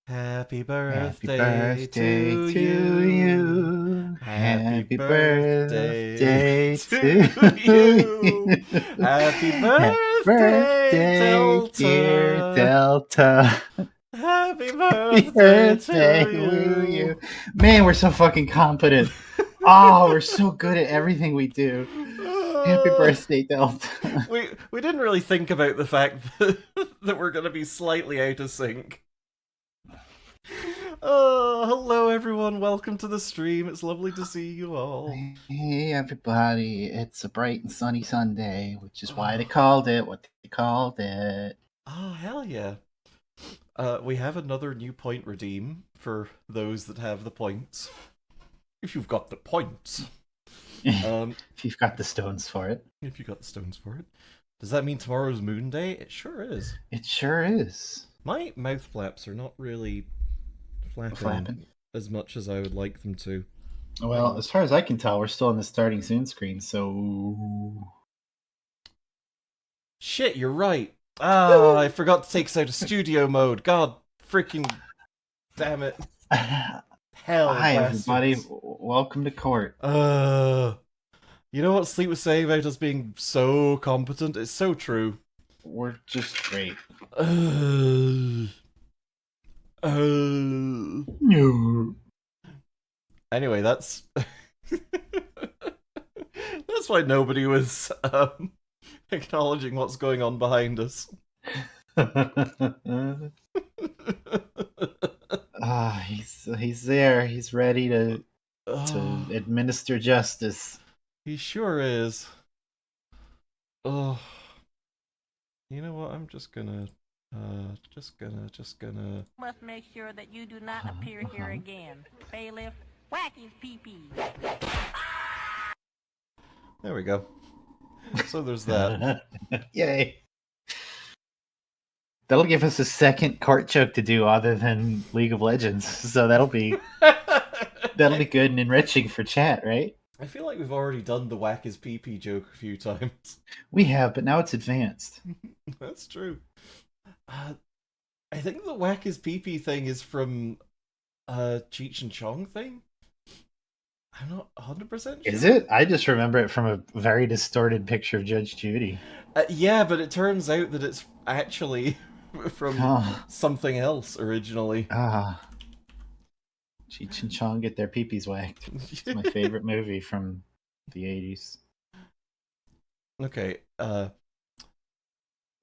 Happy Happy birthday birthday to to you. you. Happy Happy birthday birthday to to you. you. Happy Happy birthday, birthday, dear Delta. Delta. Happy Happy birthday birthday, to woo you. you. Man, we're so fucking competent. Oh, we're so good at everything we do. Happy Uh, birthday, Delta. we didn't really think about the fact that we're going to be slightly out of sync. Oh, hello everyone. Welcome to the stream. It's lovely to see you all. Hey, everybody. It's a bright and sunny Sunday, which is why they Oh, called it what they called it. oh hell yeah. We have another new point redeem for those that have the points. If you've got the points. Um, If you've got the stones for it. if you got the stones for it. Does that mean tomorrow's Moon Day? It sure is. It sure is. My mouth flaps are not really flapping Flapping. as much as I would like them to. Hang Well, on. as far as I can tell, we're still on the starting soon screen, so. Shit, you're right. Ah, I forgot to take us out of studio mode. God freaking damn it. Hell, Hi, everybody. bastards. Welcome to court. You know what Sleep was saying about us being so competent? It's so true. We're just great. Uh, No. anyway, that's that's why nobody was acknowledging what's going on behind us. He's there. He's ready to Oh, administer justice. he sure is. Oh, you know what? I'm just gonna. Must make sure that you do not appear here again. Bailiff, whack his pee-pee. There we go. So there's that. Yay. That'll give us a second court joke to do other than League of Legends. So that'll be good and enriching for chat, right? I feel like we've already done the whack his pee joke a few times. We have, but now it's advanced. That's true. Uh, I think the whack his pee thing is from Cheech and Chong thing. I'm not 100% sure. Is it? I just remember it from a very distorted picture of Judge Judy. Yeah, but it turns out that it's actually from Oh, something else originally. Cheech and Chong get their peepees whacked. It's my favorite movie from the 80s. Okay,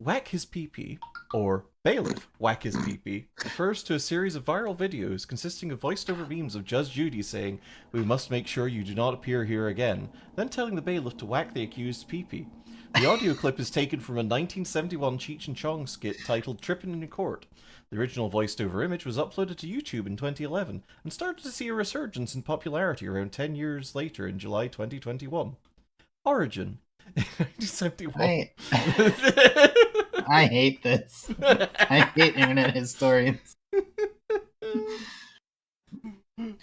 whack his pee or bailiff whack his pee refers to a series of viral videos consisting of voiced over memes of Judge Judy saying, "We must make sure you do not appear here again," then telling the bailiff to whack the accused pee. The audio clip is taken from a 1971 Cheech and Chong skit titled Trippin' in Court. The original voiced over image was uploaded to YouTube in 2011 and started to see a resurgence in popularity around 10 years later in July 2021. Origin. 1971. I hate this. I hate internet historians.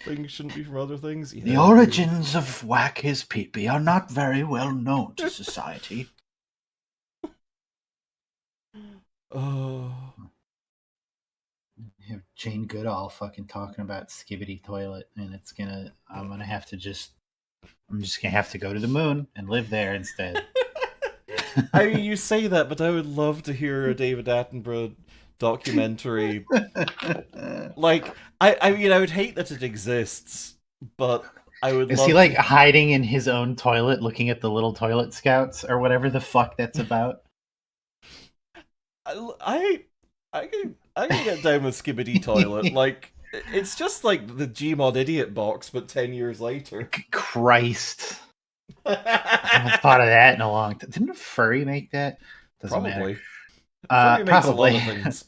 Things shouldn't be from other things. Yeah, The origins of Whack His Peepee are not very well known to society. Oh. You have Jane Goodall fucking talking about Skibbity Toilet, and I'm just gonna have to go to the moon and live there instead. I mean, you say that, but I would love to hear a David Attenborough documentary. Like, I mean, I would hate that it exists, but I would. Is love he like to... hiding in his own toilet, looking at the little toilet scouts or whatever the fuck that's about? I can get down with Skibbity Toilet. Like, it's just like the Gmod Idiot box, but 10 years later. Christ. I haven't thought of that in a long time. Didn't a furry make that? Doesn't Probably. matter. Furry makes Probably. a lot of things.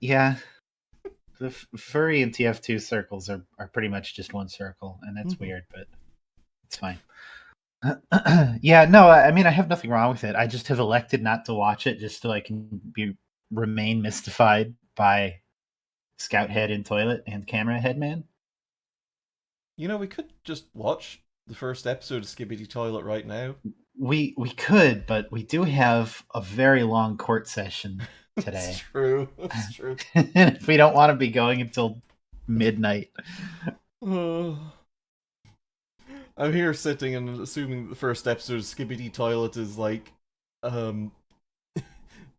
Yeah. The furry and TF2 circles are pretty much just one circle, and that's weird, but it's fine. Yeah, no, I mean, I have nothing wrong with it. I just have elected not to watch it just so I can remain mystified by Scout Head in Toilet and Camera Head Man. You know, we could just watch the first episode of Skibbity Toilet right now. We could, but we do have a very long court session today. That's true. That's true. And if we don't want to be going until midnight. I'm here sitting and assuming the first episode of Skibbity Toilet is like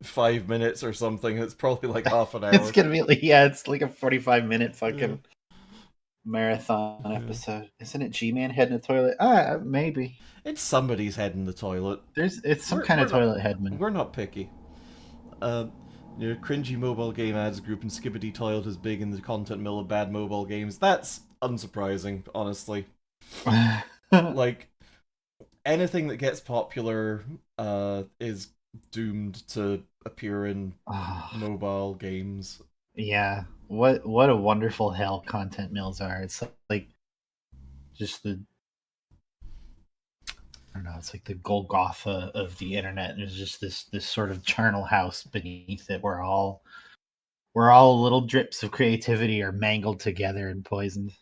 5 minutes or something. It's probably like half an hour. It's gonna be it's like a 45-minute fucking marathon episode. Isn't it G-Man head in the toilet? Maybe. It's somebody's head in the toilet. It's some kind of toilet headman. We're not picky. Cringy mobile game ads group and Skibbity Toilet is big in the content mill of bad mobile games. That's unsurprising, honestly. Like, anything that gets popular is doomed to appear in mobile games. Yeah. What a wonderful hell content mills are. It's like just I don't know, it's like the Golgotha of the internet. And there's just this sort of charnel house beneath it where all little drips of creativity are mangled together and poisoned.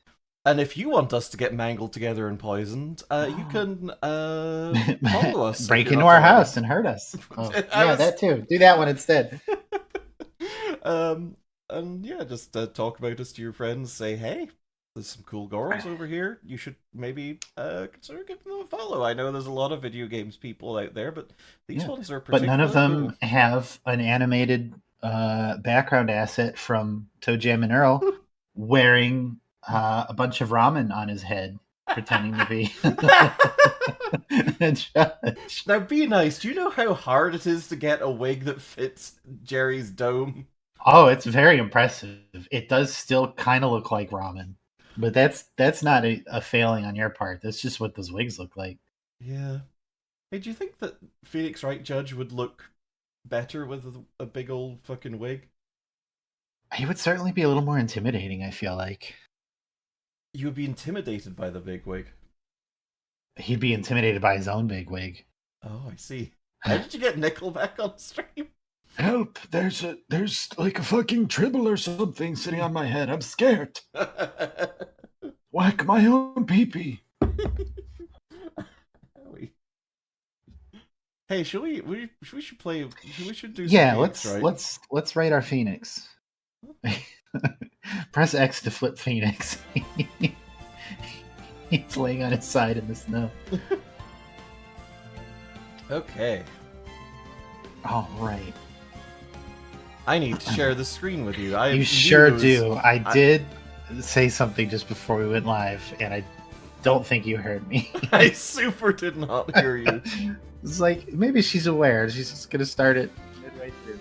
And if you want us to get mangled together and poisoned, you can follow us. Break into our house and hurt us. Yeah, that too. Do that one instead. And yeah, just talk about us to your friends. Say, hey, there's some cool girls over here. You should maybe consider giving them a follow. I know there's a lot of video games people out there, but these ones are particularly But none of them have an animated background asset from Toe Jam and Earl wearing a bunch of ramen on his head, pretending to be a judge. Now, be nice. Do you know how hard it is to get a wig that fits Jerry's dome? Oh, it's very impressive. It does still kind of look like ramen, but that's not a failing on your part. That's just what those wigs look like. Yeah. Hey, do you think that Phoenix Wright Judge would look better with a big old fucking wig? He would certainly be a little more intimidating, I feel like. You would be intimidated by the big wig. He'd be intimidated by his own big wig. Oh, I see. How did you get Nickelback on stream? Help! There's like a fucking tribble or something sitting on my head. I'm scared. Whack my own pee-pee. Hey, should we should play? We should do. Yeah, some games, let's write our Phoenix. Press X to flip Phoenix. He's laying on his side in the snow. Okay. All right. I need to share the screen with you. You sure do. I did say something just before we went live, and I don't think you heard me. I super did not hear you. It's like, maybe she's aware. She's just going to start it midway through.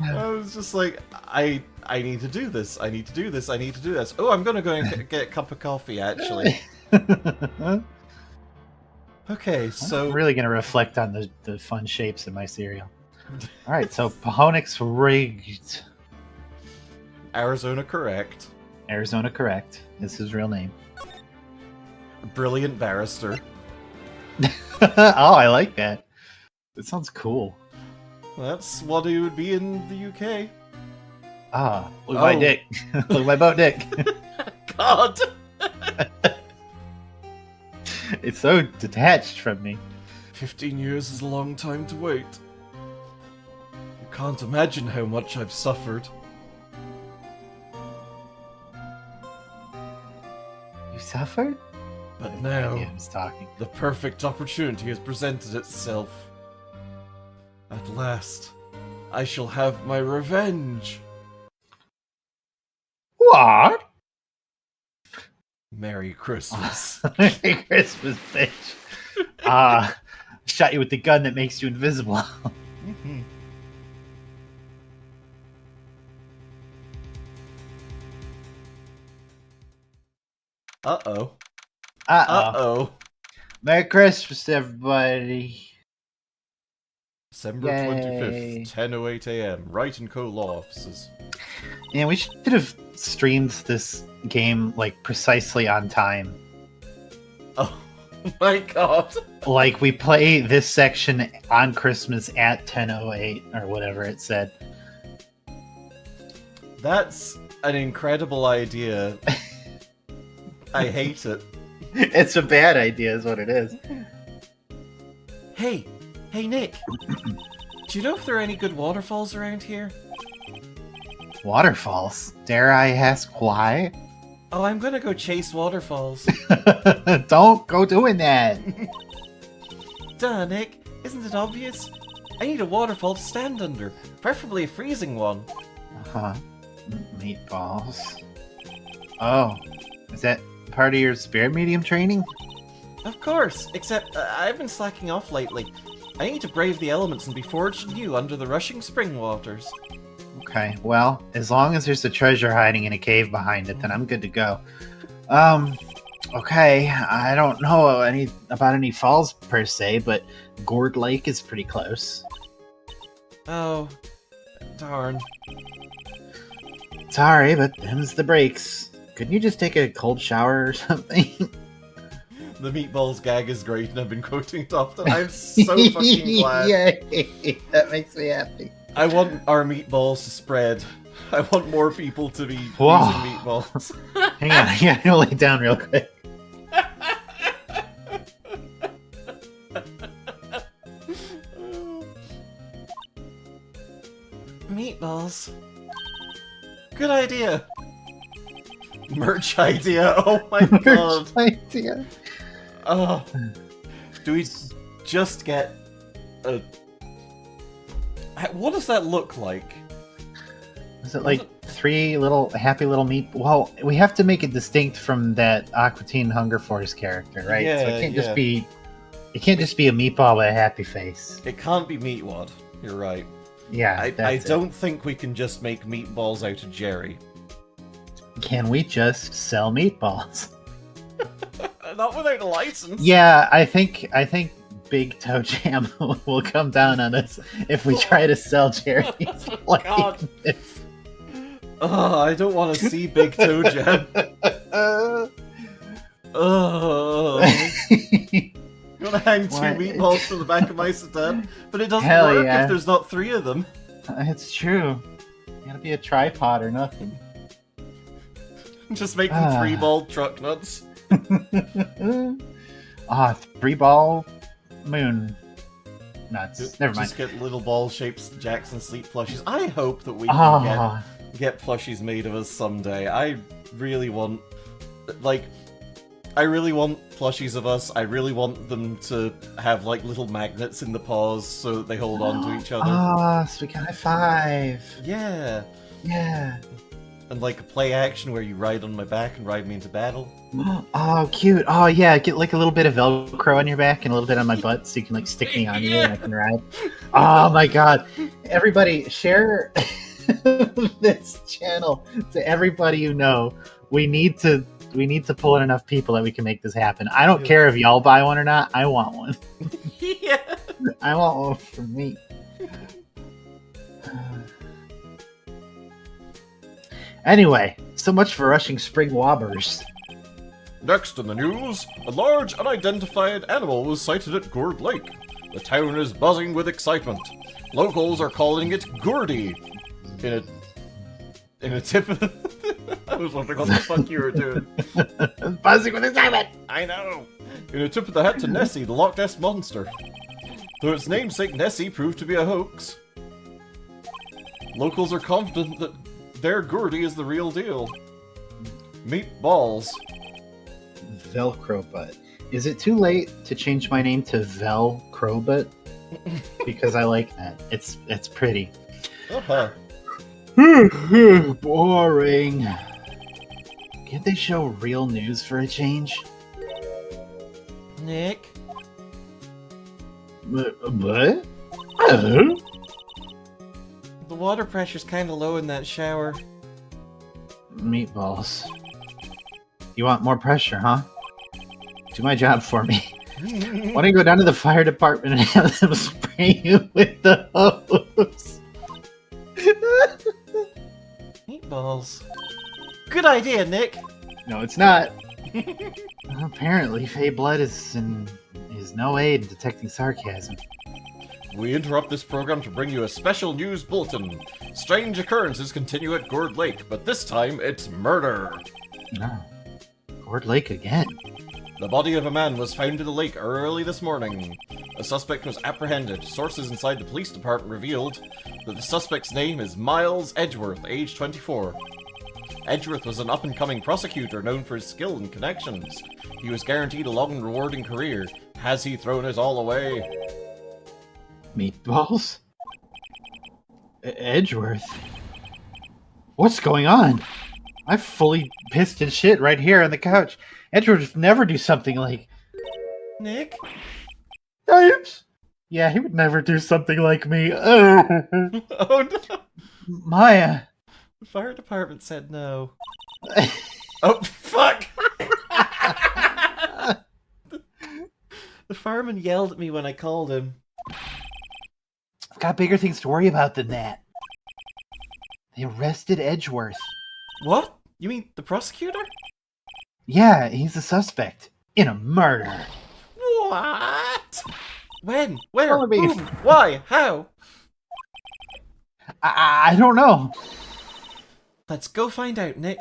I was just like, I need to do this. I need to do this. I need to do this. Oh, I'm going to go and get a cup of coffee, actually. Okay, so... I'm really going to reflect on the fun shapes in my cereal. All right, so Pahonix rigged. Arizona correct. Arizona correct. Is his real name. Brilliant barrister. Oh, I like that. That sounds cool. That's what he would be in the UK. Ah, look at my dick. Look at my boat dick. God! It's so detached from me. 15 years is a long time to wait. You can't imagine how much I've suffered. You suffered? But now, Yeah, he's talking. the perfect opportunity has presented itself. At last, I shall have my revenge. What? Merry Christmas. Merry Christmas, bitch. Shot you with the gun that makes you invisible. Mhm. Uh-oh. Uh-oh. Merry Christmas, everybody. December Yay. 25th, 10:08 a.m. Wright & Co. Law Offices. Yeah, we should have streamed this game like precisely on time. Oh my god. Like we play this section on Christmas at 10:08 or whatever it said. That's an incredible idea. I hate it. It's a bad idea, is what it is. Hey, Nick. Do you know if there are any good waterfalls around here? Waterfalls? Dare I ask why? Oh, I'm gonna go chase waterfalls. Don't go doing that. Duh, Nick. Isn't it obvious? I need a waterfall to stand under, preferably a freezing one. Huh. Meatballs. Oh, is that part of your spirit medium training? Of course, except I've been slacking off lately. I need to brave the elements and be forged anew under the rushing spring waters. Okay, well, as long as there's a treasure hiding in a cave behind it, then I'm good to go. Okay, I don't know about any falls per se, but Gourd Lake is pretty close. Oh, darn. Sorry, but them's the breaks. Couldn't you just take a cold shower or something? The meatballs gag is great, and I've been quoting it often. I'm so fucking glad. Yay! That makes me happy. I want our meatballs to spread. I want more people to be Whoa. using meatballs. Hang on, I gotta lay down real quick. Meatballs. Good idea. Merch idea. Oh my god. Idea. Oh. Do we just get a... What does that look like? Is it like three little happy little meat? Well, we have to make it distinct from that Aqua Teen Hunger Force character, right? Yeah, so it can't yeah. just be. It can't just be a meatball with a happy face. It can't be Meatwad. You're right. Yeah, I that's it. don't think we can just make meatballs out of Jerry. Can we just sell meatballs? Not without a license. Yeah, I think Big Toe Jam will come down on us if we try to sell Jerry's like God. this. Oh, I don't want to see Big Toe Jam. Oh. I'm gonna hang two What? meatballs from the back of my sedan, but it doesn't Hell work yeah. if there's not three of them. It's true. Gotta be a tripod or nothing. Just make them three-balled truck nuts. Three-ball moon nuts. Never mind. Just get little ball-shaped Jackson Sleep plushies. I hope that we can Ah, get plushies made of us someday. I really want... Like... I really want plushies of us. I really want them to have, like, little magnets in the paws so that they hold on to each other. so we can high five. Yeah. Yeah. And, like, a play action where you ride on my back and ride me into battle. Oh, cute. Oh, yeah. Get like a little bit of Velcro on your back and a little bit on my butt so you can like stick me on you and I can ride. Oh my god. Everybody, share this channel to everybody you know. We need to pull in enough people that we can make this happen. I don't care if y'all buy one or not. I want one. Yeah. I want one for me. Anyway, so much for rushing spring wobbers. Next in the news, a large unidentified animal was sighted at Gourd Lake. The town is buzzing with excitement. Locals are calling it Gourdy. In a tip of... I was wondering what the fuck you were doing. Buzzing with excitement! I know. In a tip of the hat to Nessie, the Loch Ness Monster. Though its namesake Nessie proved to be a hoax. Locals are confident that their Gourdy is the real deal. Meatballs. Velcro butt. Is it too late to change my name to Velcro butt? Because I like that. It's pretty. Uh-huh. Boring. Can't they show real news for a change? Nick? What? The water pressure's kinda low in that shower. Meatballs. You want more pressure, huh? Do my job for me. Why don't you go down to the fire department and have them spray you with the hose? Meatballs. Good idea, Nick! No, it's not. Apparently, Fey Blood is no aid in detecting sarcasm. We interrupt this program to bring you a special news bulletin. Strange occurrences continue at Gourd Lake, but this time it's murder. No. Gourd Lake again. The body of a man was found in the lake early this morning. a suspect was apprehended. Sources inside the police department revealed that the suspect's name is Miles Edgeworth, age 24. Edgeworth was an up-and-coming prosecutor known for his skill and connections. He was guaranteed a long and rewarding career. Has he thrown it all away? Meatballs? Edgeworth? What's going on? I'm fully pissed and shit right here on the couch. Edgeworth would never do something like... Nick? Oops. Yeah, he would never do something like me. Oh, Oh no! Maya. The fire department said no. Oh, fuck! The fireman yelled at me when I called him. I've got bigger things to worry about than that. They arrested Edgeworth. What? You mean the prosecutor? Yeah, he's a suspect in a murder. What? When? Where? Tell me. Whom? Why? How? I don't know. Let's go find out, Nick.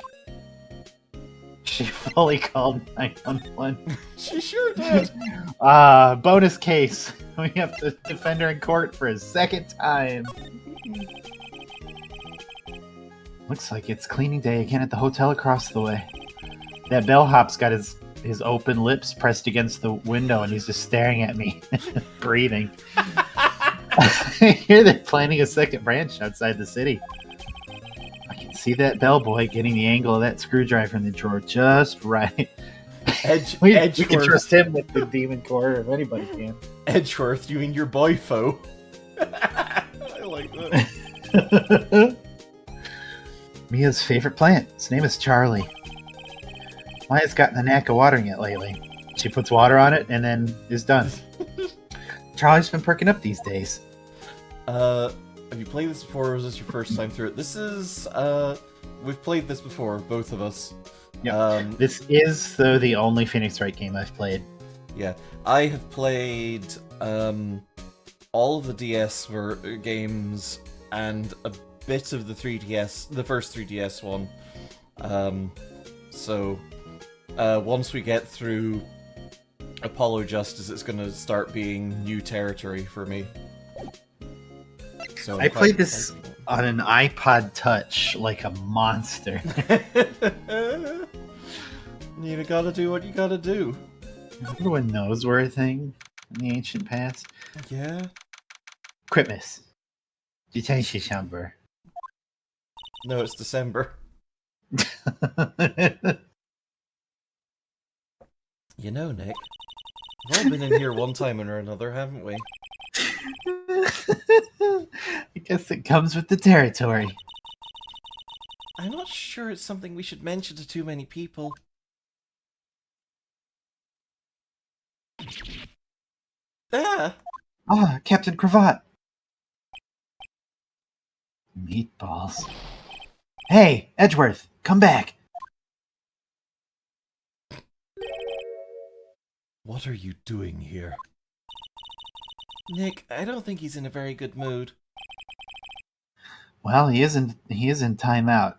She fully called 911. She sure did. Bonus case. We have to defend her in court for a second time. Looks like it's cleaning day again at the hotel across the way. That bellhop's got his open lips pressed against the window and he's just staring at me, breathing. I hear they're planning a second branch outside the city. I can see that bellboy getting the angle of that screwdriver in the drawer just right. We can trust him with the demon core if anybody can. Edgeworth, you mean your boy foe? I like that. Mia's favorite plant. His name is Charlie. Maya's gotten the knack of watering it lately. She puts water on it and then is done. Charlie's been perking up these days. Have you played this before, or is this your first time through it? This is, we've played this before, both of us. Yeah. This is, though, the only Phoenix Wright game I've played. Yeah. I have played, all of the DS games, and a bit of the 3DS, the first 3DS one. So, once we get through Apollo Justice, it's going to start being new territory for me. So I played this on an iPod Touch like a monster. You gotta do what you gotta do. Everyone knows we're a thing in the ancient past. Yeah. Christmas. December. No, it's December. You know, Nick, we've all been in here one time or another, haven't we? I guess it comes with the territory. I'm not sure it's something we should mention to too many people. Ah! Ah, Captain Cravat. Meatballs. Hey, Edgeworth, come back. What are you doing here? Nick, I don't think he's in a very good mood. Well, he is in timeout.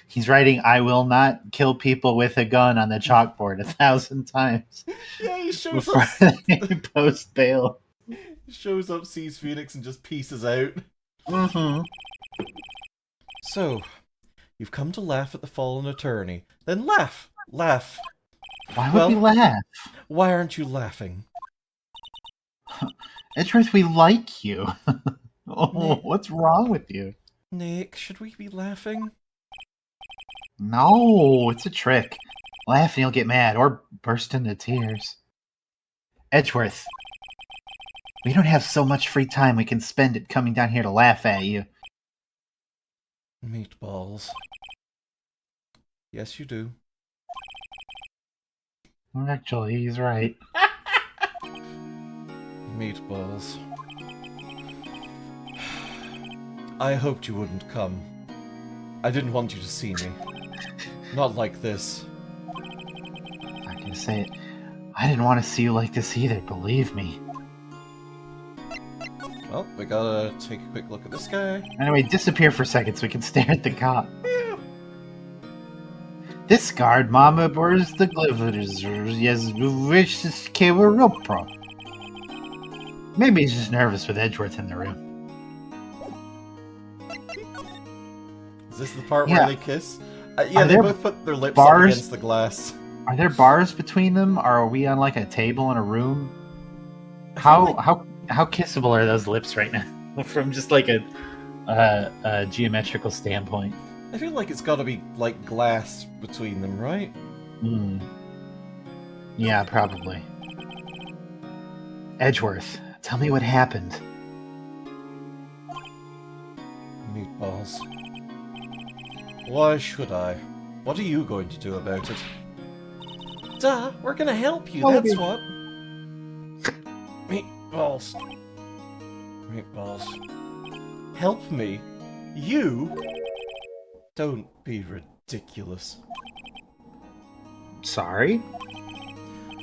He's writing "I will not kill people with a gun" on the chalkboard 1,000 times. Yeah, he shows before up. they post bail. He shows up, sees Phoenix, and just pieces out. Mm-hmm. So, you've come to laugh at the fallen attorney. Then laugh! Laugh! Why would we laugh? Why aren't you laughing? Edgeworth, we like you. Nick. What's wrong with you? Nick, should we be laughing? No, it's a trick. Laugh and you'll get mad, or burst into tears. Edgeworth, we don't have so much free time we can spend it coming down here to laugh at you. Meatballs. Yes, you do. Actually, he's right. Meatballs. I hoped you wouldn't come. I didn't want you to see me. Not like this. I'm not gonna say it. I didn't want to see you like this either, believe me. Well, we gotta take a quick look at this guy. Anyway, disappear for a second so we can stare at the cop. Discard Mama Burrs the Glivers. Yes, wishes Pro. Maybe he's just nervous with Edgeworth in the room. Is this the part Yeah. where they kiss? Yeah, Are they there both put their lips bars? up against the glass. Are there bars between them? Or are we on like a table in a room? I feel How kissable are those lips right now? From just like a geometrical standpoint. I feel like it's got to be like glass between them, right? Hmm. Yeah, probably. Edgeworth, tell me what happened. Meatballs. Why should I? What are you going to do about it? Duh, we're gonna help you, that's what. Meatballs. Meatballs. Help me? You? Don't be ridiculous. Sorry?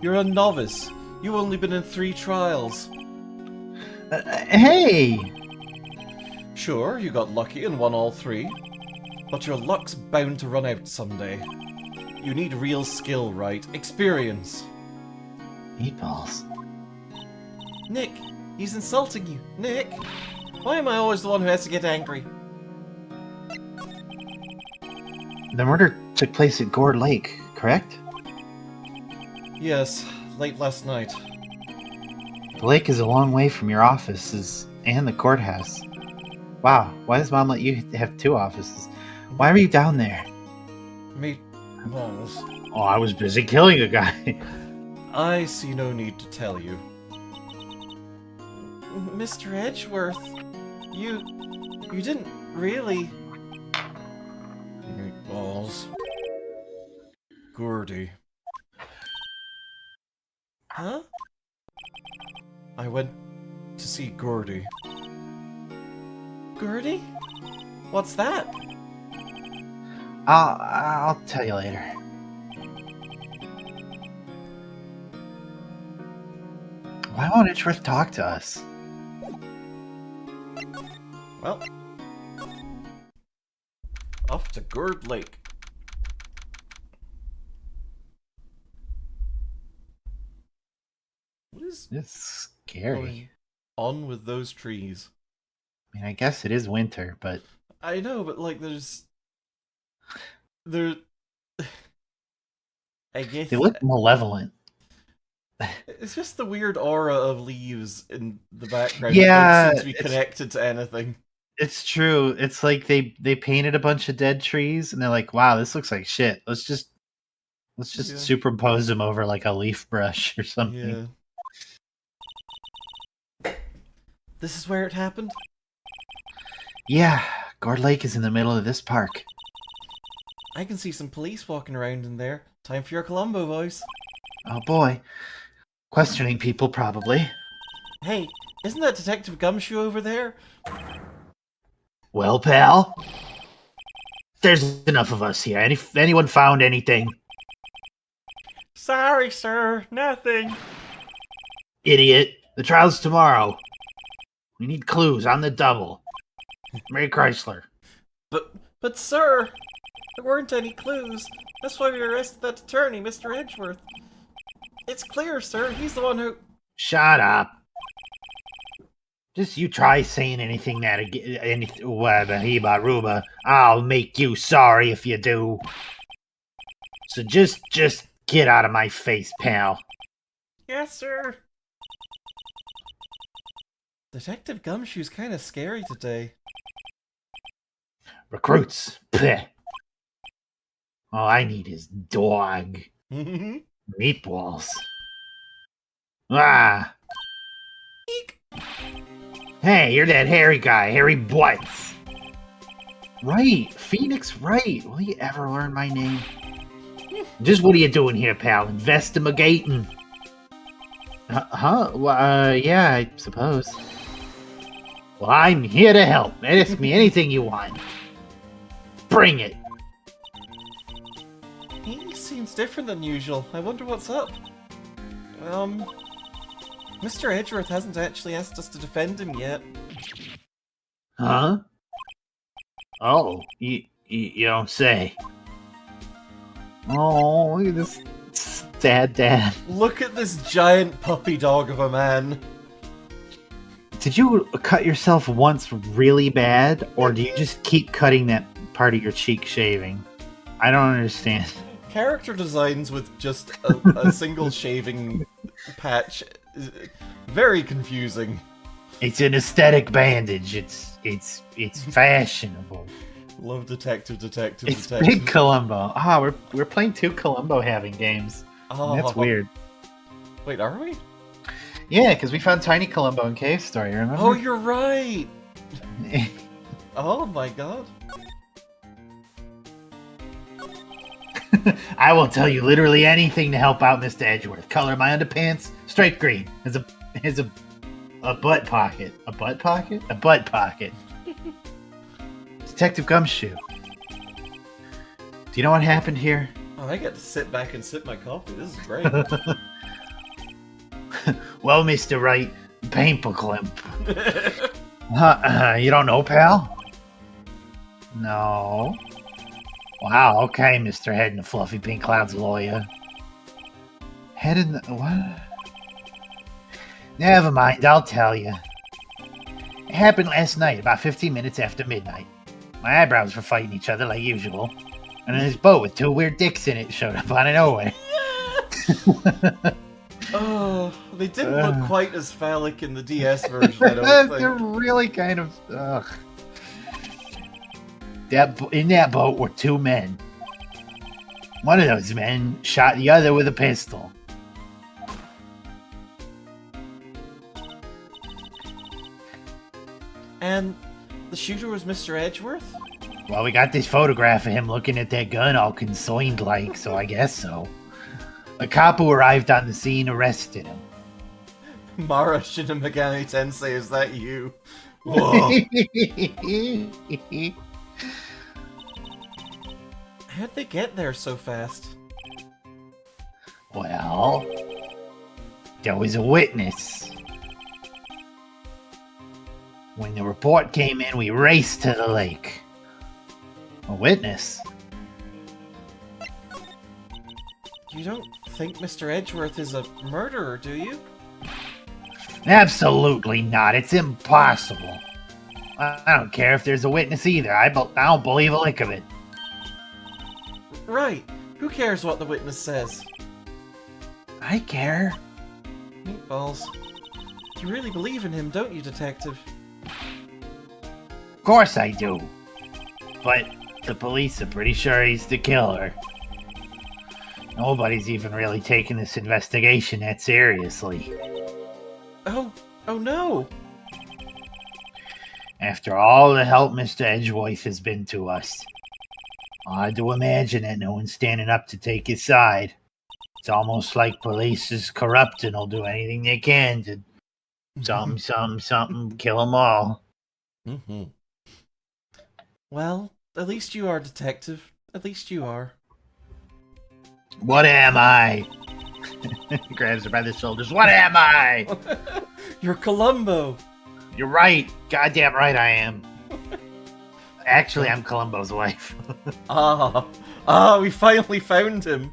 You're a novice. You've only been in 3 trials. Hey! Sure, you got lucky and won all 3. But your luck's bound to run out someday. You need real skill, right? Experience. Meatballs. Nick, he's insulting you. Nick! Why am I always the one who has to get angry? The murder took place at Gourd Lake, correct? Yes, late last night. The lake is a long way from your offices and the courthouse. Wow, why does Mom let you have 2 offices? Why were you down there? Meatballs. Oh, I was busy killing a guy. I see no need to tell you. Mr. Edgeworth, you didn't really... Meatballs. Gordy. Huh? I went to see Gordy. Gordy? What's that? I'll tell you later. Why won't Edgeworth talk to us? Well, off to Gourd Lake. What is It's scary. going on with those trees? I mean, I guess it is winter, but... I know, but like, I guess They look malevolent. it's just the weird aura of leaves in the background. Yeah, That don't seems to be it's- connected to anything. It's true. It's like they painted a bunch of dead trees, and they're like, "Wow, this looks like shit. Let's just Yeah. superimpose them over like a leaf brush or something." Yeah. This is where it happened? Yeah, Gourd Lake is in the middle of this park. I can see some police walking around in there. Time for your Columbo voice. Oh boy, questioning people probably. Hey, isn't that Detective Gumshoe over there? Well, pal, there's enough of us here. Anyone found anything? Sorry, sir. Nothing. Idiot. The trial's tomorrow. We need clues on the double. Mary Chrysler. But sir, there weren't any clues. That's why we arrested that attorney, Mr. Edgeworth. It's clear, sir. He's the one who... Shut up. Just you try saying anything that again, Hiba Ruba, I'll make you sorry if you do. So just get out of my face, pal. Yes, sir. Detective Gumshoe's kind of scary today. Recruits. Bleh. All I need is dog. Meatballs. Ah. Eek. Hey, you're that hairy guy, Harry Butts. Right, Phoenix Wright. Will you ever learn my name? Just what are you doing here, pal? Investigating? Huh? Well, yeah, I suppose. Well, I'm here to help. Ask me anything you want. Bring it. He seems different than usual. I wonder what's up. Mr. Edgeworth hasn't actually asked us to defend him yet. Huh? Oh, you don't say. Oh, look at this sad dad. Look at this giant puppy dog of a man. Did you cut yourself once really bad, or do you just keep cutting that part of your cheek shaving? I don't understand. Character designs with just a single shaving patch. Very confusing. It's an aesthetic bandage. It's fashionable. Love detective. It's Big Columbo. We're playing 2 Columbo having games. Oh, That's weird. Wait, are we? Yeah, because we found Tiny Columbo in Cave Story, remember? Oh, you're right! Oh my god. I will tell you literally anything to help out Mr. Edgeworth. Color my underpants straight green. Has a butt pocket. A butt pocket? A butt pocket. Detective Gumshoe. Do you know what happened here? Oh, I get to sit back and sip my coffee. This is great. Well, Mr. Wright, painful climp. You don't know, pal? No. Wow, okay, Mr. Head in the Fluffy Pink Clouds lawyer. Head in the... what? Never mind, I'll tell you. It happened last night, about 15 minutes after midnight. My eyebrows were fighting each other like usual, and then this boat with 2 weird dicks in it showed up out of nowhere. Oh, they didn't look quite as phallic in the DS version, I don't They're think. really kind of... ugh. In that boat were 2 men. One of those men shot the other with a pistol. And the shooter was Mr. Edgeworth? Well, we got this photograph of him looking at that gun all concerned like, so I guess so. A cop who arrived on the scene arrested him. Mara Shinamagami Tensei, is that you? Whoa. How'd they get there so fast? Well, there was a witness. When the report came in, we raced to the lake. A witness? You don't think Mr. Edgeworth is a murderer, do you? Absolutely not. It's impossible. I don't care if there's a witness either. I don't believe a lick of it. Right. Who cares what the witness says? I care. Meatballs. You really believe in him, don't you, Detective? Of course I do. But the police are pretty sure he's the killer. Nobody's even really taking this investigation that seriously. Oh no! After all the help Mr. Edgeworth has been to us, hard to imagine that no one's standing up to take his side. It's almost like police is corrupt and will do anything they can to something, kill them all. Mm-hmm. Well, at least you are, Detective. At least you are. What am I? He grabs her by the shoulders. What am I? You're Columbo! You're right. Goddamn right I am. Actually, I'm Columbo's wife. We finally found him.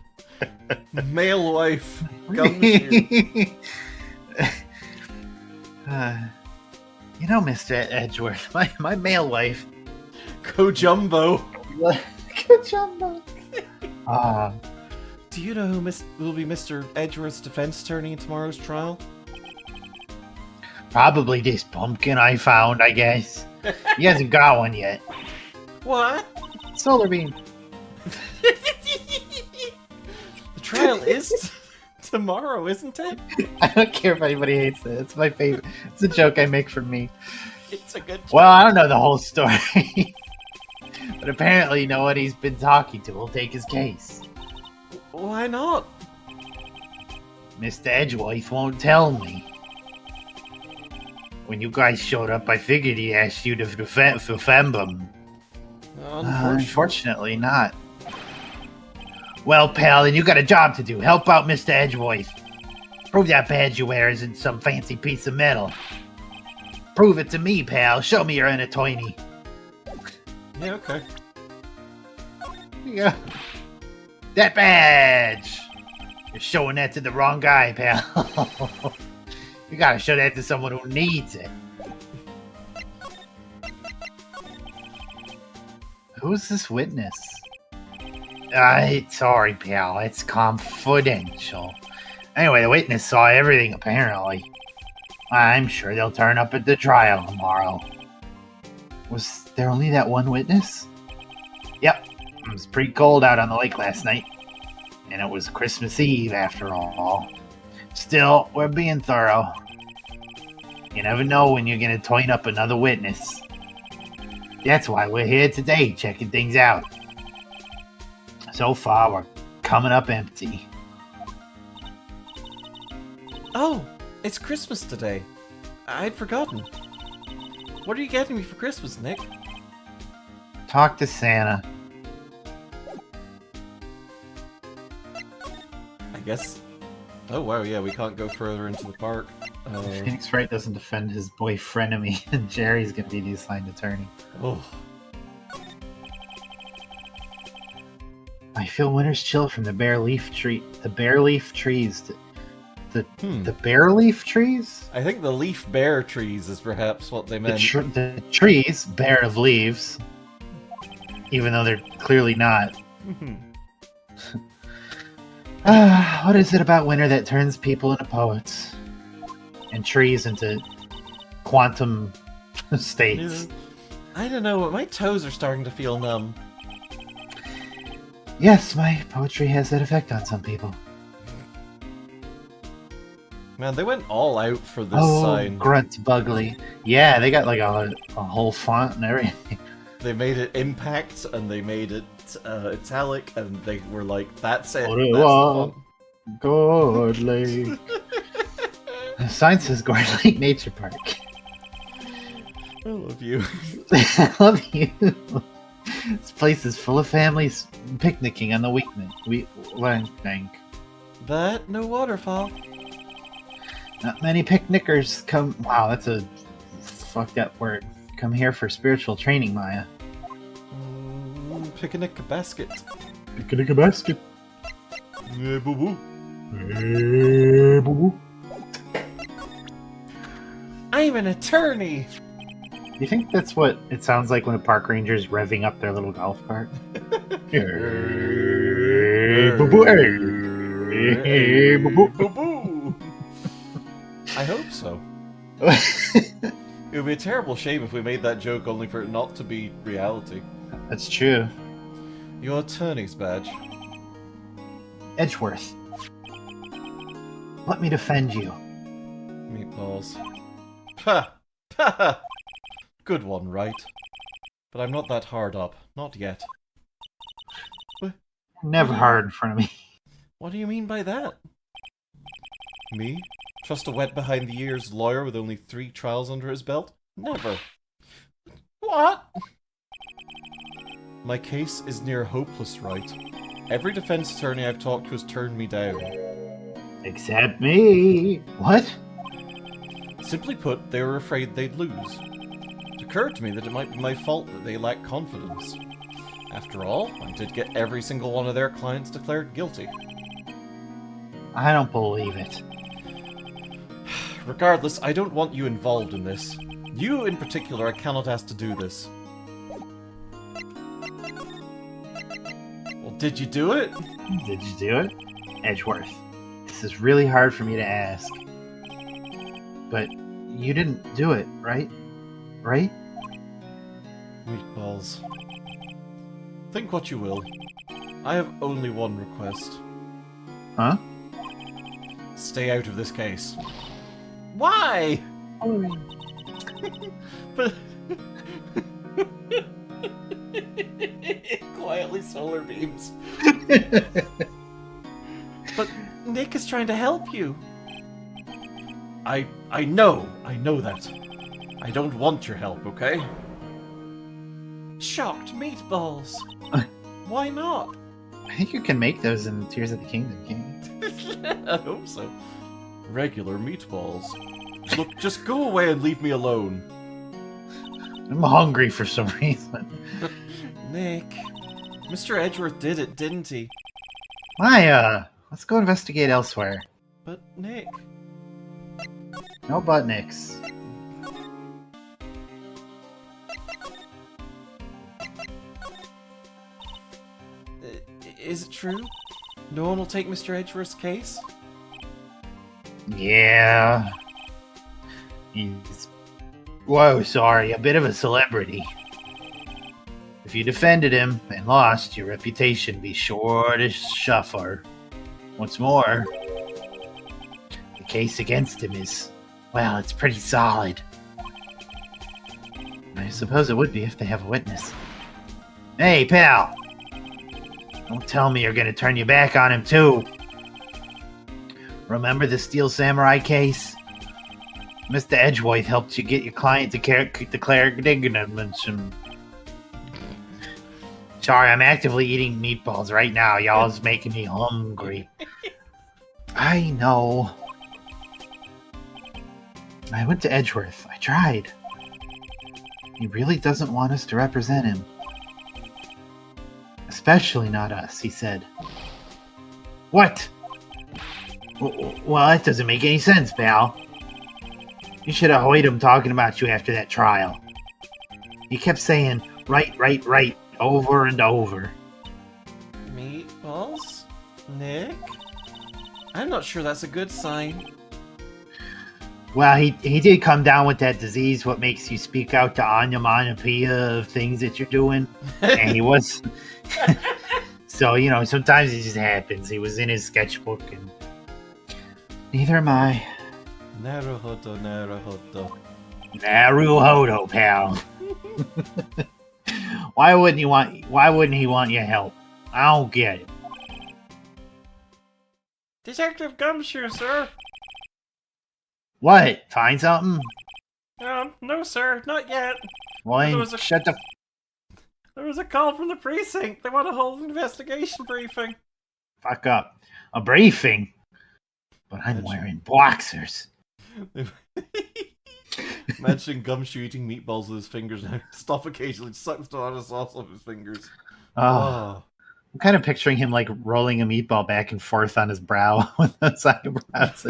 Male wife. Gumshoe. You know, Mr. Edgeworth, my male wife. Kojumbo. Kojumbo. Do you know who will be Mr. Edgeworth's defense attorney in tomorrow's trial? Probably this pumpkin I found, I guess. He hasn't got one yet. What? Solar beam. The trial is tomorrow, isn't it? I don't care if anybody hates it. It's my favorite. It's a joke I make for me. It's a good joke. Well, I don't know the whole story. But apparently no one he's been talking to will take his case. Why not? Mr. Edgeworth won't tell me. When you guys showed up, I figured he asked you to defend him. Unfortunately not. Well, pal, then you got a job to do. Help out Mr. Edgeworth. Prove that badge you wear isn't some fancy piece of metal. Prove it to me, pal. Show me you're in a toiny. Yeah, okay. Yeah. That badge! You're showing that to the wrong guy, pal. You gotta show that to someone who needs it. Who's this witness? Sorry, pal. It's confidential. Anyway, the witness saw everything, apparently. I'm sure they'll turn up at the trial tomorrow. Was there only that one witness? Yep. It was pretty cold out on the lake last night. And it was Christmas Eve, after all. Still, we're being thorough. You never know when you're going to turn up another witness. That's why we're here today, checking things out. So far, we're coming up empty. Oh, it's Christmas today. I'd forgotten. What are you getting me for Christmas, Nick? Talk to Santa. I guess. Oh wow, yeah, we can't go further into the park. Phoenix Wright doesn't defend his boy frenemy, and Jerry's gonna be the assigned attorney. Oh. I feel winter's chill from the bare leaf tree. The bare leaf trees. The bare leaf trees? I think the leaf bare trees is perhaps what they meant. The trees bare of leaves, even though they're clearly not. What is it about winter that turns people into poets and trees into quantum states? I don't know, but my toes are starting to feel numb. Yes, my poetry has that effect on some people. Man, they went all out for this Oh, sign. Grunt Bugly. Yeah, they got like a whole font and everything. They made it impact, and they made it italic, and they were like, that's it. What That's do the you want? font. Gourd Lake. The sign says Gourd Lake Nature Park. I love you. I love you. This place is full of families picnicking on the weekend. We think. But no waterfall. Not many picnickers come. Wow, that's a fucked up word. Come here for spiritual training, Maya. Picnic basket. Picnic a basket. Yeah, boo boo. Hey, boo-boo. I'm an attorney. You think that's what it sounds like when a park ranger's revving up their little golf cart? Hey, boo-boo, hey. Hey, boo-boo. Boo boo. I hope so. It would be a terrible shame if we made that joke only for it not to be reality. That's true. Your attorney's badge. Edgeworth. Let me defend you. Meatballs. Ha! Ha ha! Good one, Wright. But I'm not that hard up. Not yet. Never hard in front of me. What do you mean by that? Me? Trust a wet behind the ears lawyer with only 3 trials under his belt? Never. What? My case is near hopeless, Wright. Every defense attorney I've talked to has turned me down. Except me. What? Simply put, they were afraid they'd lose. It occurred to me that it might be my fault that they lack confidence. After all, I did get every single one of their clients declared guilty. I don't believe it. Regardless, I don't want you involved in this. You, in particular, I cannot ask to do this. Well, did you do it? Did you do it? Edgeworth. This is really hard for me to ask. But you didn't do it, right? Right? Meatballs. Think what you will. I have only one request. Huh? Stay out of this case. Why? But... Quietly solar beams. But Nick is trying to help you. I know that. I don't want your help, okay? Shocked meatballs. Why not? I think you can make those in Tears of the Kingdom, can't you? I hope so. Regular meatballs. Look, just go away and leave me alone. I'm hungry for some reason. Nick, Mr. Edgeworth did it, didn't he? Maya, let's go investigate elsewhere. But Nick, No butt nicks. is it true? No one will take Mr. Edgeworth's case? Yeah. He's, whoa, sorry, a bit of a celebrity. If you defended him and lost, your reputation would be sure to suffer. What's more, the case against him is, well, it's pretty solid. I suppose it would be if they have a witness. Hey, pal! Don't tell me you're gonna turn your back on him, too. Remember the Steel Samurai case? Mr. Edgeworth helped you get your client to declare ignorance. Sorry, I'm actively eating meatballs right now. Y'all's making me hungry. I know. I went to Edgeworth. I tried. He really doesn't want us to represent him. Especially not us, he said. What? Well, that doesn't make any sense, pal. You should have heard him talking about you after that trial. He kept saying, right, over and over. Meatballs? Nick? I'm not sure that's a good sign. Well, he did come down with that disease, what makes you speak out the onomatopoeia of things that you're doing. And he was... So, you know, sometimes it just happens. He was in his sketchbook, and... Neither am I. Naruhodo. Naruhodo, pal. Why wouldn't he want your help? I don't get it. Detective Gumshoe, sir. What? Find something? No, sir, not yet. Well, There was a- shut the There was a call from the precinct. They want to hold an investigation briefing. fuck up. A briefing? But I'm wearing boxers. Imagine Gumshoe eating meatballs with his fingers and stop occasionally, sucks the hot sauce off his fingers. Oh. I'm kind of picturing him like rolling a meatball back and forth on his brow with those eyebrows.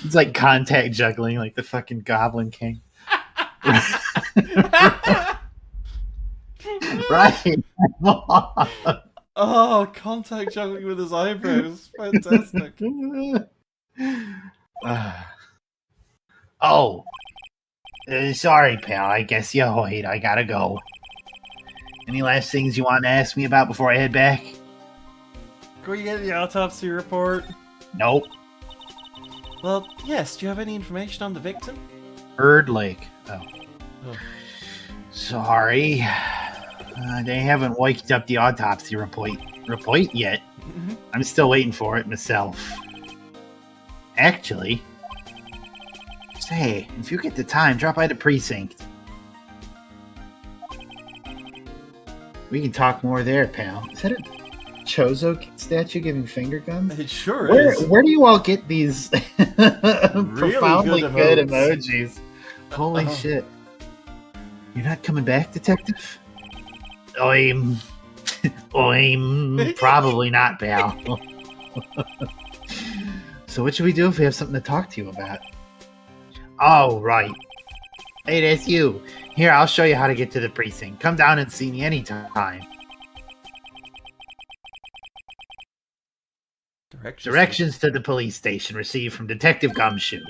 It's like contact juggling, like the fucking Goblin King. Right. Oh, contact juggling with his eyebrows. Fantastic. Sorry, pal. I guess you're right. I gotta go. Any last things you want to ask me about before I head back? Can we get the autopsy report? Nope. Well, yes. Do you have any information on the victim? Bird Lake. Oh. Oh. Sorry. They haven't waked up the autopsy report yet. Mhm. I'm still waiting for it myself. Actually, say, if you get the time, drop by the precinct. We can talk more there, pal. Is that a Chozo statue giving finger guns? It sure Where, is. where do you all get these profoundly good good emotes. emojis? Holy shit. You're not coming back, detective? I'm probably not, pal. So what should we do if we have something to talk to you about? Oh, right. Hey, that's you. Here, I'll show you how to get to the precinct. Come down and see me anytime. Directions to the police station received from Detective Gumshoe.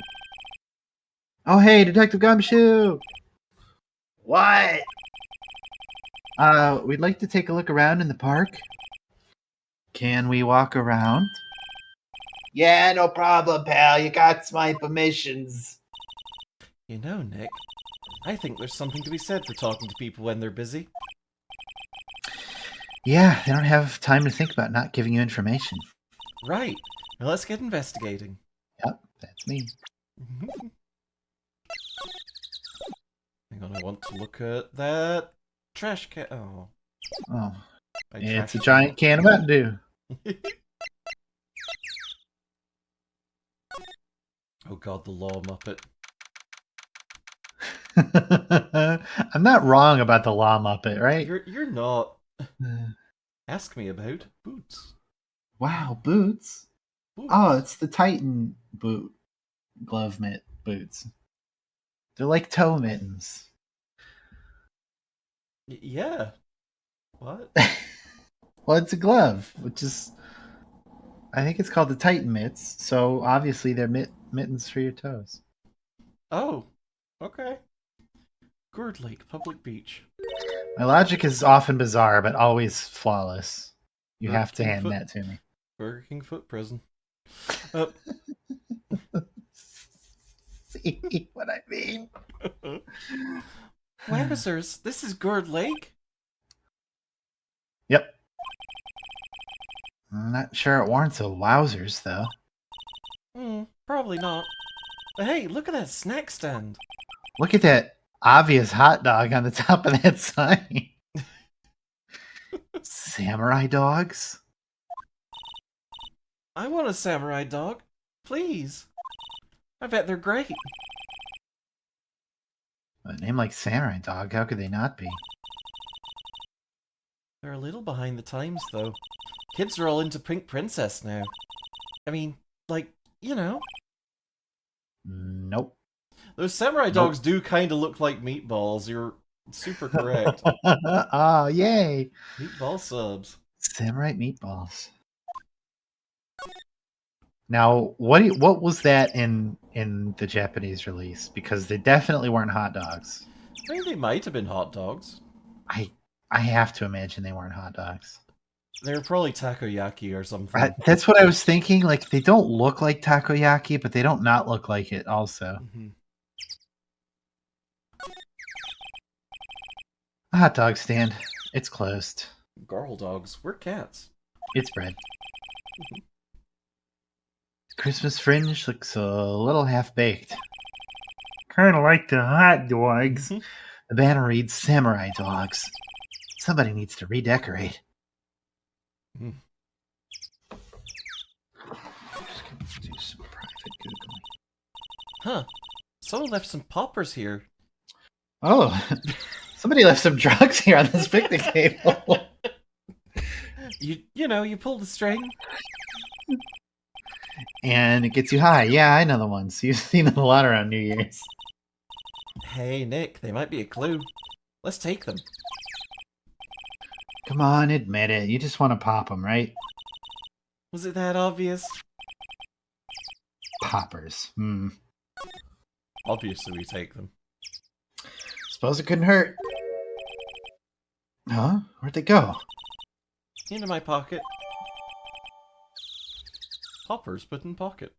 Oh, hey, Detective Gumshoe! What? We'd like to take a look around in the park. Can we walk around? Yeah, no problem, pal. You got my permissions. You know, Nick, I think there's something to be said for talking to people when they're busy. Yeah, they don't have time to think about not giving you information. Right. Now let's get investigating. Yep, that's me. Hang on, I want to look at that trash can. Oh. Oh, I it's a trashed giant can of Mountain Dew. Oh god, the law Muppet. I'm not wrong about the law Muppet, right? You're not. Ask me about boots. Wow, boots. Boots. Oh, it's the Titan glove mitt boots. They're like toe mittens. Yeah. What? Well, it's a glove, which is, I think it's called the Titan mitts. So obviously they're mittens for your toes. Oh, okay. Gourd Lake Public Beach. My logic is often bizarre, but always flawless. You Burger have to King hand foot- that to me. Burger King foot prison. See what I mean? Wowzers, this is Gourd Lake? Yep. I'm not sure it warrants a wowzers, though. Probably not. But hey, look at that snack stand. Look at that obvious hot dog on the top of that sign. Samurai dogs? I want a samurai dog. Please. I bet they're great. A name like Samurai Dog, how could they not be? They're a little behind the times, though. Kids are all into Pink Princess now. I mean, like, you know. Nope. Those samurai dogs do kind of look like meatballs. You're super correct. Oh, yay! Meatball subs. Samurai meatballs. Now, what was that in the Japanese release? Because they definitely weren't hot dogs. I mean, they might have been hot dogs. I have to imagine they weren't hot dogs. They were probably takoyaki or something. That's what I was thinking. Like, they don't look like takoyaki, but they don't not look like it also. A hot dog stand. It's closed. Girl dogs. We're cats. It's bread. Christmas fringe looks a little half-baked. Kind of like the hot dogs. The banner reads Samurai Dogs. Somebody needs to redecorate. Mm. Just gonna do some private Googling. Huh. Someone left some poppers here. Oh, somebody left some drugs here on this picnic table. You pull the string. And it gets you high. Yeah, I know the ones. You've seen them a lot around New Year's. Hey, Nick, they might be a clue. Let's take them. Come on, admit it. You just want to pop them, right? Was it that obvious? Poppers. Obviously we take them. Suppose it couldn't hurt. Huh? Where'd they go? Into my pocket. Poppers put in pocket.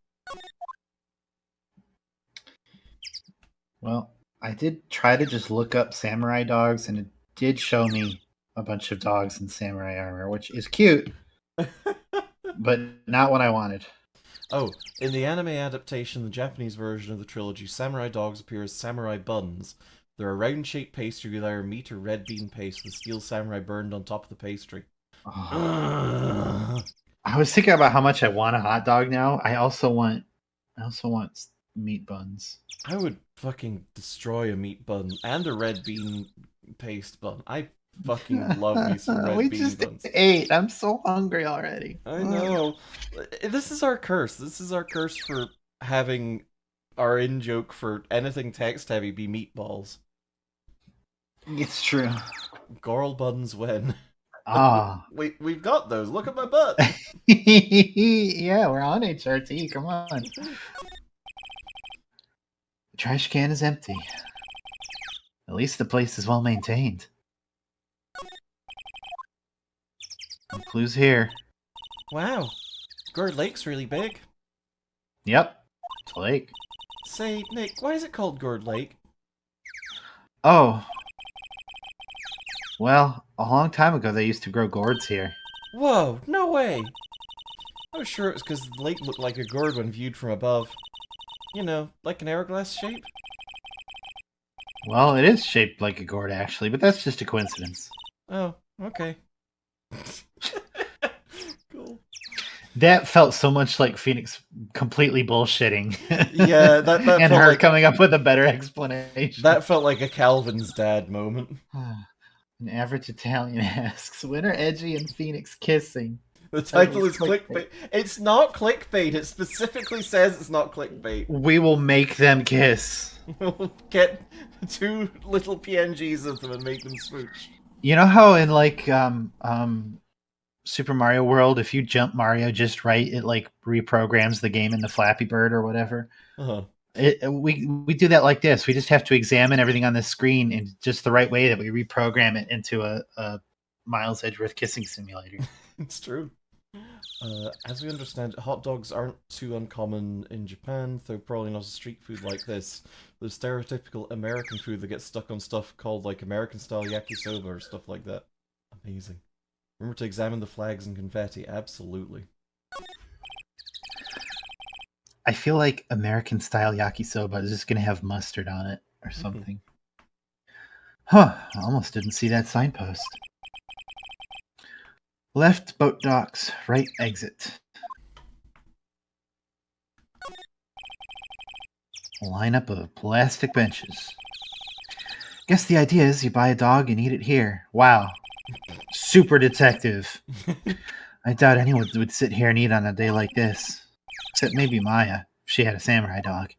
Well, I did try to just look up samurai dogs, and it did show me a bunch of dogs in samurai armor, which is cute, but not what I wanted. Oh, in the anime adaptation, the Japanese version of the trilogy, samurai dogs appear as samurai buns. They're a round-shaped pastry with either meat or red bean paste with steel samurai burned on top of the pastry. Oh. I was thinking about how much I want a hot dog now. I also want meat buns. I would fucking destroy a meat bun and a red bean paste bun. I fucking love me some red we bean just buns. ate. I'm so hungry already. I know. This is our curse. This is our curse for having our in-joke for anything text-heavy be meatballs. It's true. Goral buns when. Ah. We've got those. Look at my butt. Yeah, we're on HRT. Come on. The trash can is empty. At least the place is well maintained. No clues here. Wow. Gourd Lake's really big. Yep. It's a lake. Say, Nick, why is it called Gourd Lake? Oh. Well, a long time ago they used to grow gourds here. Whoa, no way! I was sure it was because the lake looked like a gourd when viewed from above. You know, like an hourglass shape? Well, it is shaped like a gourd actually, but that's just a coincidence. Oh, okay. Cool. That felt so much like Phoenix completely bullshitting. Yeah, that and felt her like, coming up with a better explanation. that felt like a Calvin's dad moment. An average Italian asks, when are Edgy and Phoenix kissing? The title is clickbait. It's not clickbait. It specifically says it's not clickbait. We will make them kiss. We'll get 2 little PNGs of them and make them smooch. You know how in like Super Mario World, if you jump Mario just right, it like reprograms the game into Flappy Bird or whatever. Uh-huh. We do that like this. We just have to examine everything on the screen in just the right way that we reprogram it into a Miles Edgeworth kissing simulator. It's true. As we understand it, hot dogs aren't too uncommon in Japan, though probably not a street food like this. The stereotypical American food that gets stuck on stuff called like American-style yakisoba or stuff like that. Amazing. Remember to examine the flags and confetti. Absolutely. I feel like American-style yakisoba is just going to have mustard on it or something. Huh, I almost didn't see that signpost. Left boat docks, right exit. A lineup of plastic benches. Guess the idea is you buy a dog and eat it here. Wow. Super detective. I doubt anyone would sit here and eat on a day like this. Except maybe Maya, if she had a samurai dog.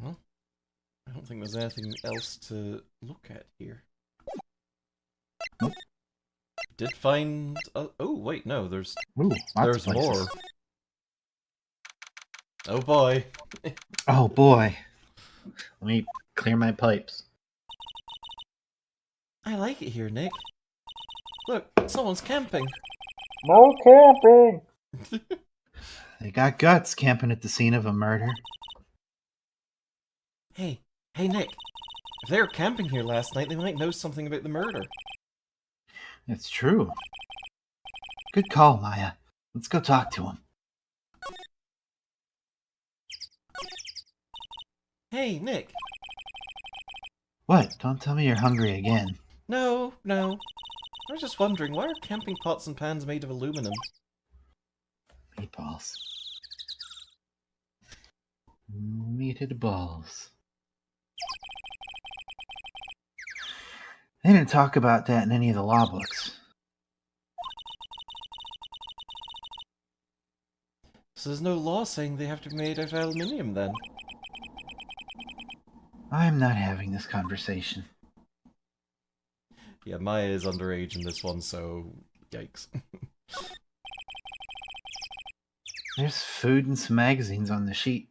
Well, I don't think there's anything else to look at here. Nope. Did find... oh, wait, no, there's Ooh, there's more. Oh boy. Oh boy. Let me clear my pipes. I like it here, Nick. Look, someone's camping. No camping! They got guts camping at the scene of a murder. Hey, Nick. If they were camping here last night, they might know something about the murder. It's true. Good call, Maya. Let's go talk to him. Hey, Nick. What? Don't tell me you're hungry again. No. I was just wondering, why are camping pots and pans made of aluminum? Meatballs. Meated balls. They didn't talk about that in any of the law books. So there's no law saying they have to be made out of aluminium, then? I'm not having this conversation. Yeah, Maya is underage in this one, so... yikes. There's food and some magazines on the sheet.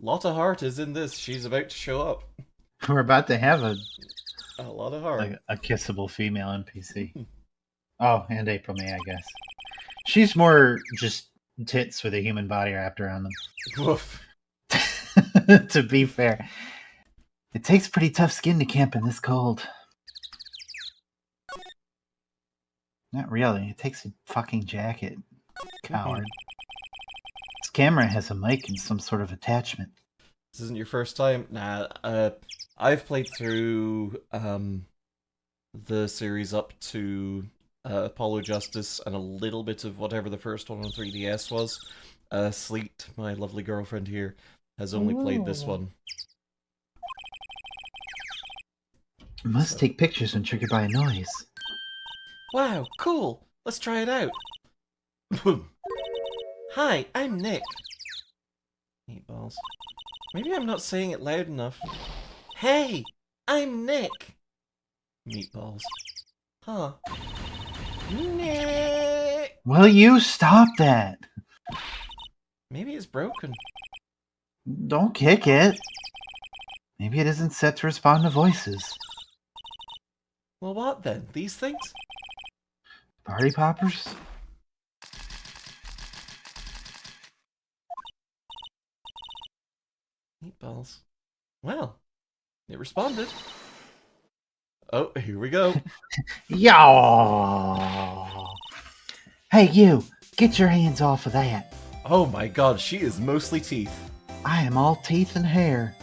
Lot of heart is in this. She's about to show up. We're about to have A lot of heart. a kissable female NPC. Oh, and April May, I guess. She's more just tits with a human body wrapped around them. Woof. To be fair. It takes pretty tough skin to camp in this cold. Not really. It takes a fucking jacket. Coward. This camera has a mic and some sort of attachment. This isn't your first time? Nah, I've played through the series up to Apollo Justice and a little bit of whatever the first one on 3DS was. Sleet, my lovely girlfriend here, has only played this one. Must take pictures when triggered by a noise. Wow, cool! Let's try it out! Hi, I'm Nick. Meatballs. Maybe I'm not saying it loud enough. Hey, I'm Nick. Meatballs. Huh. Nick! Will you stop that? Maybe it's broken. Don't kick it. Maybe it isn't set to respond to voices. Well, what then? These things? Party poppers? Meatballs. Well, it responded. Oh, here we go. Yaw! Hey, you! Get your hands off of that. Oh my god, she is mostly teeth. I am all teeth and hair.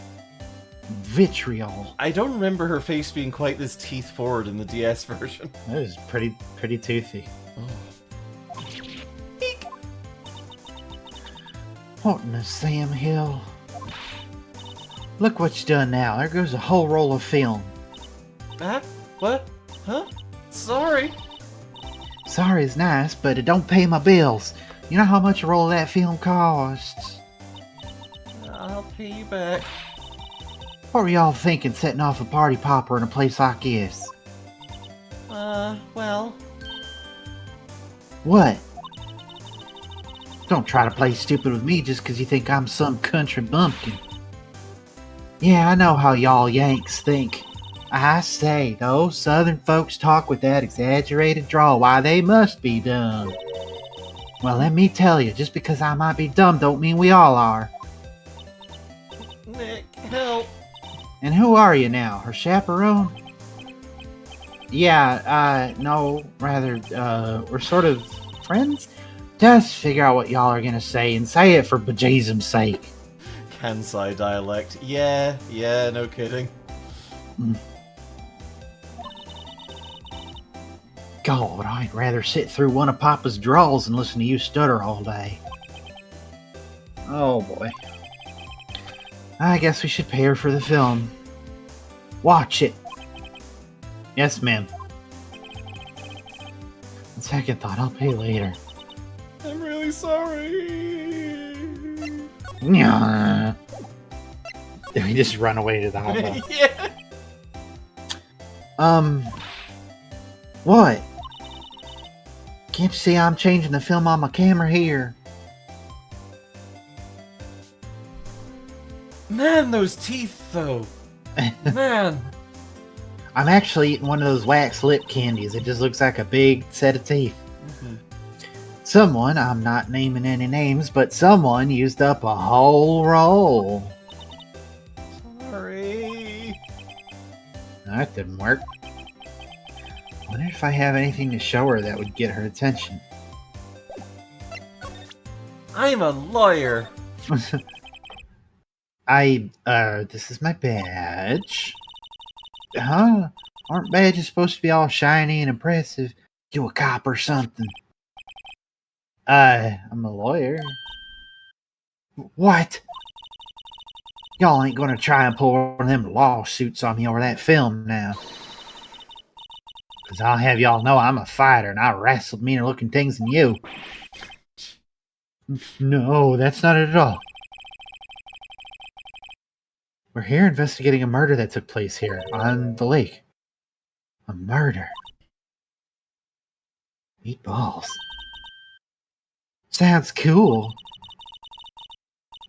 Vitriol. I don't remember her face being quite this teeth forward in the DS version. That is pretty toothy. Oh. What in the Sam Hill? Look what you done now. There goes a whole roll of film. Ah? What? Huh? Sorry. Sorry is nice, but it don't pay my bills. You know how much a roll of that film costs? I'll pay you back. What were y'all thinking setting off a party popper in a place like this? Well... What? Don't try to play stupid with me just 'cause you think I'm some country bumpkin. Yeah, I know how y'all Yanks think. I say, those southern folks talk with that exaggerated drawl. Why, they must be dumb. Well, let me tell you, just because I might be dumb don't mean we all are. Nick, help. And who are you now? Her chaperone? Yeah, no, rather, we're sort of friends? Just figure out what y'all are gonna say and say it for bejesus's sake. Kansai dialect. Yeah, no kidding. God, I'd rather sit through one of Papa's draws and listen to you stutter all day. Oh boy. I guess we should pay her for the film. Watch it. Yes, ma'am. On second thought, I'll pay later. I'm really sorry. Nyah. Did we just run away to the hot box? Yeah. What? Can't you see I'm changing the film on my camera here? Man, those teeth, though. Man. I'm actually eating one of those wax lip candies. It just looks like a big set of teeth. Mm-hmm. Someone, I'm not naming any names, but someone used up a whole roll. Sorry. That didn't work. Wonder if I have anything to show her that would get her attention. I'm a lawyer. This is my badge. Huh? Aren't badges supposed to be all shiny and impressive? You a cop or something? I'm a lawyer. What? Y'all ain't gonna try and pull one of them lawsuits on me over that film now. 'Cause I'll have y'all know I'm a fighter and I wrestled meaner looking things than you. No, that's not it at all. We're here investigating a murder that took place here on the lake. A murder. Meatballs. Sounds cool.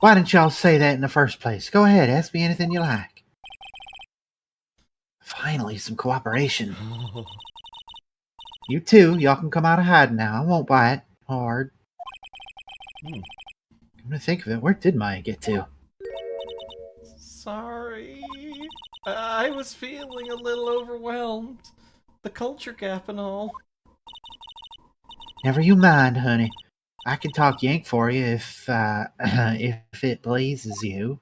Why didn't y'all say that in the first place? Go ahead, ask me anything you like. Finally, some cooperation. You too, y'all can come out of hiding now. I won't bite hard. Come to think of it, where did Maya get to? Sorry. I was feeling a little overwhelmed. The culture gap and all. Never you mind, honey. I can talk Yank for you if it pleases you.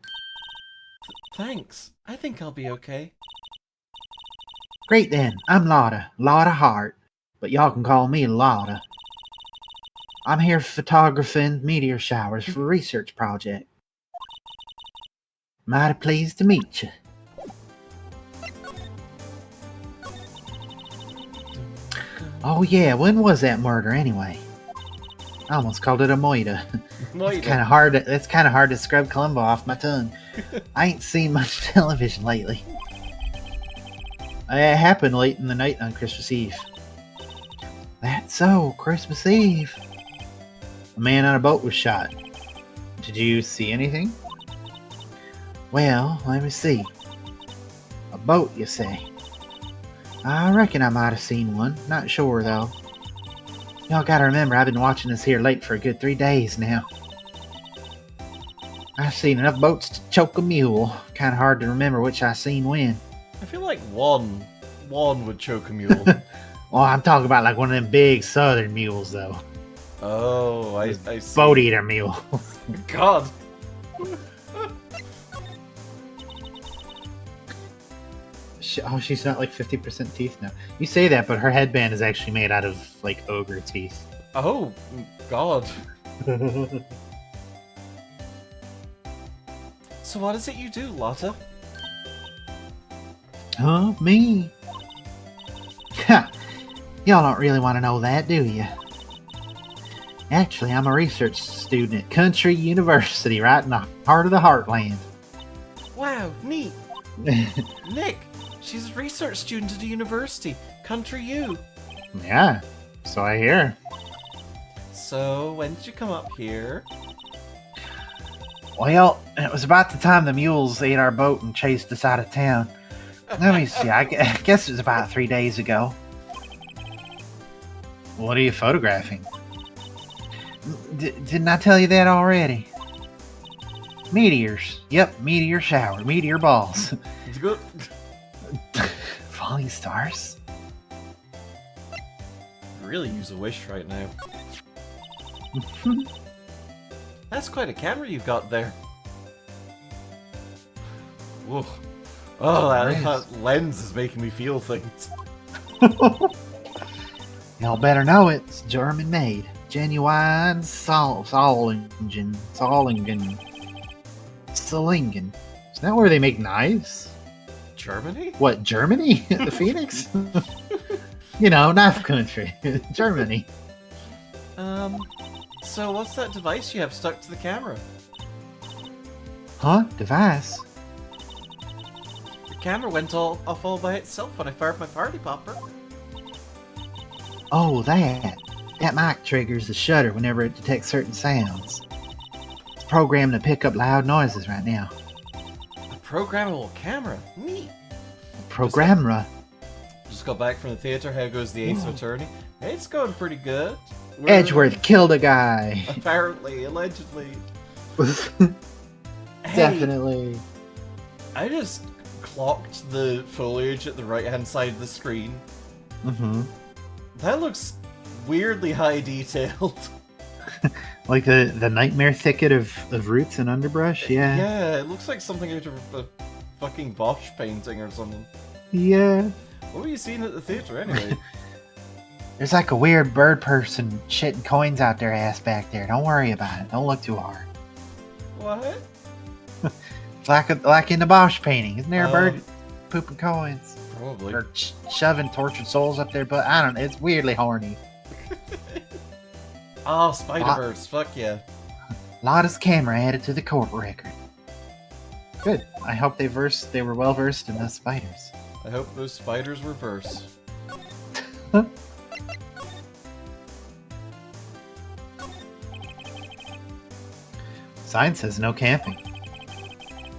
Thanks. I think I'll be okay. Great then, I'm Lotta Hart, but y'all can call me Lotta. I'm here photographing meteor showers for a research project. Mighty pleased to meet you. Oh yeah, when was that murder anyway? I almost called it a moida. It's kind of hard. It's kind of hard to scrub Columbo off my tongue. I ain't seen much television lately. It happened late in the night on Christmas Eve. That's so, Christmas Eve. A man on a boat was shot. Did you see anything? Well, let me see. A boat, you say? I reckon I might have seen one. Not sure, though. Y'all gotta remember, I've been watching this here lake for a good 3 days now. I've seen enough boats to choke a mule. Kinda hard to remember which I seen when. I feel like one would choke a mule. Well, I'm talking about like one of them big southern mules, though. Oh, I see. Boat eater mule. God. She's not like 50% teeth now. You say that, but her headband is actually made out of like ogre teeth. Oh, God. So what is it you do, Lotta? Huh? Me? Ha! Y'all don't really want to know that, do you? Actually, I'm a research student at Country University, right in the heart of the heartland. Wow, neat. Nick, she's a research student at a university. Country U. Yeah, so I hear. So, when did you come up here? Well, it was about the time the mules ate our boat and chased us out of town. Let me see, I guess it was about 3 days ago. What are you photographing? Didn't I tell you that already? Meteors. Yep, meteor shower, meteor balls. It's good. Falling stars? Really use a wish right now. That's quite a camera you've got there. Whoa. Oh, that lens is making me feel things. Y'all better know it. It's German made. Genuine Solingen. Is that where they make knives? Germany? What, Germany? The Phoenix? You know, knife country. Germany. So what's that device you have stuck to the camera? Huh? Device? The camera went off all by itself when I fired my party popper. Oh, that. That mic triggers the shutter whenever it detects certain sounds. It's programmed to pick up loud noises right now. A programmable camera. Neat. Programmer. Just got back from the theater. How goes the Ace of Attorney? It's going pretty good. Edgeworth killed a guy. Apparently, allegedly. Hey, Definitely. I just clocked the foliage at the right-hand side of the screen. Mm-hmm. That looks weirdly high detailed. Like the nightmare thicket of roots and underbrush, yeah. Yeah, it looks like something out of a fucking Bosch painting or something. Yeah. What were you seeing at the theater anyway? There's like a weird bird person shitting coins out their ass back there. Don't worry about it. Don't look too hard. What? It's like in the Bosch painting. Isn't there a bird Um, pooping coins? Probably. Or shoving tortured souls up their butt? I don't know. It's weirdly horny. Oh, Spider-Verse. Fuck yeah. Lotta's camera added to the court record. Good. I hope they were well versed in those spiders. I hope those spiders reverse. Sign says no camping.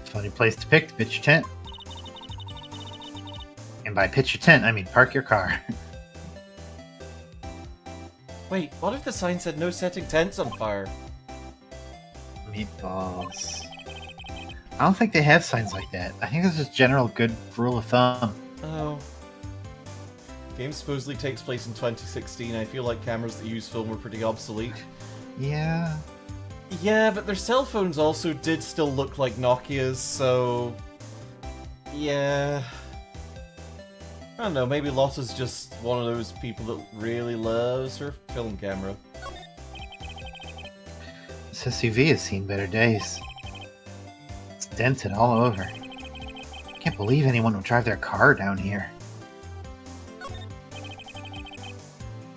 Funny place to pick to pitch your tent. And by pitch your tent, I mean park your car. Wait, what if the sign said no setting tents on fire? Meatballs. I don't think they have signs like that. I think it's just general good rule of thumb. Oh. Game supposedly takes place in 2016. I feel like cameras that use film were pretty obsolete. Yeah. Yeah, but their cell phones also did still look like Nokia's, so... Yeah... I don't know, maybe Lotta's just one of those people that really loves her film camera. This SUV has seen better days. It's dented all over. Can't believe anyone would drive their car down here.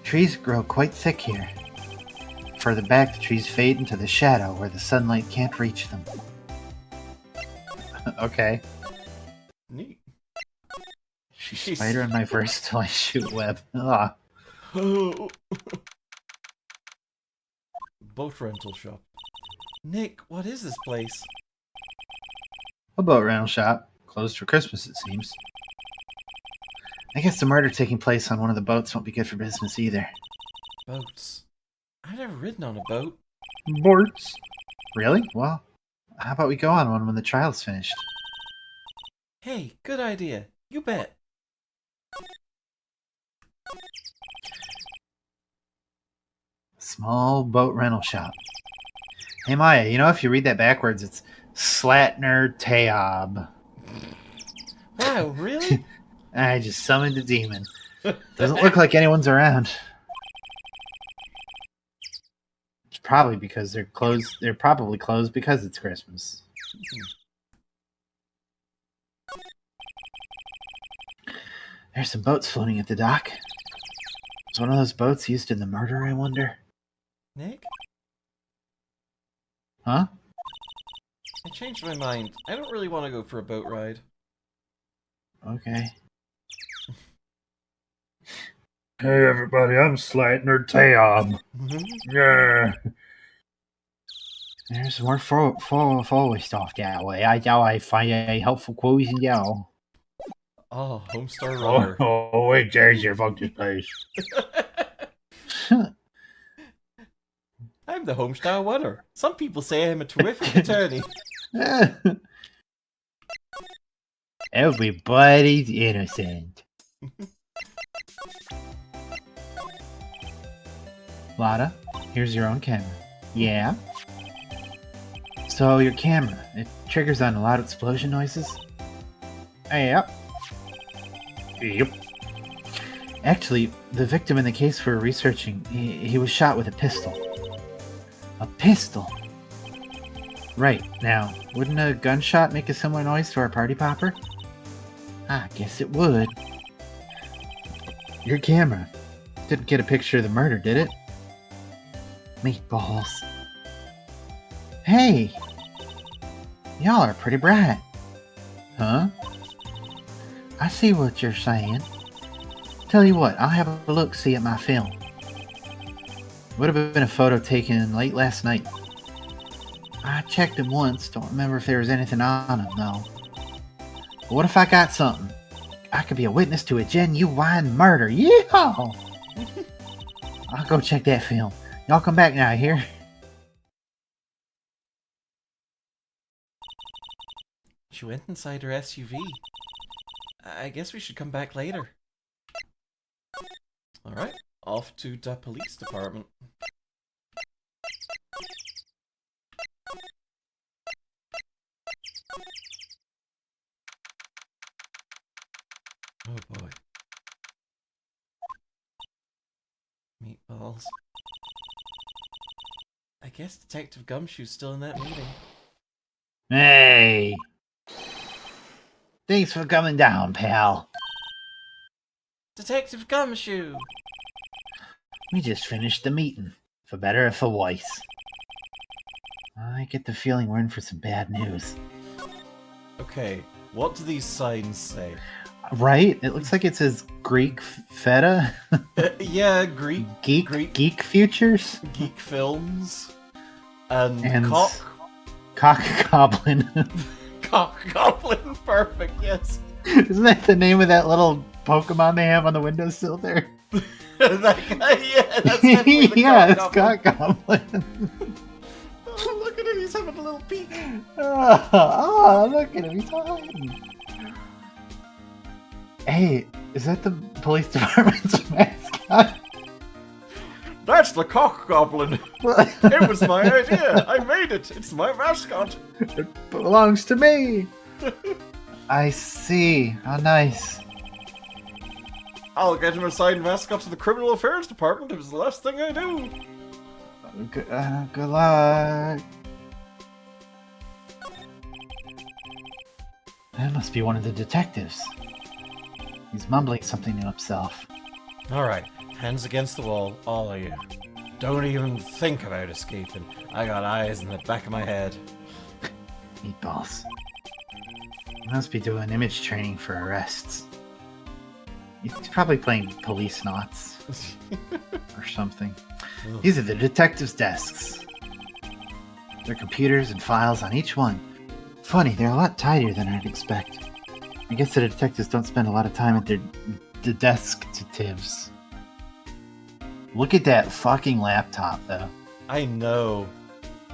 Trees grow quite thick here. Further back, the trees fade into the shadow where the sunlight can't reach them. Okay. Neat. Spider in my verse till I shoot web. Ugh. Boat rental shop. Nick, what is this place? A boat rental shop. Closed for Christmas, it seems. I guess the murder taking place on one of the boats won't be good for business either. Boats. I've never ridden on a boat. Boats? Really? Well, how about we go on one when the trial's finished? Hey, good idea. You bet. Small boat rental shop. Hey Maya, you know if you read that backwards, it's Slatner Taob. Wow, really? I just summoned a demon. Doesn't look like anyone's around. It's probably because they're closed. They're probably closed because it's Christmas. There's some boats floating at the dock. It's one of those boats used in the murder, I wonder? Nick? Huh? I changed my mind. I don't really want to go for a boat ride. Okay. Hey everybody, I'm Slatner Tam. Yeah. There's more forward stuff that way. I find a helpful quotes and y'all. Oh, Homestar Runner. Oh, wait, Jason, fuck this place. I'm the Homestar Runner. Some people say I'm a terrific attorney. Everybody's innocent. Lada, here's your own camera. Yeah? So your camera, it triggers on loud explosion noises? Yep. Yep. Actually, the victim in the case we're researching, he was shot with a pistol. A pistol? Right, now, wouldn't a gunshot make a similar noise to our party popper? I guess it would. Your camera didn't get a picture of the murder, did it? Meatballs. Hey! Y'all are pretty bright. Huh? I see what you're saying. Tell you what, I'll have a look-see at my film. Would have been a photo taken late last night. I checked him once, don't remember if there was anything on him, though. But what if I got something? I could be a witness to a genuine murder. Yeehaw! I'll go check that film. Y'all come back now, here. She went inside her SUV. I guess we should come back later. Alright, off to the police department. Oh boy. Meatballs. I guess Detective Gumshoe's still in that meeting. Hey! Thanks for coming down, pal. Detective Gumshoe! We just finished the meeting, for better or for worse. I get the feeling we're in for some bad news. Okay, what do these signs say? Right? It looks like it says Greek feta. Yeah, Greek Geek futures? geek films. And And cock goblin. goblin, perfect, yes. Isn't that the name of that little Pokemon they have on the windowsill there? That guy, yeah, that's definitely the Yeah, it's goblin. Goblin. Oh, look at him, he's having a little peek. Oh, look at him, he's hiding. Hey, is that the police department's mascot? That's the cock goblin. It was my idea. I made it. It's my mascot. It belongs to me. I see. How nice. I'll get him assigned mascot to the criminal affairs department if it's the last thing I do. Good luck. That must be one of the detectives. He's mumbling something to himself. Alright, hands against the wall, all of you. Don't even think about escaping. I got eyes in the back of my head. Meatballs. He must be doing image training for arrests. He's probably playing police knots or something. These are the detectives' desks. There are computers and files on each one. Funny, they're a lot tidier than I'd expect. I guess the detectives don't spend a lot of time at the desk-tatives. Look at that fucking laptop, though. I know.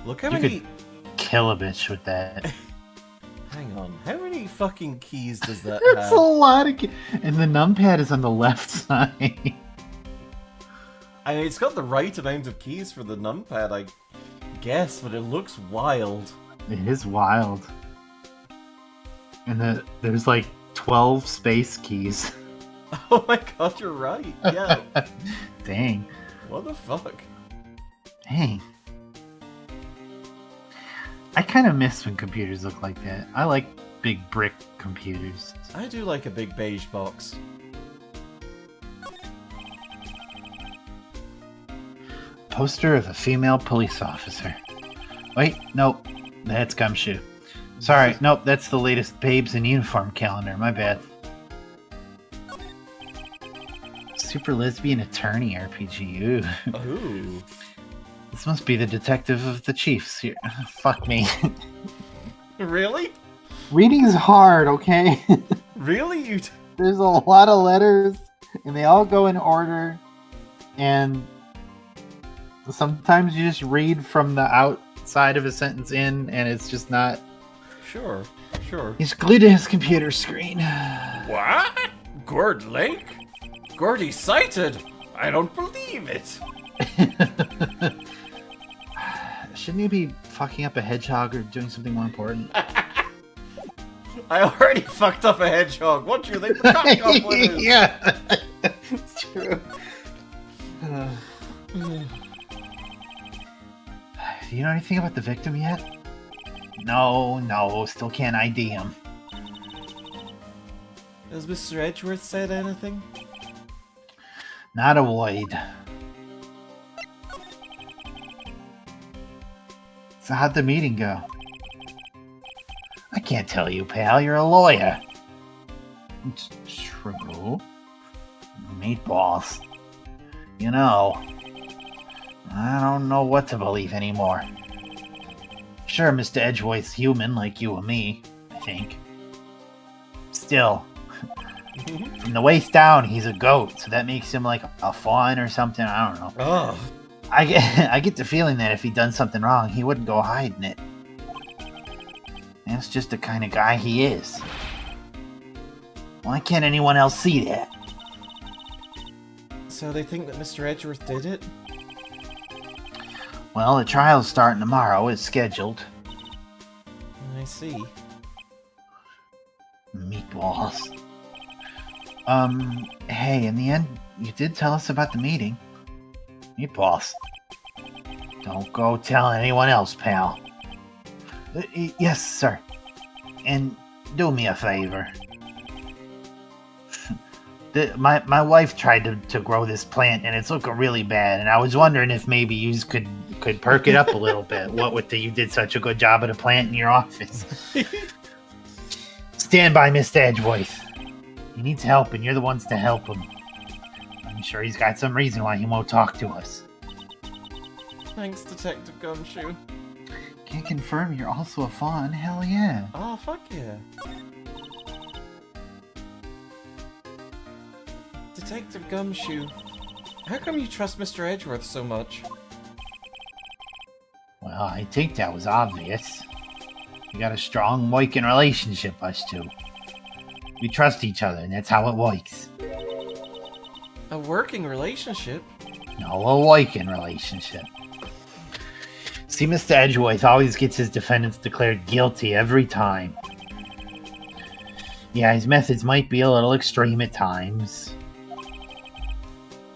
Look how You many... could kill a bitch with that. Hang on, how many fucking keys does that That's have? a lot of and the numpad is on the left side. I mean, it's got the right amount of keys for the numpad, I guess, but it looks wild. It is wild. And there's like 12 space keys. Oh my god, you're right. Yeah. Dang. What the fuck? Dang. I kind of miss when computers look like that. I like big brick computers. I do like a big beige box. Poster of a female police officer. Wait, nope. That's Gumshoe. Sorry, nope, that's the latest Babes in Uniform calendar. My bad. Super lesbian attorney RPG. Ooh. Ooh. This must be the detective of the Chiefs here. Fuck me. Really? Reading's hard, okay? Really? There's a lot of letters, and they all go in order, and sometimes you just read from the outside of a sentence in, and it's just not... Sure. He's glued to his computer screen. What? Gord Lake? Gordy sighted? I don't believe it. Shouldn't you be fucking up a hedgehog or doing something more important? I already fucked up a hedgehog. What do you think the cock with is? Yeah, it's true. Do you know anything about the victim yet? No, still can't ID him. Has Mr. Edgeworth said anything? Not a void. So how'd the meeting go? I can't tell you, pal. You're a lawyer. It's true. Meatballs. You know, I don't know what to believe anymore. Sure, Mr. Edgeworth's human like you or me, I think. Still, from the waist down, he's a goat, so that makes him like a fawn or something. I don't know. Oh. I get the feeling that if he'd done something wrong, he wouldn't go hiding it. That's just the kind of guy he is. Why can't anyone else see that? So they think that Mr. Edgeworth did it? Well, the trial's starting tomorrow, as scheduled. I see. Meatballs. Hey, in the end, you did tell us about the meeting. Meatballs. Don't go telling anyone else, pal. Yes, sir. And do me a favor. My wife tried to grow this plant, and it's looking really bad. And I was wondering if maybe you could perk it up a little bit. What with you did such a good job at the plant in your office. Stand by, Mr. Edgeworth. He needs help, and you're the ones to help him. I'm sure he's got some reason why he won't talk to us. Thanks, Detective Gumshoe. Can't confirm you're also a fawn. Hell yeah. Oh, fuck yeah. Detective Gumshoe, how come you trust Mr. Edgeworth so much? Well, I think that was obvious. We got a strong working relationship, us two. We trust each other, and that's how it works. A working relationship? No, a working relationship. See, Mr. Edgeworth always gets his defendants declared guilty every time. Yeah, his methods might be a little extreme at times.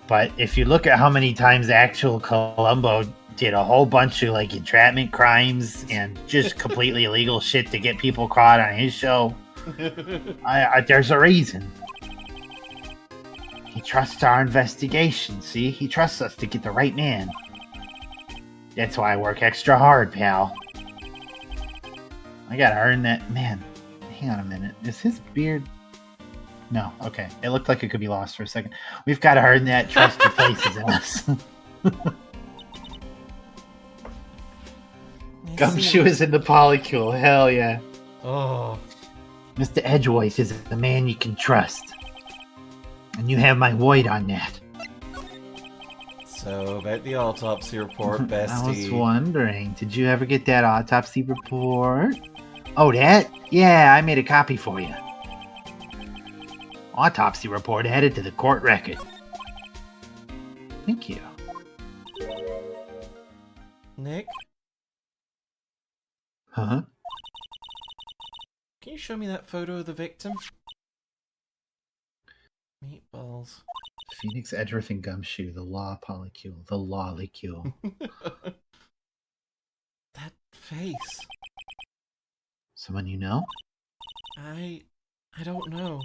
But if you look at how many times actual Columbo did a whole bunch of like entrapment crimes and just completely illegal shit to get people caught on his show, there's a reason. He trusts our investigation, see? He trusts us to get the right man. That's why I work extra hard, pal. I gotta earn that... Man, hang on a minute. Is his beard... No, okay. It looked like it could be lost for a second. We've got to earn that trust he places in us. Gumshoe is in the polycule. Hell yeah. Oh. Mr. Edgeworth is the man you can trust. And you have my word on that. So, about the autopsy report, bestie. I was wondering, did you ever get that autopsy report? Oh, that? Yeah, I made a copy for you. Autopsy report added to the court record. Thank you. Nick, Huh? can you show me that photo of the victim? Meatballs. Phoenix, Edgeworth, and Gumshoe, the law polycule, the lawlicule. That face. Someone you know? I don't know.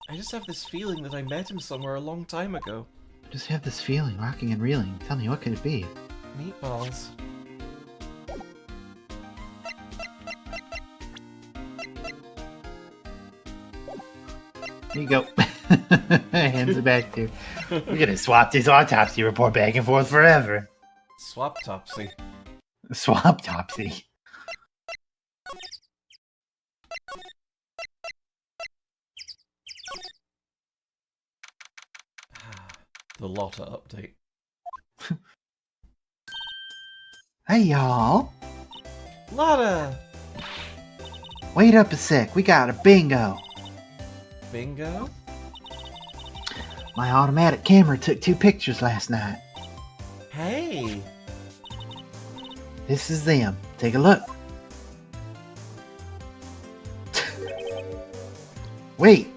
I just have this feeling that I met him somewhere a long time ago. Just have this feeling, rocking and reeling. Tell me, what could it be? Meatballs. Here you go. Hands it back to you. We're gonna swap this autopsy report back and forth forever. Swap topsy. Swap topsy. The Lotta update. Hey y'all. Lotta! Wait up a sec. We got a bingo. Bingo? My automatic camera took 2 pictures last night. Hey! This is them. Take a look. Wait.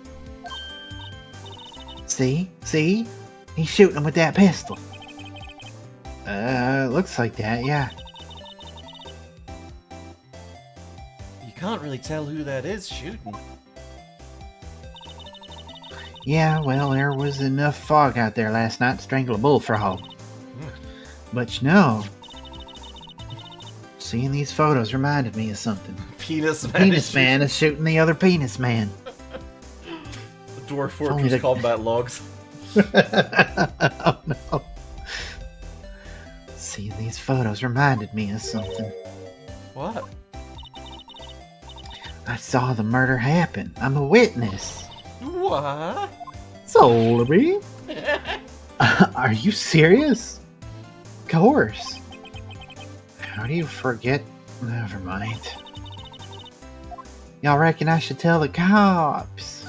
See? See? He's shooting them with that pistol. Looks like that, yeah. You can't really tell who that is shooting. Yeah, well, there was enough fog out there last night to strangle a bullfrog. But you know, seeing these photos reminded me of something. Penis man. Penis man is shooting the other penis man. The Dwarf Fortress combat logs. Oh no. Seeing these photos reminded me of something. What? I saw the murder happen. I'm a witness. What? Solarby? Are you serious? Of course. How do you forget? Never mind. Y'all reckon I should tell the cops?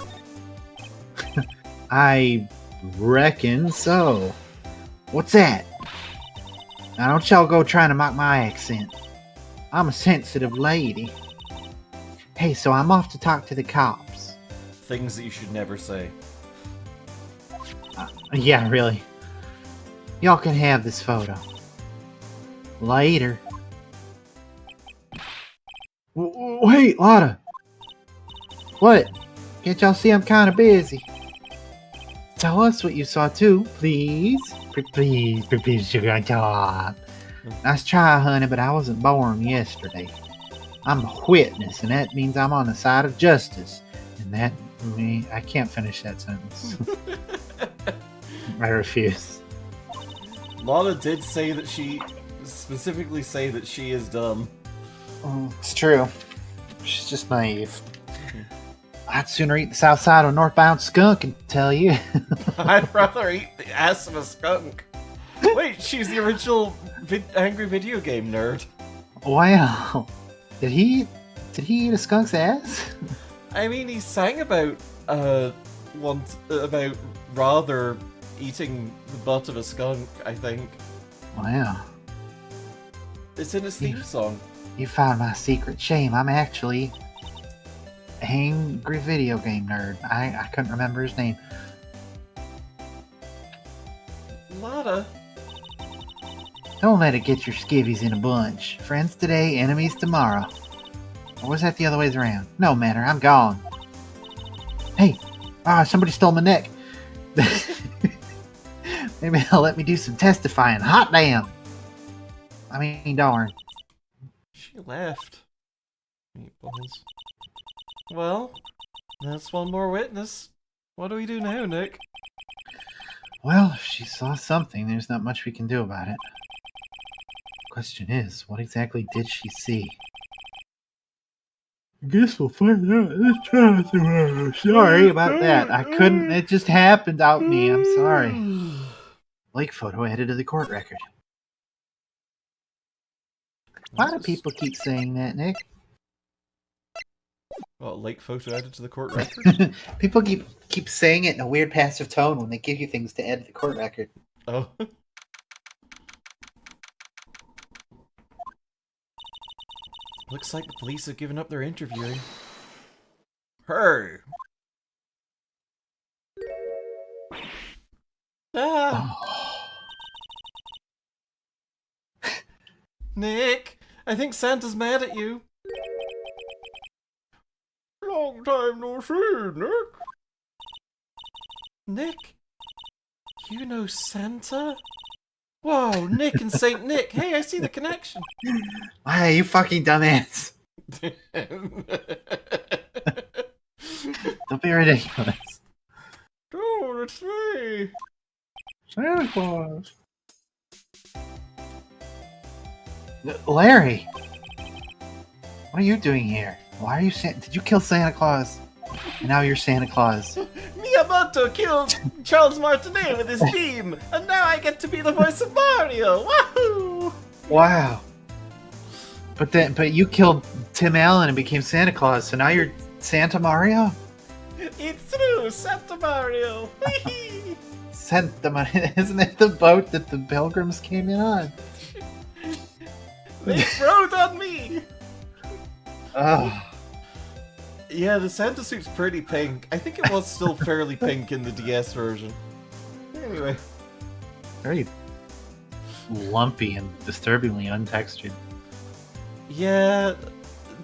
I reckon so. What's that? Now don't y'all go trying to mock my accent. I'm a sensitive lady. Hey, so I'm off to talk to the cops. Things that you should never say. Yeah, really. Y'all can have this photo. Later. Wait, Lotta. What? Can't y'all see I'm kind of busy? Tell us what you saw too, please. Please, sugar on top. Nice try, honey, but I wasn't born yesterday. I'm a witness, and that means I'm on the side of justice. And that means I can't finish that sentence. I refuse. Lotta did say that specifically say that she is dumb. It's true. She's just naive. I'd sooner eat the south side of a northbound skunk and tell you. I'd rather eat the ass of a skunk. Wait, she's the original angry video game nerd. Wow. Did he eat a skunk's ass? I mean, he sang about about rather eating the butt of a skunk, I think. Wow. It's in his theme song. You found my secret shame. I'm actually an angry video game nerd. I couldn't remember his name. Lotta. Don't let it get your skivvies in a bunch. Friends today, enemies tomorrow. Or was that the other way around? No matter, I'm gone. Hey! Somebody stole my neck. Maybe they'll let me do some testifying. Hot damn! I mean, darn. She left. Meatballs. Well, that's one more witness. What do we do now, Nick? Well, if she saw something, there's not much we can do about it. Question is, what exactly did she see? I guess we'll find out this time tomorrow. Sorry about that. I couldn't. It just happened out me. I'm sorry. Lake photo added to the court record. Why do people keep saying that, Nick? Well, lake photo added to the court record? People keep saying it in a weird passive tone when they give you things to add to the court record. Oh. Looks like the police have given up their interviewing. Hey! Ah! Nick! I think Santa's mad at you. Long time no see, Nick. Nick? You know Santa? Whoa, Nick and Saint Nick. Hey, I see the connection. Hey, you fucking dumbass. Don't be ridiculous. Dude, it's me. Santa Claus. Larry, what are you doing here? Why are you Did you kill Santa Claus? And now you're Santa Claus. Miyamoto killed Charles Martinet with his beam, and now I get to be the voice of Mario. Wahoo! Wow. But you killed Tim Allen and became Santa Claus, so now you're Santa Mario? It's true, Santa Mario. Whee! Santa Mario. Isn't it the boat that the pilgrims came in on? They rode on me. Oh. Yeah, the Santa suit's pretty pink. I think it was still fairly pink in the DS version. Anyway. Very lumpy and disturbingly untextured. Yeah,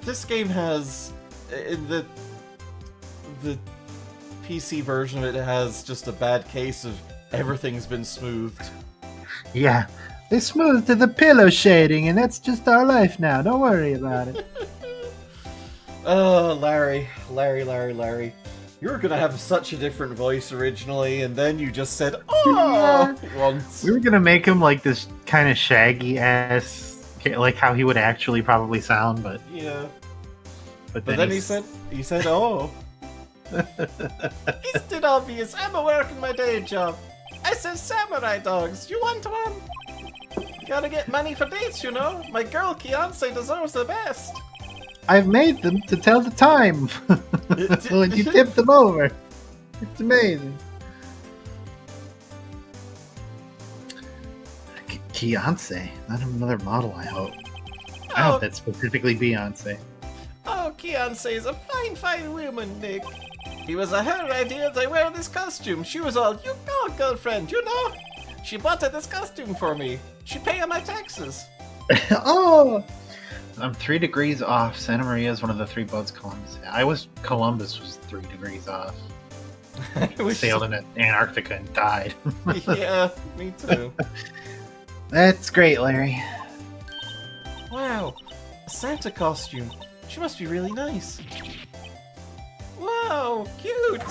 this game has... In the PC version of it has just a bad case of everything's been smoothed. Yeah. They smoothed the pillow shading, and that's just our life now. Don't worry about it. Oh, Larry. You were gonna have such a different voice originally, and then you just said, "Oh!" once. We were gonna make him like this kind of shaggy-ass, like how he would actually probably sound, but Yeah. but But then he said, "Oh." Isn't it obvious? I'm a working my day job. I said samurai dogs. You want one? Gotta get money for dates, you know. My girl Beyonce deserves the best. I've made them to tell the time when you tip them over. It's amazing. Beyonce, not another model. I hope. I hope that's specifically Beyonce. Oh, Beyonce is a fine woman, Nick. It was her idea to wear this costume. She was all, "You go, girlfriend, you know." She bought this costume for me. She paid my taxes. Oh, I'm 3 degrees off. Santa Maria is one of the 3 boats Columbus. Columbus was 3 degrees off. Sailed in Antarctica and died. Yeah, me too. That's great, Larry. Wow, a Santa costume. She must be really nice. Wow, cute.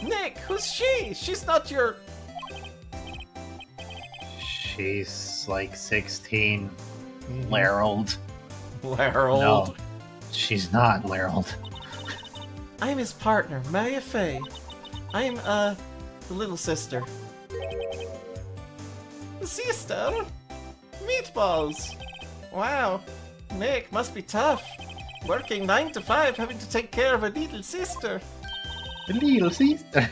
Nick, who's she? She's not your... She's like 16. Larold. Larold. No, she's not Larold. I'm his partner, Maya Faye. I'm, the little sister. Sister? Meatballs. Wow, Nick must be tough. Working 9 to 5, having to take care of a little sister. The little sister.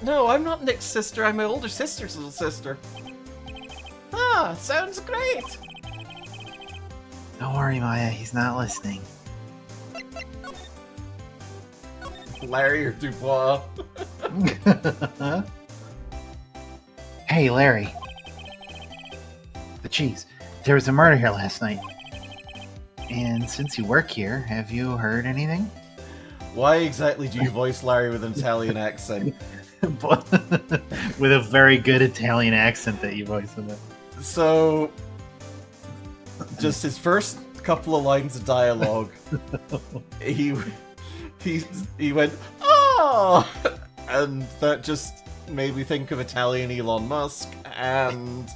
No, I'm not Nick's sister. I'm my older sister's little sister. Ah, sounds great. Don't worry, Maya. He's not listening. Larry or Dubois. Hey, Larry. The cheese. There was a murder here last night. And since you work here, have you heard anything? Why exactly do you voice Larry with an Italian accent? With a very good Italian accent that you voice him with. So, just his first couple of lines of dialogue, he went, "Oh!" And that just made me think of Italian Elon Musk, and...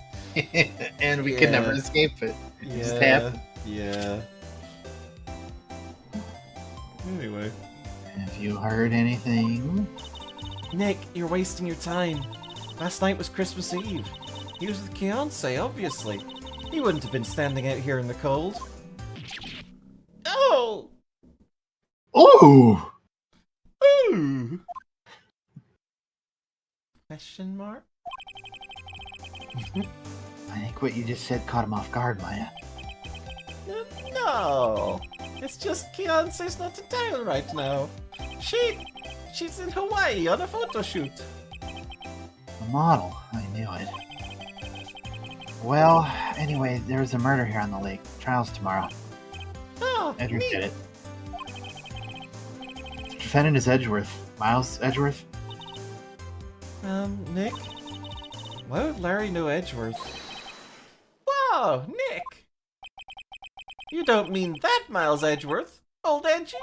And we could never escape it. It just happened. Yeah. Anyway. Have you heard anything? Nick, you're wasting your time. Last night was Christmas Eve. He was with Beyonce, obviously. He wouldn't have been standing out here in the cold. Oh! Ooh! Ooh! Question mark? I think what you just said caught him off guard, Maya. No! It's just Beyonce's not in town right now. She's in Hawaii on a photo shoot. A model. I knew it. Well, anyway, there was a murder here on the lake. Trial's tomorrow. Oh, Edgeworth neat. did it. The defendant is Edgeworth. Miles Edgeworth? Nick? Why would Larry know Edgeworth? Whoa, Nick! You don't mean that Miles Edgeworth, old Edgy?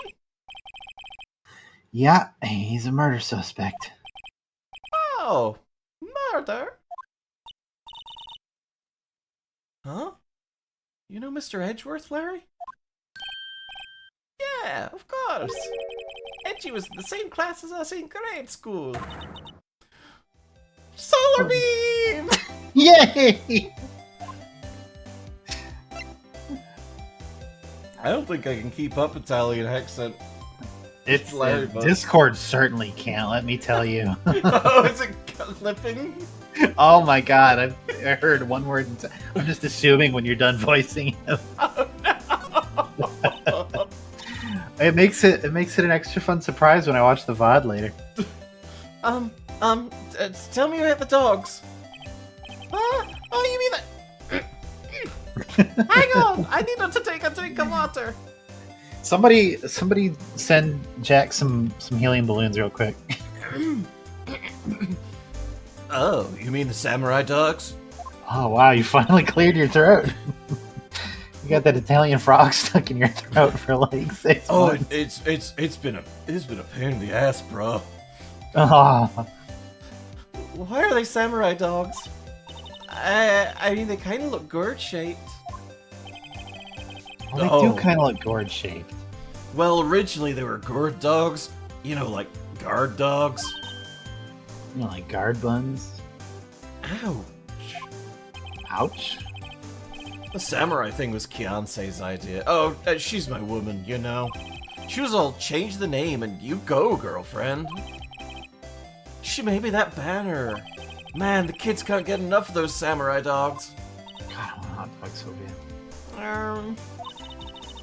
Yeah, he's a murder suspect. Oh, murder? Huh? You know Mr. Edgeworth, Larry? Yeah, of course. Edgy was in the same class as us in grade school. Solar beam! Yay! I don't think I can keep up Italian accent. It's Larry Bud. Discord certainly can't. Let me tell you. Oh, is it clipping? Oh my god! I heard one word. I'm just assuming when you're done voicing him. Oh no! It makes it an extra fun surprise when I watch the VOD later. Tell me about the dogs. Oh, you mean that? Hang on, I need to take a drink of water. Somebody send Jack some helium balloons real quick. Oh, you mean the samurai dogs? Oh wow, you finally cleared your throat. You got that Italian frog stuck in your throat for like 6 Oh, months. it's been a pain in the ass, bro. Oh. Why are they samurai dogs? I mean, they kind of look gourd-shaped. Well, they do kind of look gourd shaped. Well, originally they were gourd dogs. You know, like guard dogs. You know, like guard buns. Ouch. Ouch. The samurai thing was Kianse's idea. Oh, she's my woman, you know. She was all, change the name and you go, girlfriend. She made me that banner. Man, the kids can't get enough of those samurai dogs. God, I want a hot dog so bad.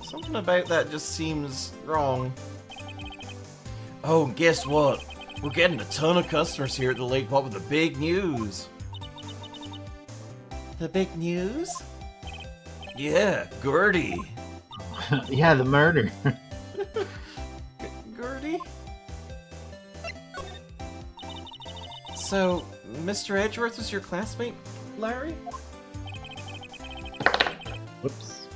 Something about that just seems wrong. Oh, and guess what? We're getting a ton of customers here at the Lake Pop with the big news. The big news? Yeah, Gertie. Yeah, the murder. Gertie? So, Mr. Edgeworth was your classmate, Larry? Whoops.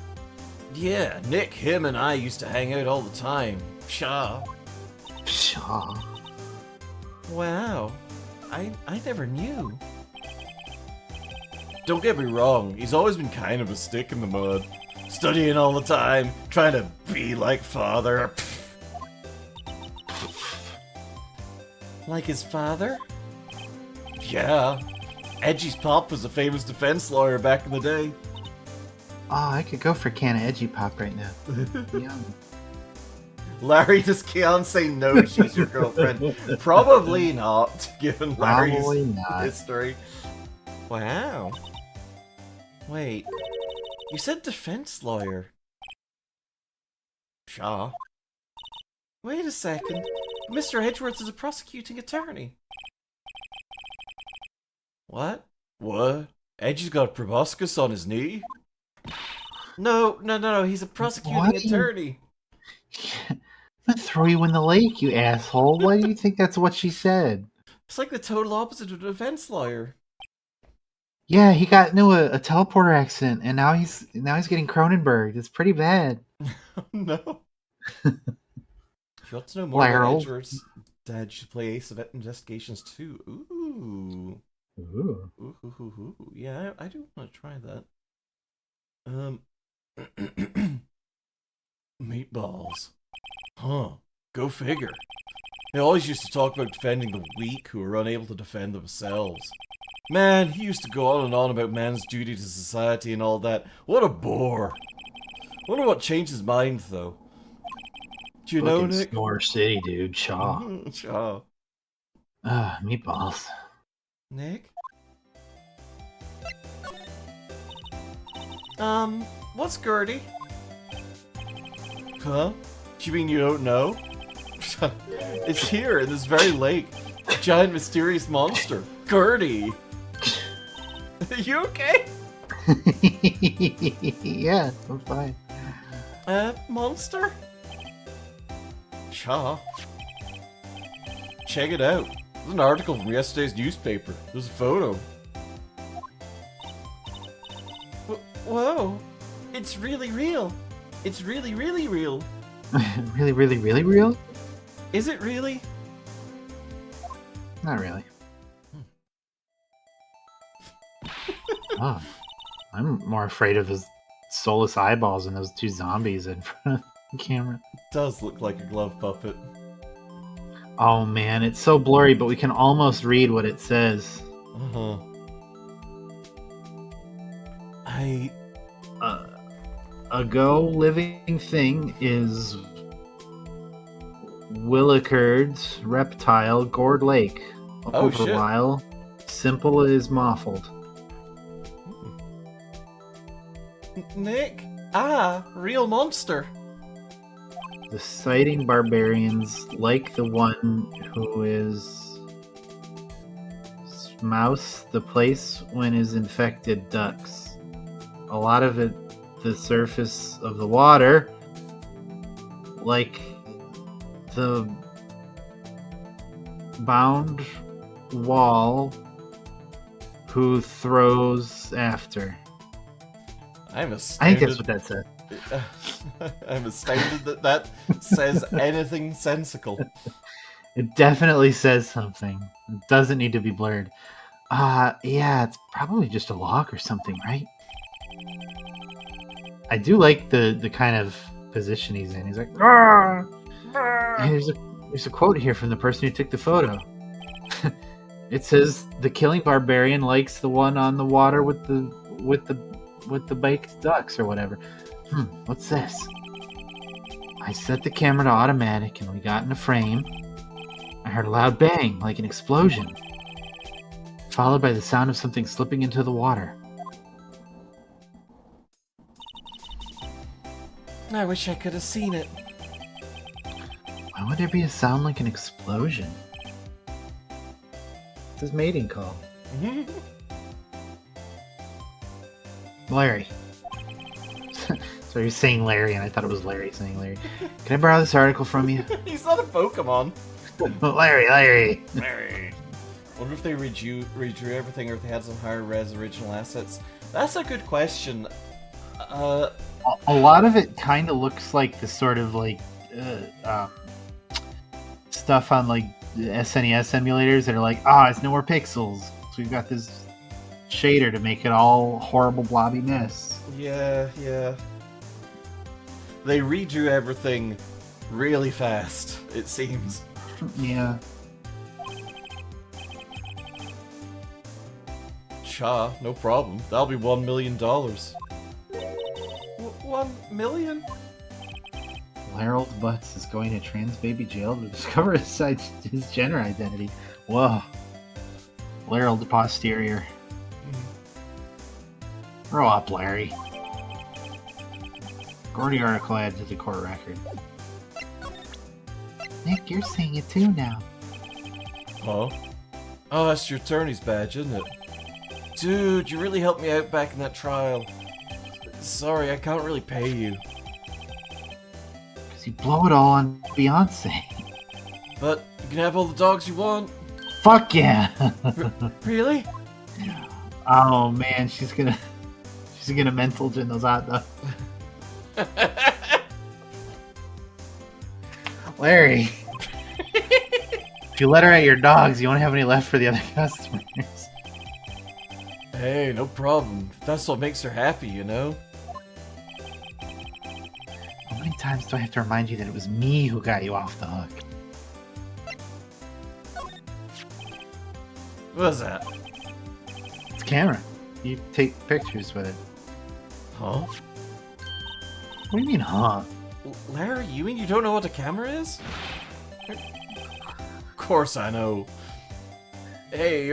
Yeah, Nick, him, and I used to hang out all the time. Pshaw. Pshaw. Wow. I never knew. Don't get me wrong, he's always been kind of a stick in the mud. Studying all the time, trying to be like father. Like his father? Yeah. Edgy's pop was a famous defense lawyer back in the day. Oh, I could go for a can of Edgy Pop right now. Yum. Larry, does Kianse know she's your girlfriend? Probably not, given Larry's Probably not. history. Wow. Wait, you said defense lawyer. Shaw. Wait a second. Mr. Edgeworth is a prosecuting attorney. What? What? Edgy's got a proboscis on his knee? No, he's a prosecuting What? attorney. I'm gonna throw you in the lake, you asshole. Why do you think that's what she said? It's like the total opposite of a defense lawyer. Yeah, he got into a teleporter accident, and now he's getting Cronenberg. It's pretty bad. No. If you want to know more about Larry. Edgeworth's dad, should play Ace of Investigations 2. Ooh. Ooh. Ooh. Yeah, I do want to try that. Meatballs. Huh. Go figure. They always used to talk about defending the weak who were unable to defend themselves. Man, he used to go on and on about man's duty to society and all that. What a bore. Wonder what changed his mind, though. Do you know, Fucking Nick? Snore City, dude. Shaw. Shaw. Meatballs. Nick? What's Gertie? Huh? Do you mean you don't know? It's here in this very lake. A giant mysterious monster. Gertie! You okay? Yeah, I'm fine. Monster? Shaw. Check it out. There's an article from yesterday's newspaper. There's a photo. Whoa! It's really real. It's really, really real. Really, really, really real? Is it really? Not really. Oh, I'm more afraid of his soulless eyeballs and those two zombies in front of the camera. It does look like a glove puppet. Oh man, it's so blurry, but we can almost read what it says. Uh-huh. A go living thing is Willicard's reptile gourd lake. Oh, shit. Overwhile, simple is muffled. Nick? Real monster. The sighting barbarians like the one who is mouse the place when is infected ducks. A lot of it the surface of the water, like the bound wall who throws after. I'm I astounded. think that's what that said. I'm astounded that says anything sensical. It definitely says something. It doesn't need to be blurred. Yeah, it's probably just a log or something, right? I do like the kind of position he's in. He's like, "Arr!" Hey, there's a quote here from the person who took the photo. It says, "The killing barbarian likes the one on the water with the baked ducks," or whatever. What's this? I set the camera to automatic and we got in a frame. I heard a loud bang, like an explosion, followed by the sound of something slipping into the water. I wish I could have seen it. Why would there be a sound like an explosion? It's his mating call. Larry. So you're saying Larry, and I thought it was Larry saying Larry. Can I borrow this article from you? He's not a Pokemon. Larry. Larry. Wonder if they redrew everything or if they had some higher res original assets. That's a good question. A lot of it kind of looks like the sort of like stuff on like the SNES emulators that are like, it's no more pixels. So we've got this shader to make it all horrible blobby mess. Yeah. They redrew everything really fast, it seems. Yeah. Cha, no problem. That'll be $1 million. 1 million? Harold Butts is going to trans baby jail to discover his gender identity. Whoa. Harold posterior. Grow up, Larry. Gordy article added to the court record. Nick, you're saying it too now. Huh? Oh, that's your attorney's badge, isn't it? Dude, you really helped me out back in that trial. Sorry, I can't really pay you. Because you blow it all on Beyonce. But you can have all the dogs you want. Fuck yeah! Really? Oh man, she's gonna mental gin those hot dogs. Larry, if you let her at your dogs, you won't have any left for the other customers. Hey, no problem. That's what makes her happy, you know? How many times do I have to remind you that it was me who got you off the hook? What was that? It's a camera. You take pictures with it. Huh? What do you mean, huh? Larry, you mean you don't know what a camera is? Of course I know. Hey,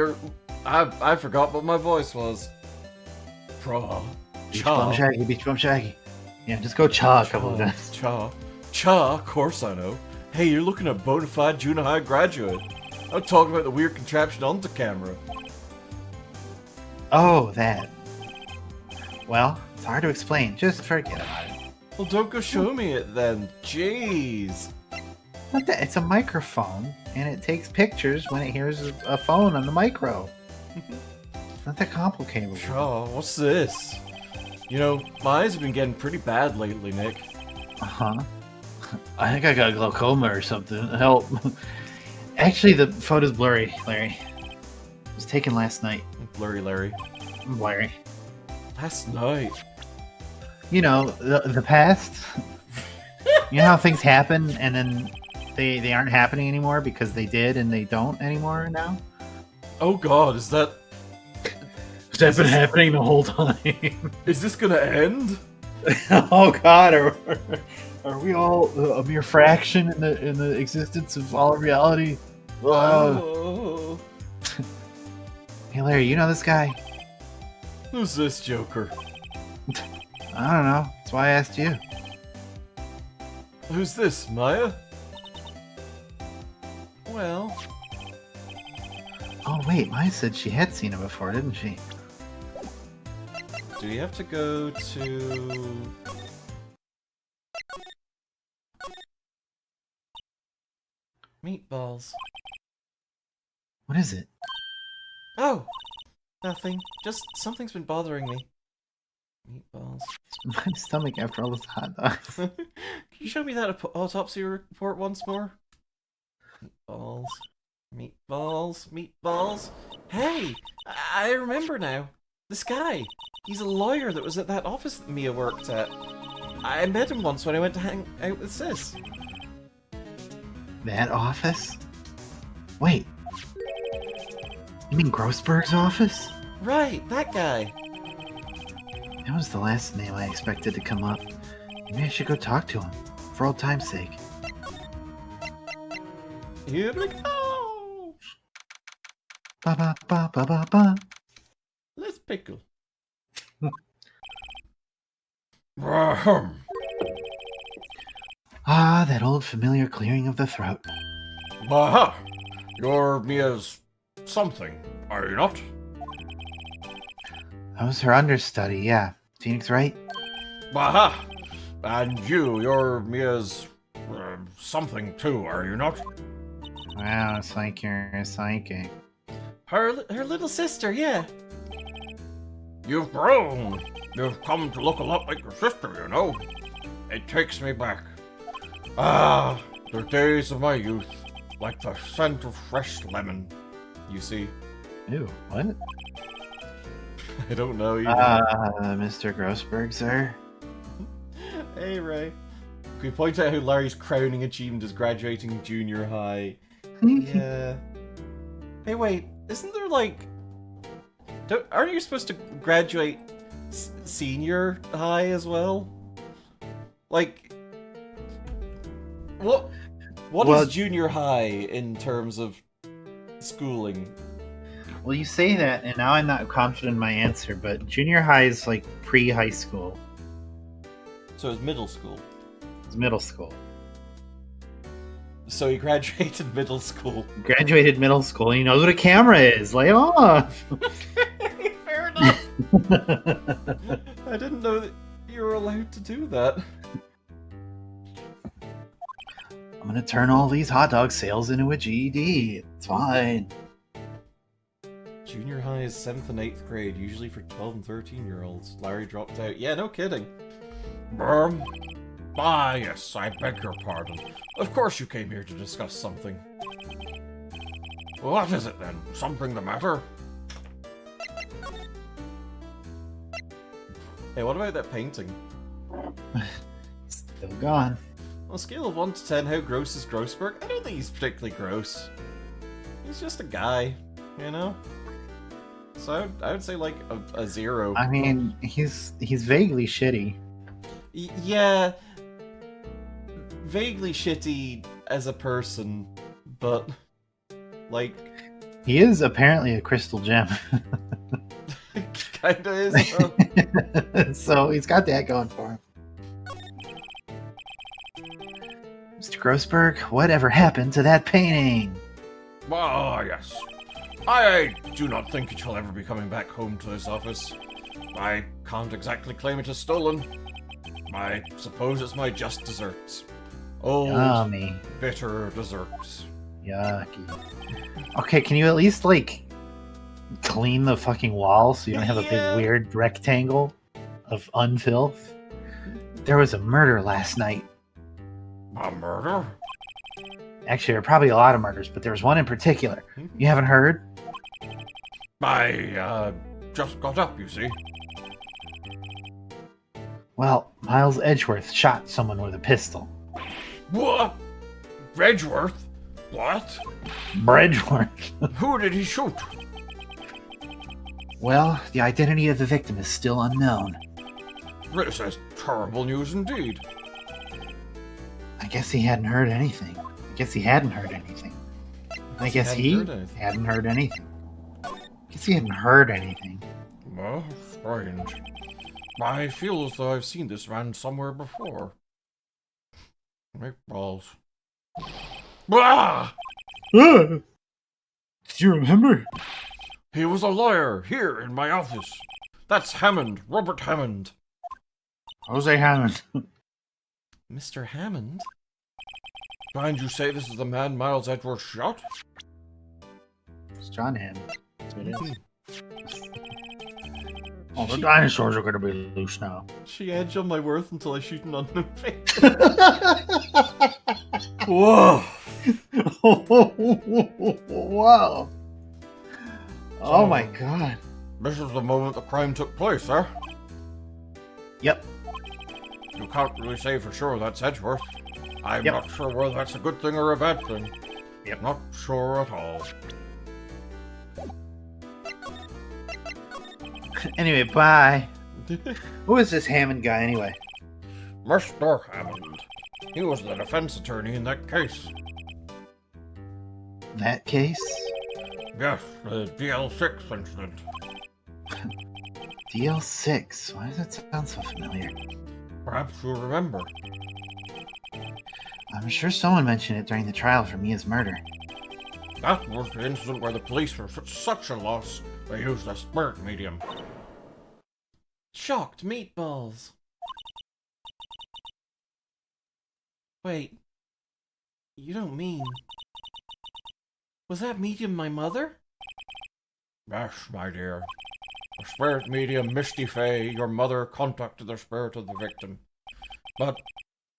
I forgot what my voice was. Beach Bum Shaggy. Yeah, just go cha a couple of times. Cha, of course I know. Hey, you're looking at a bona fide junior high graduate. I'm talking about the weird contraption on the camera. Oh, that. Well, it's hard to explain. Just forget about it. Well, don't go show me it then. Jeez. What the? It's a microphone, and it takes pictures when it hears a phone on the micro. It's not that complicated. Oh, what's this? You know, my eyes have been getting pretty bad lately, Nick. Uh-huh. I think I got glaucoma or something. Help. Actually, the photo's blurry, Larry. It was taken last night. Blurry Larry. Larry. Last night. You know, the past. You know how things happen and then they aren't happening anymore because they did and they don't anymore now? Oh god, is that... That's been happening the whole time. Is this gonna end? Oh god, are we all a mere fraction in the existence of all reality? Oh. Hey Larry, you know this guy? Who's this Joker? I don't know. That's why I asked you. Who's this, Maya? Well... Oh wait, Maya said she had seen him before, didn't she? Do we have to go to... Meatballs. What is it? Oh! Nothing. Just something's been bothering me. Meatballs. My stomach after all this hot dogs. Can you show me that autopsy report once more? Meatballs. Meatballs. Meatballs. Hey! I remember now. This guy. He's a lawyer that was at that office that Mia worked at. I met him once when I went to hang out with Sis. That office? Wait. You mean Grossberg's office? Right, that guy. That was the last name I expected to come up. Maybe I should go talk to him, for old time's sake. Here we go! Ba ba ba ba ba ba. Let's pickle. Ah, that old familiar clearing of the throat. Aha! You're Mia's something, are you not? That was her understudy, yeah. Phoenix Wright? Aha! And you're Mia's something too, are you not? Wow, it's like you're psychic. Her little sister, yeah. You've grown. You've come to look a lot like your sister, you know. It takes me back. Ah, the days of my youth, like the scent of fresh lemon. You see? Ew, what? I don't know either. Mr. Grossberg, sir? Hey, Ray. Can we point out how Larry's crowning achievement is graduating junior high? Yeah. Hey, wait. Isn't there, like... aren't you supposed to graduate senior high as well? Like... What Well, is junior high in terms of schooling? Well, you say that, and now I'm not confident in my answer, but junior high is like pre-high school. So it's middle school. It's middle school. So he graduated middle school. Graduated middle school, and he knows what a camera is. Lay off! Fair enough. I didn't know that you were allowed to do that. I'm gonna turn all these hot dog sales into a GED. It's fine. Junior high is 7th and 8th grade, usually for 12 and 13-year-olds. Larry dropped out. Yeah, no kidding. Yes, I beg your pardon. Of course you came here to discuss something. What is it then? Something the matter? Hey, what about that painting? Still gone. On a scale of 1 to 10, how gross is Grossberg? I don't think he's particularly gross. He's just a guy, you know? So I would say like a 0. I mean, he's vaguely shitty. Yeah, vaguely shitty as a person, but like He is apparently a crystal gem. kinda is. So he's got that going for him. Mr. Grossberg, whatever happened to that painting? Yes. I do not think it shall ever be coming back home to this office. I can't exactly claim it as stolen. I suppose it's my just desserts. Old, Yummy. bitter desserts. Yucky. Okay, can you at least, like, clean the fucking wall so you don't have a Yeah. big weird rectangle of unfilth? There was a murder last night. A murder? Actually, there are probably a lot of murders, but there was one in particular. You haven't heard? I, just got up, you see. Well, Miles Edgeworth shot someone with a pistol. What? Edgeworth? What? Bridgeworth. Who did he shoot? Well, the identity of the victim is still unknown. This is terrible news indeed. I guess he hadn't heard anything. I guess he hadn't heard anything. I guess he hadn't heard anything. I guess he hadn't heard anything. Well, strange. I feel as though I've seen this man somewhere before. Meatballs. Blah! Do you remember? He was a lawyer here in my office. That's Hammond, Robert Hammond. Jose Hammond. Mr. Hammond? Mind you say this is the man Miles Edgeworth shot? It's John Hammond. That's what it is. Oh, the She- dinosaurs are gonna be loose now. She edged on my worth until I shoot an unknown face. Whoa! Wow. Oh my god. This is the moment the crime took place, sir. Yep. You can't really say for sure that's Edgeworth. I'm Yep. not sure whether that's a good thing or a bad thing. Yep. Not sure at all. Anyway, bye. Who is this Hammond guy anyway? Mr. Hammond. He was the defense attorney in that case. That case? Yes, the DL6 incident. DL6. Why does that sound so familiar? Perhaps you remember. I'm sure someone mentioned it during the trial for Mia's murder. That was the incident where the police were such a loss, they used a spirit medium. Shocked meatballs. Wait. You don't mean... Was that medium my mother? Yes, my dear. The spirit medium Misty Fey, your mother, contacted the spirit of the victim. But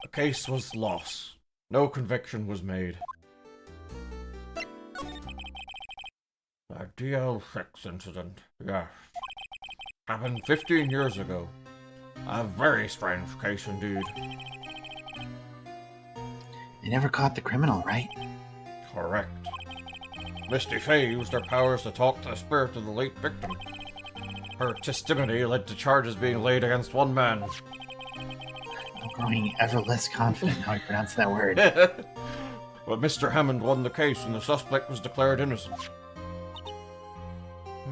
the case was lost. No conviction was made. The DL6 incident, yes. Happened 15 years ago. A very strange case indeed. They never caught the criminal, right? Correct. Misty Fey used her powers to talk to the spirit of the late victim. Her testimony led to charges being laid against one man. I'm growing ever less confident how I pronounce that word. But Mr. Hammond won the case and the suspect was declared innocent.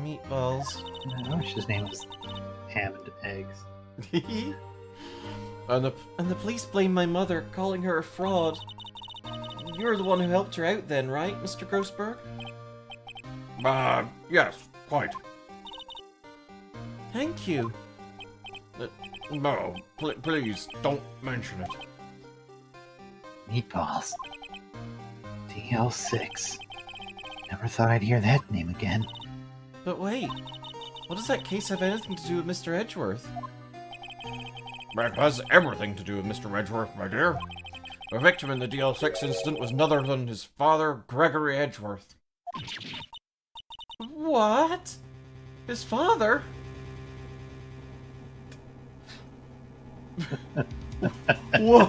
Meatballs. I wish his name was Hammond Eggs. And the police blame my mother, calling her a fraud. You're the one who helped her out then, right, Mr. Grossberg? Yes, quite. Thank you. No, please, don't mention it. Meatballs. DL6. Never thought I'd hear that name again. But wait, what does that case have anything to do with Mr. Edgeworth? It has everything to do with Mr. Edgeworth, my dear. The victim in the DL6 incident was none other than his father, Gregory Edgeworth. What? His father? Whoa!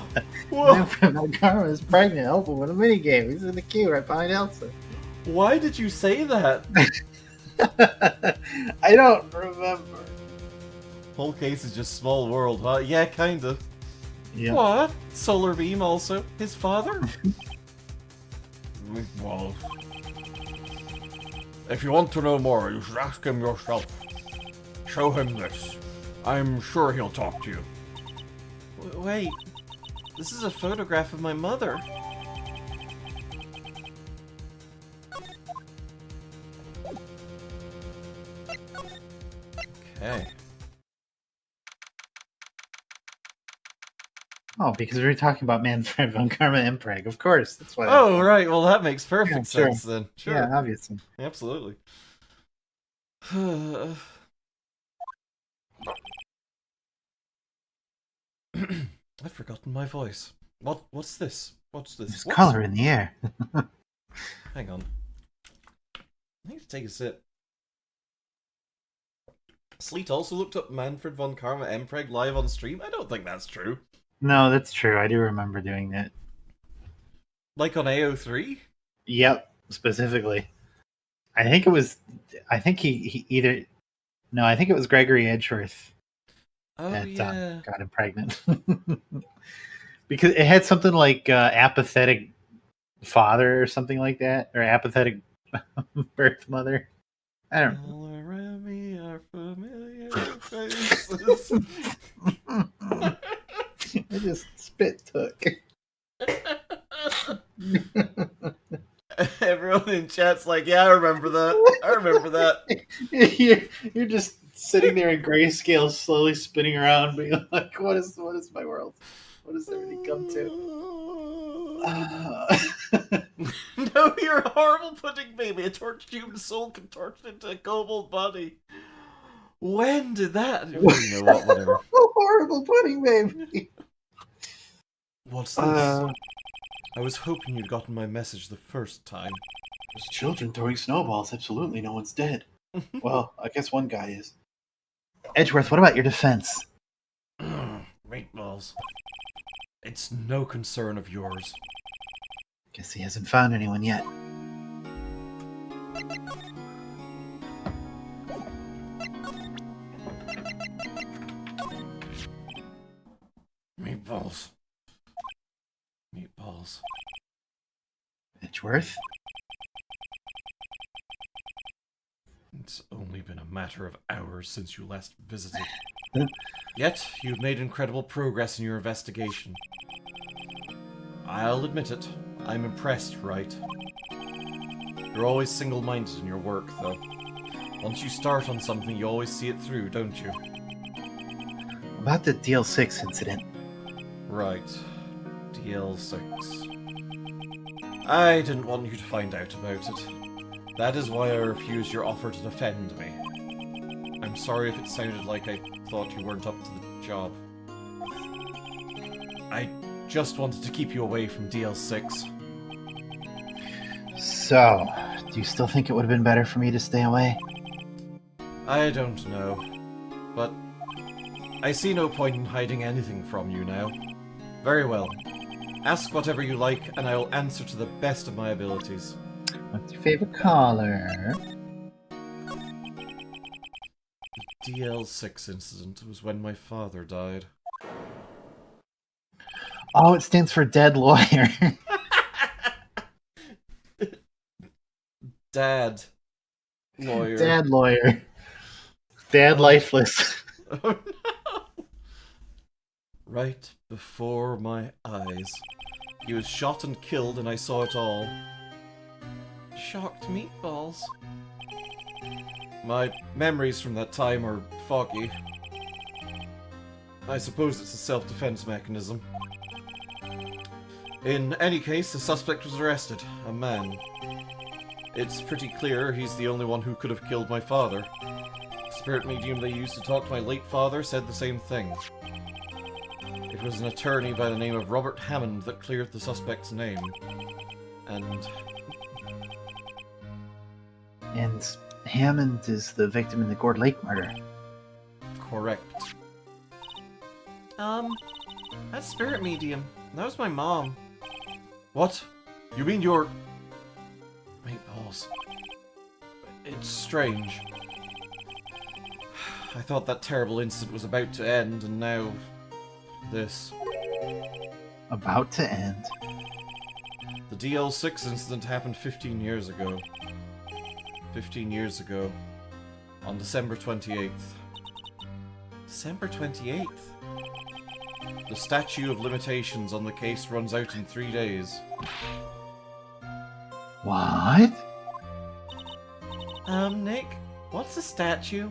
Whoa! My car was pregnant. Elsa with a minigame. He's in the queue right behind Elsa. Why did you say that? I don't remember. Whole case is just small world, huh? Yeah, kinda. Yeah. What? Solar Beam also? His father? Well... If you want to know more, you should ask him yourself. Show him this. I'm sure he'll talk to you. Wait. This is a photograph of my mother. Okay. Oh, because we were talking about Manfred von Karma Impreg. Of course, that's why. Oh, right. Well, that makes perfect Yeah, sure. sense then. Sure. Yeah, obviously. Absolutely. I've forgotten my voice. What's this? What's this? There's color in the air. Hang on. I need to take a sip. Sleet also looked up Manfred von Karma Empreg live on stream. I don't think that's true. No, that's true. I do remember doing that. Like on AO3? Yep, specifically. I think it was. I think he either. No, I think it was Gregory Edgeworth Oh, that yeah. got him pregnant. Because it had something like apathetic father or something like that, or apathetic birth mother. I don't know. All around me are familiar faces. I just spit took. Everyone in chat's like, yeah, I remember that. I remember that. You're just sitting there in grayscale, slowly spinning around, being like, "What is my world? What does everything come to?" No, you're a horrible pudding baby. A tortured human soul contorted into a kobold body. When did that? You know what? Whatever. Horrible pudding baby. What's this? I was hoping you'd gotten my message the first time. There's children throwing snowballs. Absolutely, no one's dead. Well, I guess one guy is. Edgeworth, what about your defense? Meatballs. It's no concern of yours. Guess he hasn't found anyone yet. Meatballs. Meatballs. Edgeworth? It's only been a matter of hours since you last visited. Yet, you've made incredible progress in your investigation. I'll admit it, I'm impressed, Wright. You're always single-minded in your work, though. Once you start on something, you always see it through, don't you? About the DL6 incident. Right. DL6. I didn't want you to find out about it. That is why I refused your offer to defend me. I'm sorry if it sounded like I thought you weren't up to the job. I just wanted to keep you away from DL6. So, do you still think it would have been better for me to stay away? I don't know. But I see no point in hiding anything from you now. Very well. Ask whatever you like, and I will answer to the best of my abilities. What's your favorite color? The DL6 incident was when my father died. Oh, it stands for dead lawyer. Dad. Lawyer. Dad lawyer. Dad lifeless. Oh no! Right before my eyes. He was shot and killed, and I saw it all. Shocked meatballs. My memories from that time are foggy. I suppose it's a self-defense mechanism. In any case, the suspect was arrested. A man. It's pretty clear he's the only one who could have killed my father. The spirit medium they used to talk to my late father said the same thing. It was an attorney by the name of Robert Hammond that cleared the suspect's name. And Hammond is the victim in the Gourd Lake murder. correct. That's spirit medium. That was my mom. What? You mean you're... Meatballs. It's strange. I thought that terrible incident was about to end, and now... this. About to end. The DL6 incident happened 15 years ago. 15 years ago. On December 28th. December 28th? The statute of limitations on the case runs out in 3 days. What? Nick, what's a statue?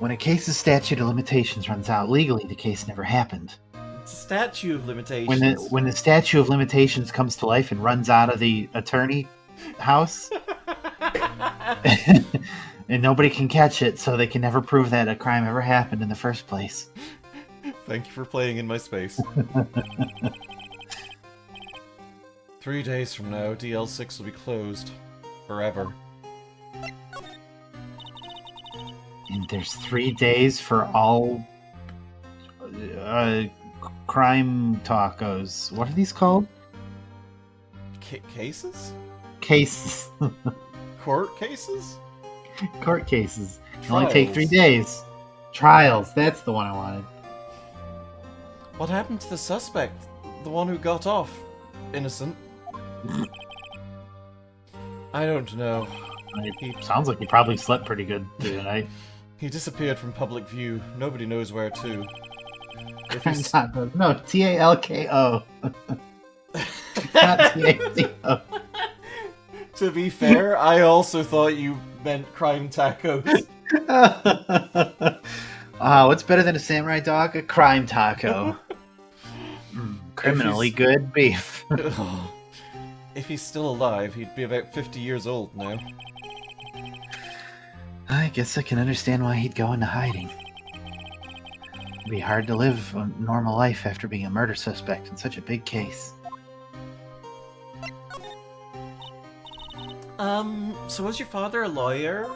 When a case's statute of limitations runs out legally, the case never happened. It's a statute of limitations. When the statute of limitations comes to life and runs out of the attorney house, and nobody can catch it, so they can never prove that a crime ever happened in the first place. Thank you for playing in my space. 3 days from now, DL6 will be closed. Forever. And there's 3 days for all crime tacos. What are these called? Cases? Cases. Court cases? Court cases. Can only take 3 days. Trials. That's the one I wanted. What happened to the suspect? The one who got off? Innocent? I don't know. Sounds like he probably slept pretty good tonight. He disappeared from public view. Nobody knows where to. If No, he's... Talko. Not Taco. To be fair, I also thought you meant crime tacos. What's better than a samurai dog? A crime taco. Criminally good beef. If he's still alive, he'd be about 50 years old now. I guess I can understand why he'd go into hiding. It'd be hard to live a normal life after being a murder suspect in such a big case. So was your father a lawyer?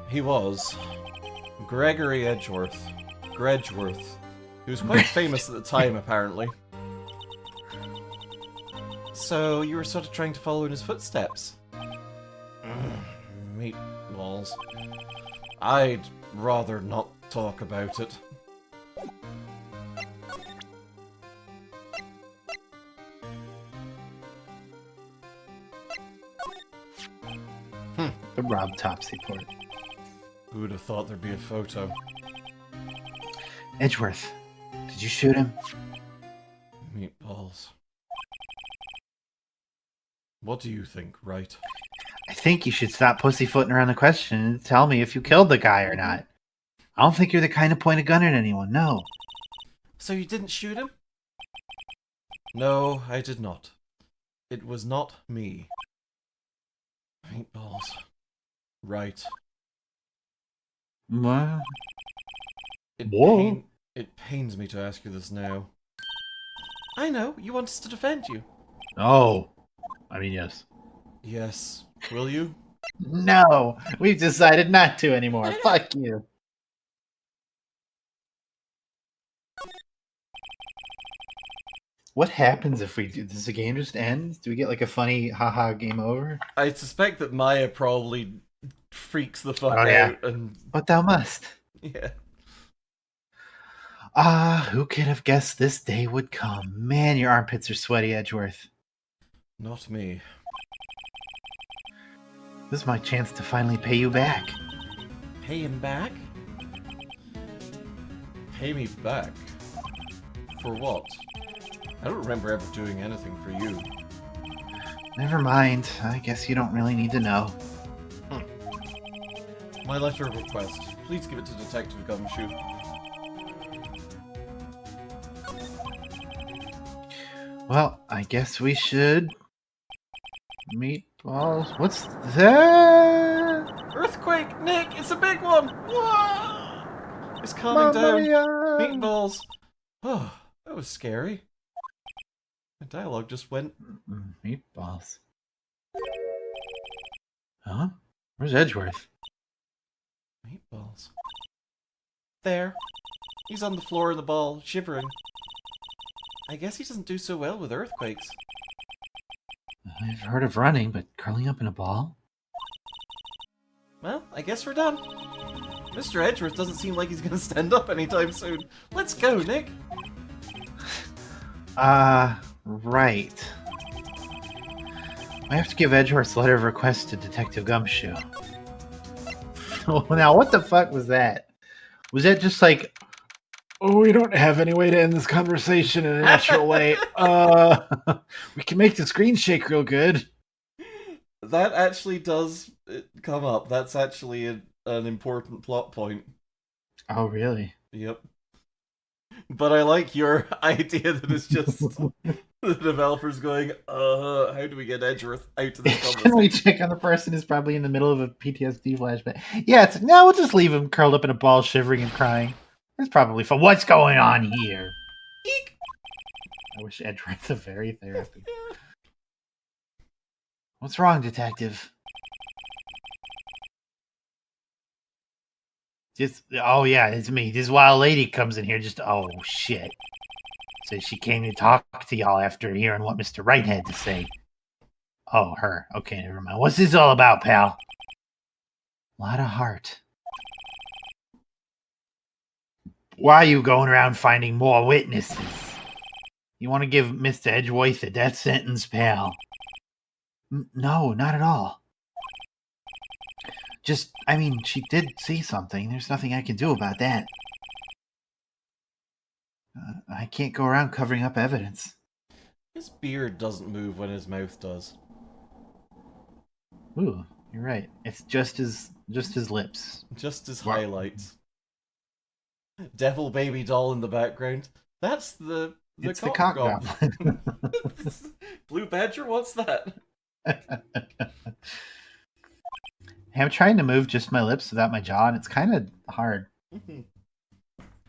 He was. Gregory Edgeworth. Gredgeworth. He was quite famous at the time, apparently. So you were sort of trying to follow in his footsteps? Meatballs. I'd rather not talk about it. The Rob Topsy port. Who would have thought there'd be a photo? Edgeworth, did you shoot him? Meatballs. What do you think, Wright? I think you should stop pussyfooting around the question and tell me if you killed the guy or not. I don't think you're the kind to point a gun at anyone, no. So you didn't shoot him? No, I did not. It was not me. Meatballs. Right. What? It pains me to ask you this now. I know, you want us to defend you. Oh. I mean, yes. Yes. Will you? No! We've decided not to anymore. Fuck you. What happens if we do? Does the game just end? Do we get like a funny haha game over? I suspect that Maya probably freaks the fuck yeah. out and... But thou must. Yeah. Who could have guessed this day would come? Man, your armpits are sweaty, Edgeworth. Not me. This is my chance to finally pay you back. Pay him back? Pay me back? For what? I don't remember ever doing anything for you. Never mind. I guess you don't really need to know. My letter of request. Please give it to Detective Gumshoe. Well, I guess we should... Meatballs... What's that? Earthquake! Nick! It's a big one! Whoa! It's calming down. Meatballs! Oh, that was scary. My dialogue just went... Meatballs. Huh? Where's Edgeworth? Meatballs. There. He's on the floor in the ball, shivering. I guess he doesn't do so well with earthquakes. I've heard of running, but curling up in a ball? Well, I guess we're done. Mr. Edgeworth doesn't seem like he's gonna stand up anytime soon. Let's go, Nick! Right. I have to give Edgeworth's letter of request to Detective Gumshoe. Now, what the fuck was that? Was that just like, Oh, we don't have any way to end this conversation in a natural way. We can make the screen shake real good. That actually does come up. That's actually an important plot point. Oh, really? Yep. But I like your idea that it's just the developers going, how do we get Edgeworth out of this Can we conversation? check on the person who's probably in the middle of a PTSD flashback? Yeah, it's no, we'll just leave him curled up in a ball, shivering and crying. It's probably fun. What's going on here? Eek! I wish Edgeworth a very therapy. What's wrong, detective? Oh yeah, it's me. This wild lady comes in here oh shit. So she came to talk to y'all after hearing what Mr. Wright had to say. Oh, her. Okay, never mind. What's this all about, pal? A lot of heart. Why are you going around finding more witnesses? You want to give Mr. Edgeworth a death sentence, pal? No, not at all. She did see something. There's nothing I can do about that. I can't go around covering up evidence. His beard doesn't move when his mouth does. Ooh, you're right. It's just his lips. Just his Wow. highlights. Devil baby doll in the background. That's the It's the cock cock goblin. goblin. Blue Badger, what's that? I'm trying to move just my lips without my jaw, and it's kind of hard.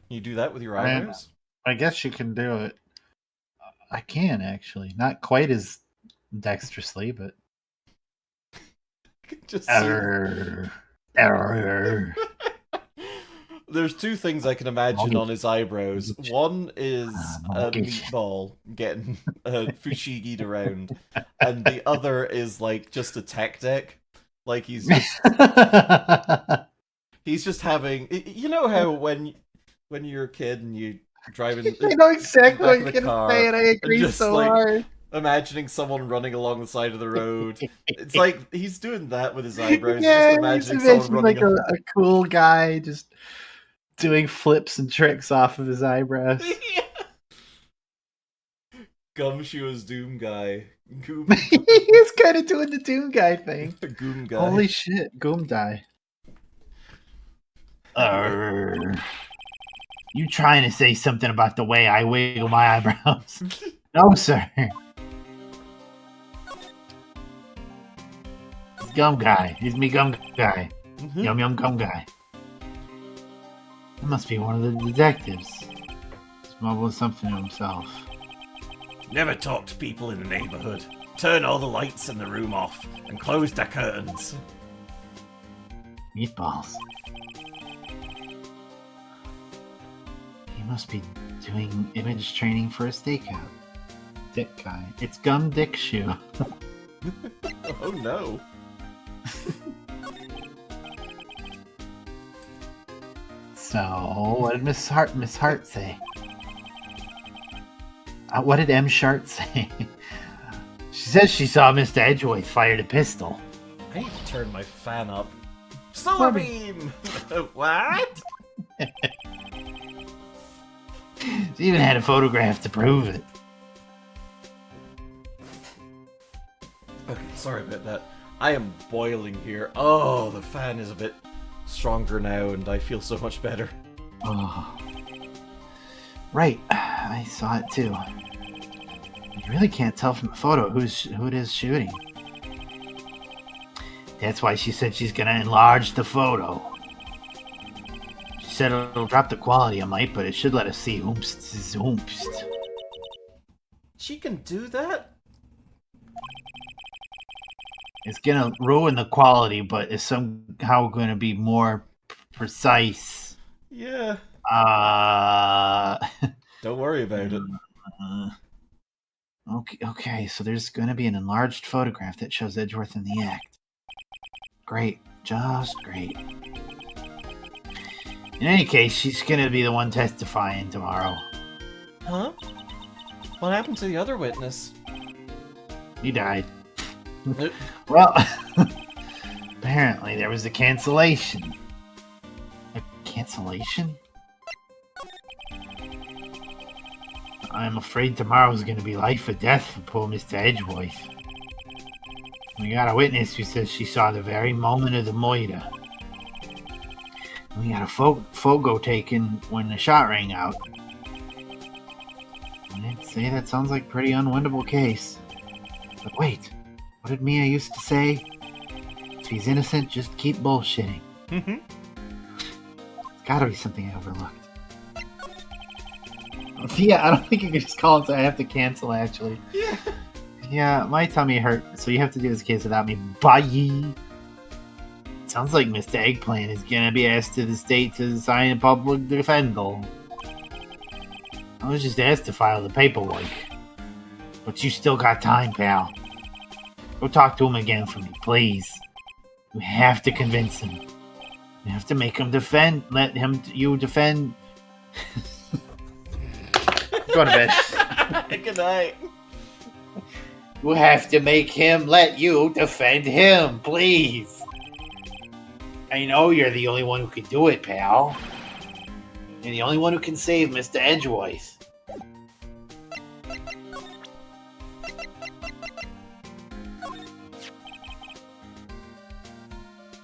You do that with your I mean, eyebrows? I guess you can do it. I can, actually. Not quite as dexterously, but... Just see- Error. There's two things I can imagine on his eyebrows. One is a meatball getting fushigi'd around, and the other is like just a tech deck. Like he's just having. You know how when you're a kid and you driving. I know exactly back what of you're the going to car, say, and I agree just, so like, hard. Imagining someone running along the side of the road. It's like he's doing that with his eyebrows. Yeah, Just imagining he's someone like running. a cool guy just doing flips and tricks off of his eyebrows. Gumshoe's Doom Guy. He's kind of doing the Doom Guy thing. Goom Guy. Holy shit, Goom Die. You trying to say something about the way I wiggle my eyebrows? No, sir. It's Gum Guy. He's me Gum Guy. Yum Yum Gum Guy. That must be one of the detectives. He's mumbling something to himself. Never talk to people in the neighborhood. Turn all the lights in the room off and close the curtains. Meatballs. He must be doing image training for a stakeout. Dick guy. It's Gum Dick Shoe. Oh no. So, what did Miss Hart say? What did M. Shart say? She says she saw Mr. Edgeworth fired a pistol. I need to turn my fan up. Solar beam! What? She even had a photograph to prove it. Okay, sorry about that. I am boiling here. Oh, the fan is a bit stronger now and I feel so much better. Oh. Right, I saw it too. You really can't tell from the photo who it is shooting. That's why she said she's gonna enlarge the photo. She said it'll drop the quality a mite, but it should let us see whomst. She can do that? It's gonna ruin the quality, but it's somehow gonna be more precise. Yeah. Don't worry about it. Okay, so there's gonna be an enlarged photograph that shows Edgeworth in the act. Great, just great. In any case, she's gonna be the one testifying tomorrow. Huh? What happened to the other witness? He died. Well, apparently there was a cancellation. A cancellation? I'm afraid tomorrow's gonna be life or death for poor Mr. Edgeworth. We got a witness who says she saw the very moment of the murder. We got a Fogo taken when the shot rang out. I'd say that sounds like a pretty unwinnable case. But wait, what did Mia used to say? If he's innocent, just keep bullshitting. Mm-hmm. It's gotta be something I overlooked. Yeah, I don't think you can just call it, so I have to cancel, actually. Yeah. Yeah, my tummy hurt, so you have to do this case without me. Bye! Sounds like Mr. Eggplant is gonna be asked to the state to sign a public defender. I was just asked to file the paperwork. But you still got time, pal. Go talk to him again for me, please. You have to convince him. You have to make him defend. You defend. Go to bed. Good night. You have to make him let you defend him, please. I know you're the only one who can do it, pal. You're the only one who can save Mr. Edgeworth.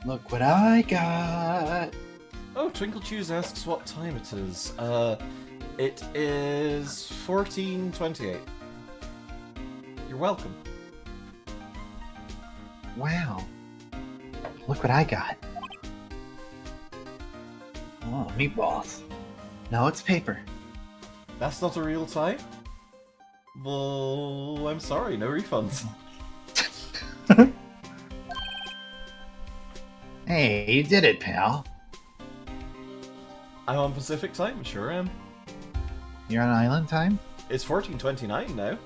Look what I got. Oh, Twinkle Chews asks what time it is. It is 14:28. You're welcome. Wow. Look what I got. Oh, meatballs. No, it's paper. That's not a real time? Well, I'm sorry, no refunds. Hey, you did it, pal. I'm on Pacific time, sure am. You're on island time? It's 14:29 now.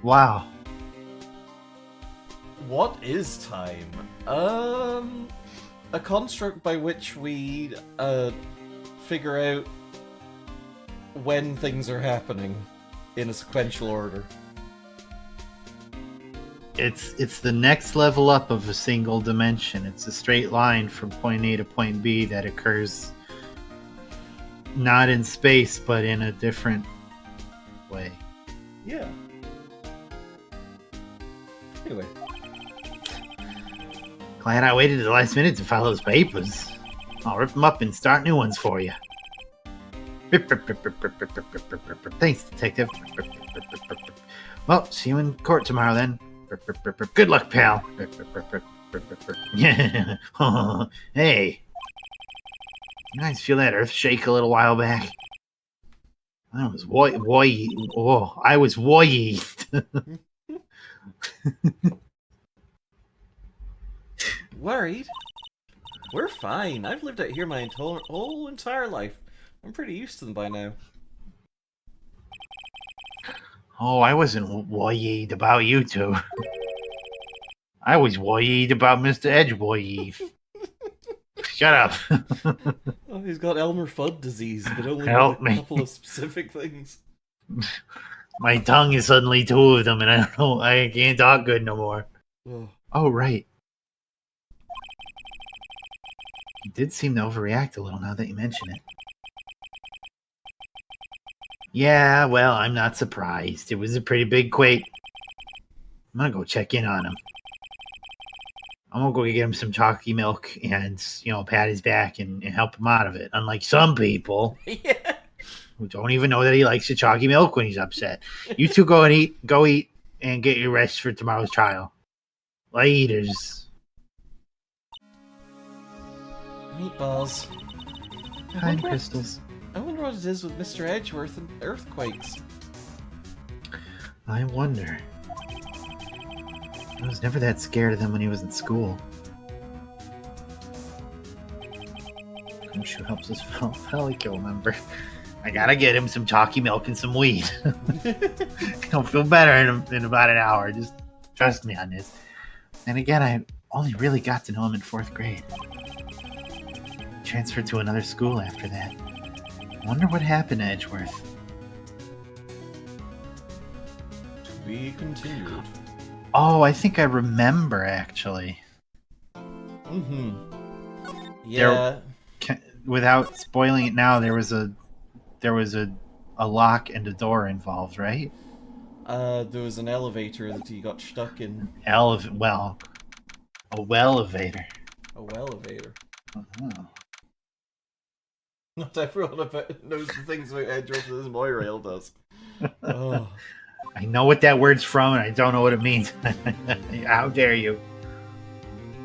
Wow. What is time? A construct by which we, figure out when things are happening in a sequential order. It's the next level up of a single dimension. It's a straight line from point A to point B that occurs not in space, but in a different way. Yeah. Anyway. Glad I waited to the last minute to file those papers. I'll rip them up and start new ones for you. Thanks, detective. Well, see you in court tomorrow then. Good luck, pal. Hey. You guys feel that earth shake a little while back? I was I was Worried? We're fine. I've lived out here my whole entire life. I'm pretty used to them by now. Oh, I wasn't worried about you two. I was worried about Mr. Edgeworth. Shut up. Oh, he's got Elmer Fudd disease, but only Help with a me. couple of specific things. My tongue is suddenly two of them, and I don't know. I can't talk good no more. Oh. Oh, right. He did seem to overreact a little now that you mention it. Yeah, well, I'm not surprised. It was a pretty big quake. I'm gonna go check in on him. I'm gonna go get him some chalky milk and, pat his back and help him out of it. Unlike some people Yeah. who don't even know that he likes the chalky milk when he's upset. You two go eat, and get your rest for tomorrow's trial. Laters. Meatballs. Kind crystals. I wonder what it is with Mr. Edgeworth and earthquakes. I wonder. I was never that scared of them when he was in school. Gumshoe helps us follicle, remember? I gotta get him some chalky milk and some weed. He'll feel better in about an hour. Just trust me on this. And again, I only really got to know him in 4th grade. Transferred to another school after that. Wonder what happened to Edgeworth. To be continued. Oh, I think I remember, actually. Mm-hmm. Yeah. Without spoiling it now, there was a lock and a door involved, right? There was an elevator that he got stuck in. A well-elevator. A well-elevator. Oh. Not everyone knows the things about Edgeworth as Moirail does. Oh. I know what that word's from, and I don't know what it means. How dare you?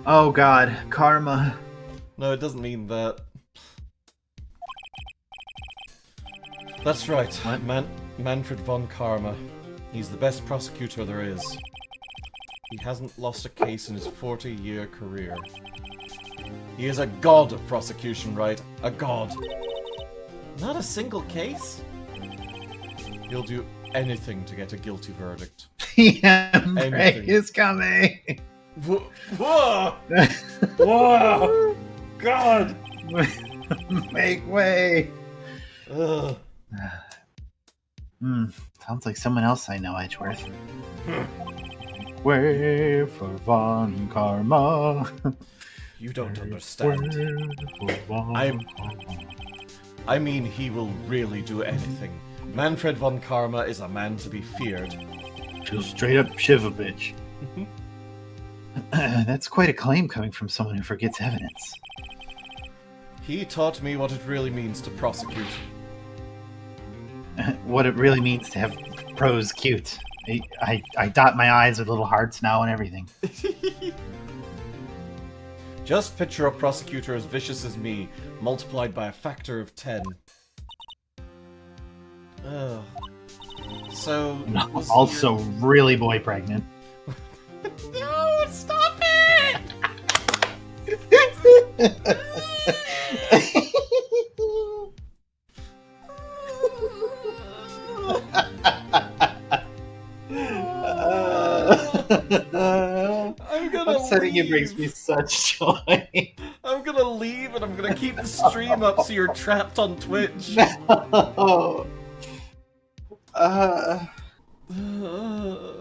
Oh God, karma. No, it doesn't mean that. That's right, What? Manfred von Karma. He's the best prosecutor there is. He hasn't lost a case in his 40-year career. He is a god of prosecution, Wright. A god. Not a single case? He'll do anything to get a guilty verdict. Yeah, break Anything. is coming. Whoa! Whoa! God! Make way. Ugh. Sounds like someone else I know, Edgeworth. Way for Von Karma. You don't understand. I mean, he will really do anything. Manfred von Karma is a man to be feared. Just straight up Shiva bitch. That's quite a claim coming from someone who forgets evidence. He taught me what it really means to prosecute. What it really means to have pros cute. I dot my I's with little hearts now and everything. Just picture a prosecutor as vicious as me, multiplied by a factor of 10. Ugh. So... Also really boy pregnant. No, stop it! I'm gonna Upsetting you leave. brings me such joy. I'm gonna leave and I'm gonna keep the stream up so you're trapped on Twitch.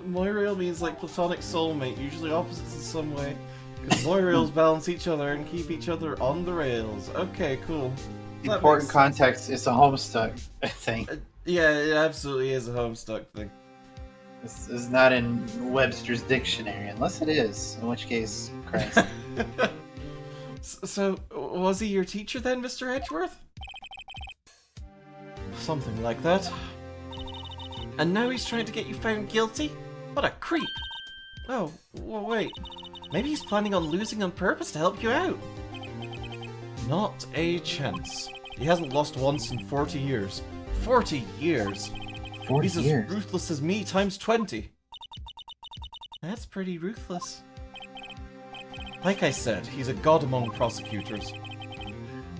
Moirail means like platonic soulmate, usually opposites in some way. Because Moirails balance each other and keep each other on the rails. Okay, cool. That Important makes context is a Homestuck thing. Yeah, it absolutely is a Homestuck thing. This is not in Webster's dictionary, unless it is, in which case, Christ. So, was he your teacher then, Mr. Edgeworth? Something like that. And now he's trying to get you found guilty? What a creep! Oh, well, wait. Maybe he's planning on losing on purpose to help you out. Not a chance. He hasn't lost once in 40 years. 40 years! 40 He's years. as ruthless as me times 20. That's pretty ruthless. Like I said, he's a god among prosecutors.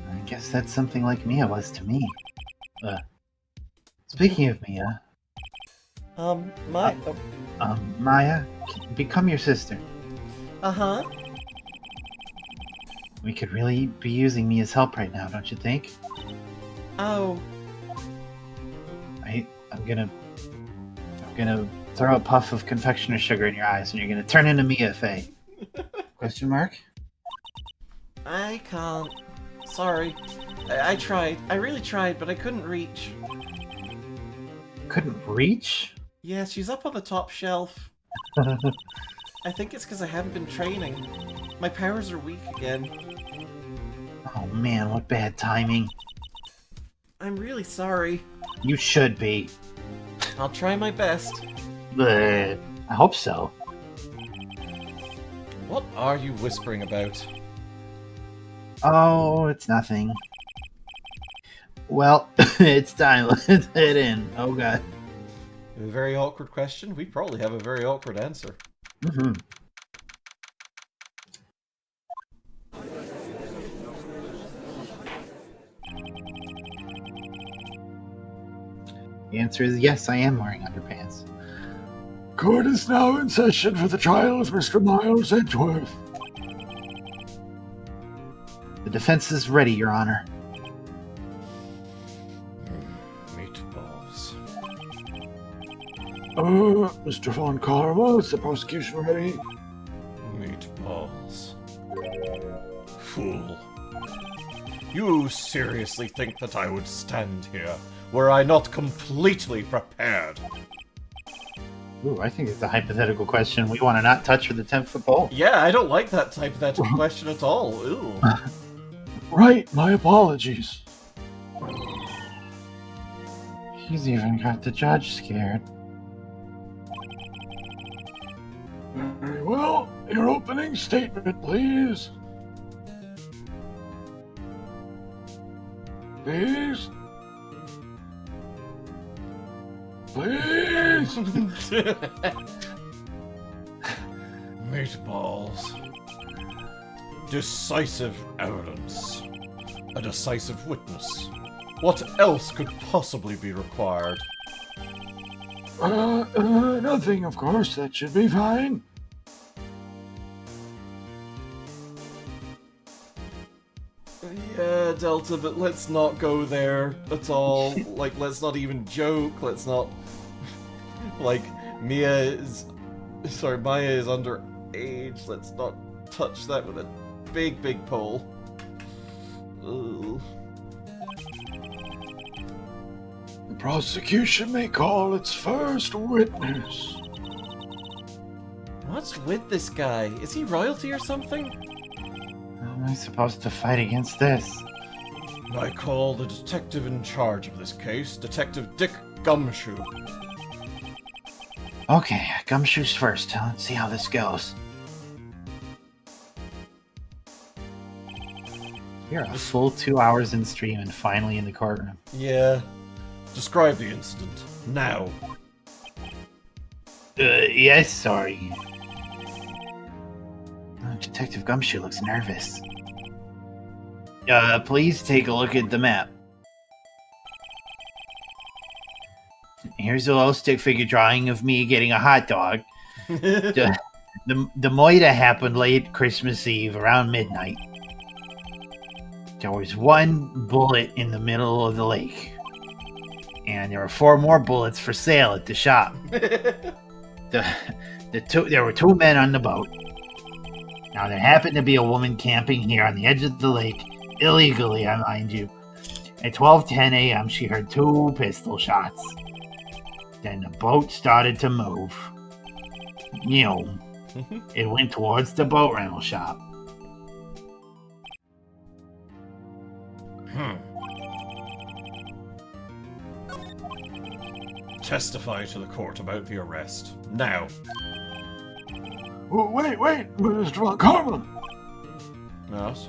I guess that's something like Mia was to me. Speaking of Mia, Maya, become your sister. Uh-huh. We could really be using Mia's help right now, don't you think? Oh. I'm gonna throw a puff of confectioner sugar in your eyes, and you're gonna turn into Mia, Faye. Question mark? I can't. Sorry. I tried. I really tried, but I couldn't reach. Couldn't reach? Yeah, she's up on the top shelf. I think it's because I haven't been training. My powers are weak again. Oh man, what bad timing. I'm really sorry. You should be. I'll try my best. Bleh. I hope so. What are you whispering about? Oh, it's nothing. Well, it's time. Let's head in. Oh god. A very awkward question. We probably have a very awkward answer. Mm-hmm. The answer is yes, I am wearing underpants. Court is now in session for the trial of Mr. Miles Edgeworth. The defense is ready, Your Honor. Meatballs. Mr. Von Karma, is the prosecution ready? Meatballs. Fool. You seriously think that I would stand here were I not completely prepared? Ooh, I think it's a hypothetical question we want to not touch with a 10-foot pole. Yeah, I don't like that hypothetical question at all. Ooh. Right, my apologies. He's even got the judge scared. Very well. Your opening statement, please. Please. Please. Meatballs. Decisive evidence. A decisive witness. What else could possibly be required? Nothing, of course. That should be fine. Yeah, Delta, but let's not go there at all. Like, let's not even joke. Let's not... Like, Maya is underage. Let's not touch that with a big, big pole. Ugh. The prosecution may call its first witness. What's with this guy? Is he royalty or something? How am I supposed to fight against this? I call the detective in charge of this case, Detective Dick Gumshoe. Okay, Gumshoe's first. Let's see how this goes. You're a full 2 hours in stream and finally in the courtroom. Yeah. Describe the incident. Now. Yes, sorry. Detective Gumshoe looks nervous. Please take a look at the map. Here's a little stick figure drawing of me getting a hot dog. The moida happened late Christmas Eve around midnight. There was one bullet in the middle of the lake. And there were 4 more bullets for sale at the shop. There were 2 men on the boat. Now, there happened to be a woman camping here on the edge of the lake, illegally, I mind you. At 12:10 a.m., she heard 2 pistol shots. Then the boat started to move. It went towards the boat rental shop. Testify to the court about the arrest. Now. Oh, wait, Mr. Von Carmen. Yes?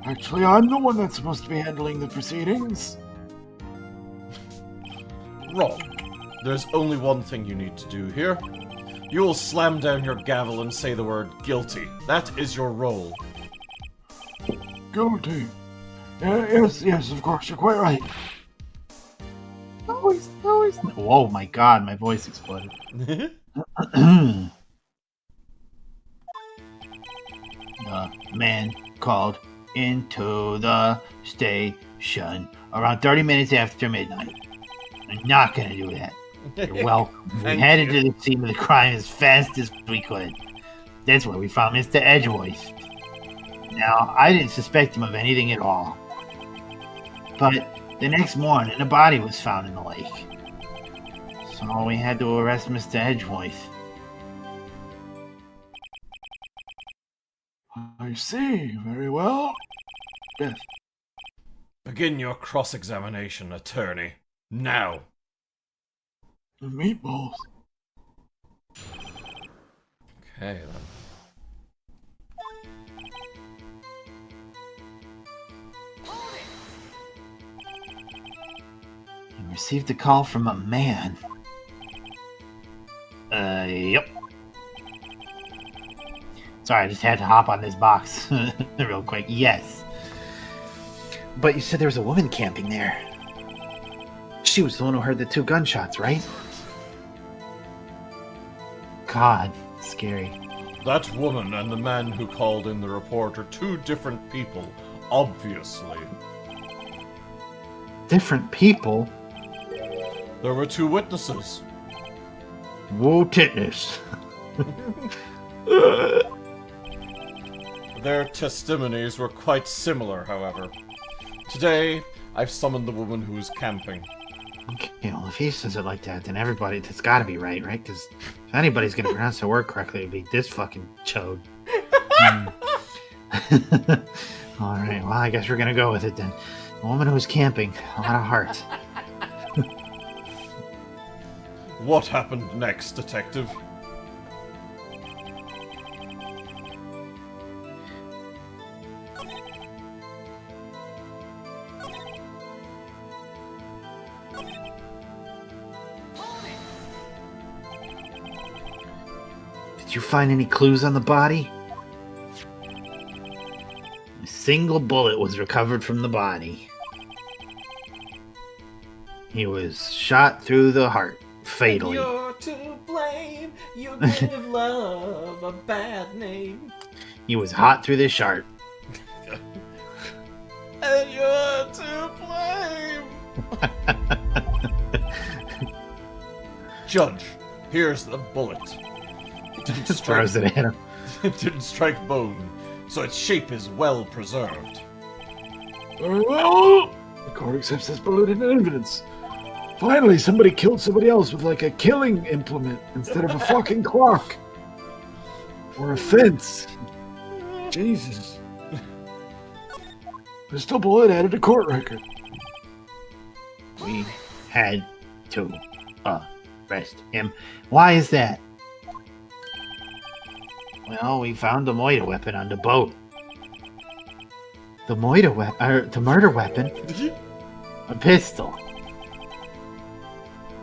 Actually, I'm the one that's supposed to be handling the proceedings. Wrong. There's only one thing you need to do here. You will slam down your gavel and say the word guilty. That is your role. Guilty. Yes, of course, you're quite right. Whoa, my God, my voice exploded. The man called into the station around 30 minutes after midnight. I'm not gonna do that. You're welcome. We headed to the scene of the crime as fast as we could. That's where we found Mr. Edgeworth. Now, I didn't suspect him of anything at all. But the next morning, a body was found in the lake. So we had to arrest Mr. Edgeworth. I see. Very well. Yes. Begin your cross-examination, attorney. Now. The meatballs. Okay, then. He received a call from a man. Yep. Sorry, I just had to hop on this box real quick. Yes. But you said there was a woman camping there. She was the one who heard the 2 gunshots, right? God, scary. That woman and the man who called in the report are 2 different people, obviously. Different people? There were 2 witnesses. Whoa, titness. Their testimonies were quite similar, however. Today, I've summoned the woman who was camping. Okay, well, if he says it like that, then everybody, that's gotta be right? Because if anybody's gonna pronounce the word correctly, it'd be this fucking chode. Alright, well, I guess we're gonna go with it then. A woman who's camping. A lot of heart. What happened next, Detective? Did you find any clues on the body? A single bullet was recovered from the body. He was shot through the heart, fatally. You're to blame. You give love a bad name. He was hot through the sharp. And you're to blame. Judge, here's the bullet. It didn't strike. Throws it at him. It didn't strike bone, so its shape is well preserved. Very well. The court accepts this bullet in evidence. Finally, somebody killed somebody else with like a killing implement instead of a fucking clock. Or a fence. Jesus. Pistol bullet added to court record. We had to arrest him. Why is that? Well, we found the Moida weapon on the boat. The Moida weapon, the murder weapon? A pistol.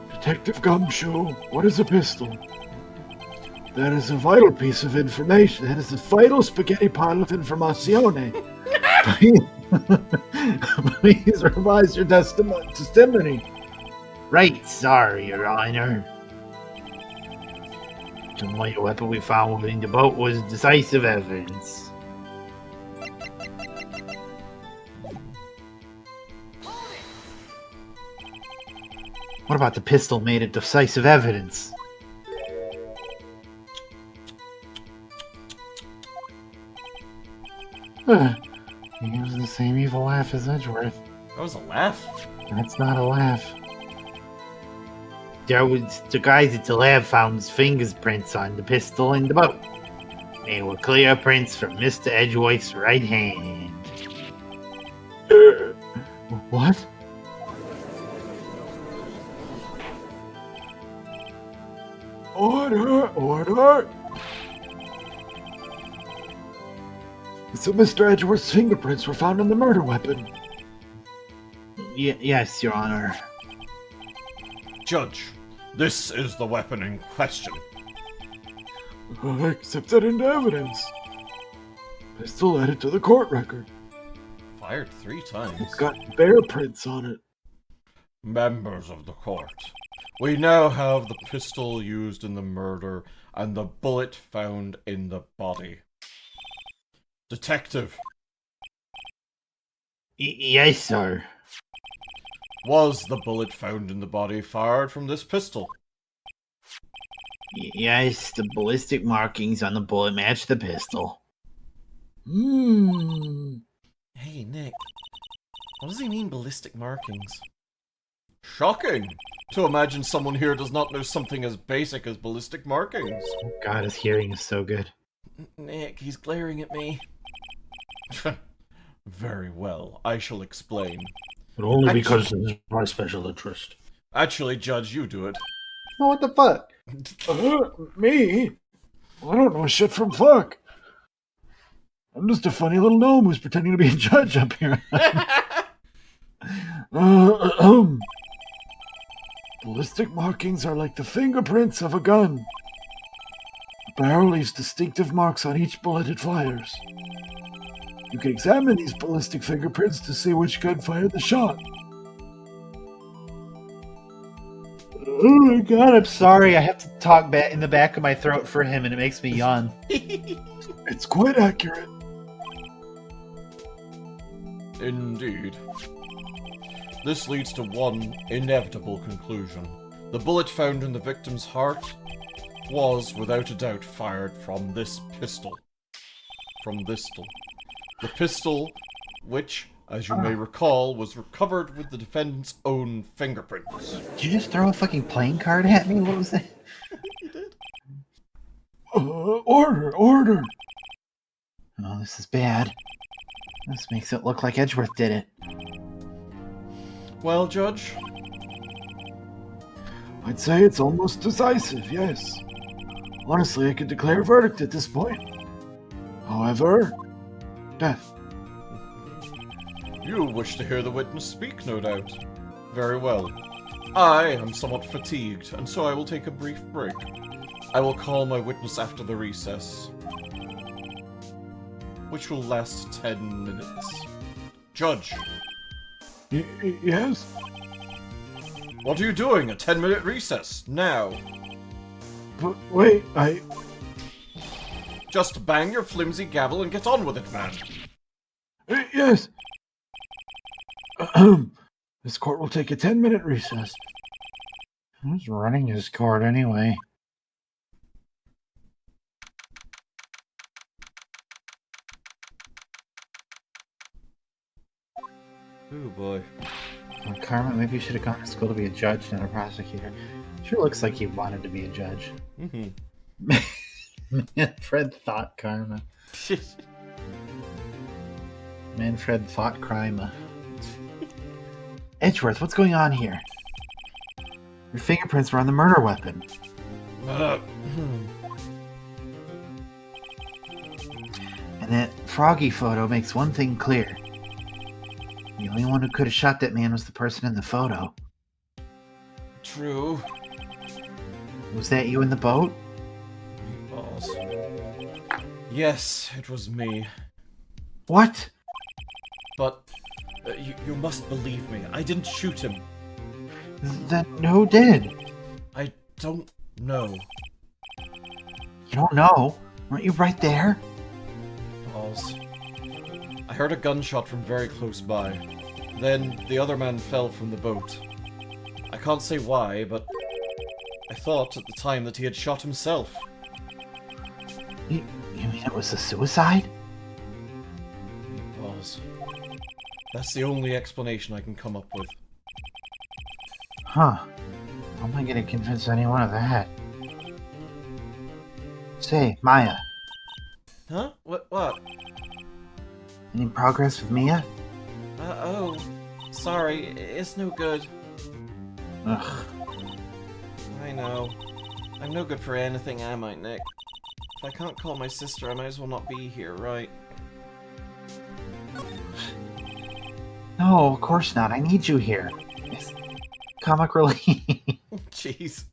Detective Gumshoe, what is a pistol? That is a vital piece of information. That is a vital spaghetti pile of informazione. Please revise your testimony. Right, sorry, Your Honor. The Moida weapon we found within the boat was decisive evidence. What about the pistol made of decisive evidence? He gives the same evil laugh as Edgeworth. That was a laugh? That's not a laugh. The guys at the lab found his fingerprints on the pistol in the boat. They were clear prints from Mr. Edgeworth's right hand. What? Order! So Mr. Edgeworth's fingerprints were found on the murder weapon. Yes, Your Honor. Judge, this is the weapon in question. I accept that into evidence. Pistol added to the court record. Fired 3 times. It's got bear prints on it. Members of the court, we now have the pistol used in the murder and the bullet found in the body. Detective, Yes, sir. was the bullet found in the body fired from this pistol? Yes, the ballistic markings on the bullet match the pistol. Hey, Nick. What does he mean, ballistic markings? Shocking! To imagine someone here does not know something as basic as ballistic markings. Oh God, his hearing is so good. Nick, he's glaring at me. Very well, I shall explain. But only because it's my special interest. Actually, Judge, you do it. Oh, what the fuck? Me? Well, I don't know shit from fuck. I'm just a funny little gnome who's pretending to be a judge up here. Ballistic markings are like the fingerprints of a gun. The barrel leaves distinctive marks on each bullet it fires. You can examine these ballistic fingerprints to see which gun fired the shot. Oh my God, I'm sorry. I have to talk back in the back of my throat for him, and it makes me yawn. It's quite accurate. Indeed. This leads to one inevitable conclusion. The bullet found in the victim's heart was, without a doubt, fired from this pistol. The pistol, which, as you may recall, was recovered with the defendant's own fingerprints. Did you just throw a fucking playing card at me? What was that? You did? Order! Oh, this is bad. This makes it look like Edgeworth did it. Well, Judge? I'd say it's almost decisive, yes. Honestly, I could declare a verdict at this point. However, death. You wish to hear the witness speak, no doubt. Very well. I am somewhat fatigued, and so I will take a brief break. I will call my witness after the recess, which will last 10 minutes. Judge! Yes? What are you doing? A 10-minute recess, now! But wait, Just bang your flimsy gavel and get on with it, man! Yes! This court will take a 10-minute recess. Who's running his court anyway? Oh boy. Well, Karma, maybe you should have gone to school to be a judge, not a prosecutor. Sure looks like he wanted to be a judge. Mm-hmm. Manfred thought Karma. Manfred thought crime. Edgeworth, what's going on here? Your fingerprints were on the murder weapon. And that froggy photo makes one thing clear. The only one who could have shot that man was the person in the photo. True. Was that you in the boat? Balls. Yes, it was me. What? But you must believe me. I didn't shoot him. Then who did? I don't know. You don't know? Weren't you right there? Balls. I heard a gunshot from very close by. Then the other man fell from the boat. I can't say why, but I thought at the time that he had shot himself. You mean it was a suicide? Balls. That's the only explanation I can come up with. Huh. How am I gonna convince anyone of that? Say, Maya, Huh? What? any progress with Mia? Oh. Sorry, it's no good. Ugh. I know. I'm no good for anything, am I, Nick? If I can't call my sister, I might as well not be here, right? No, of course not. I need you here. It's comic relief. Jeez.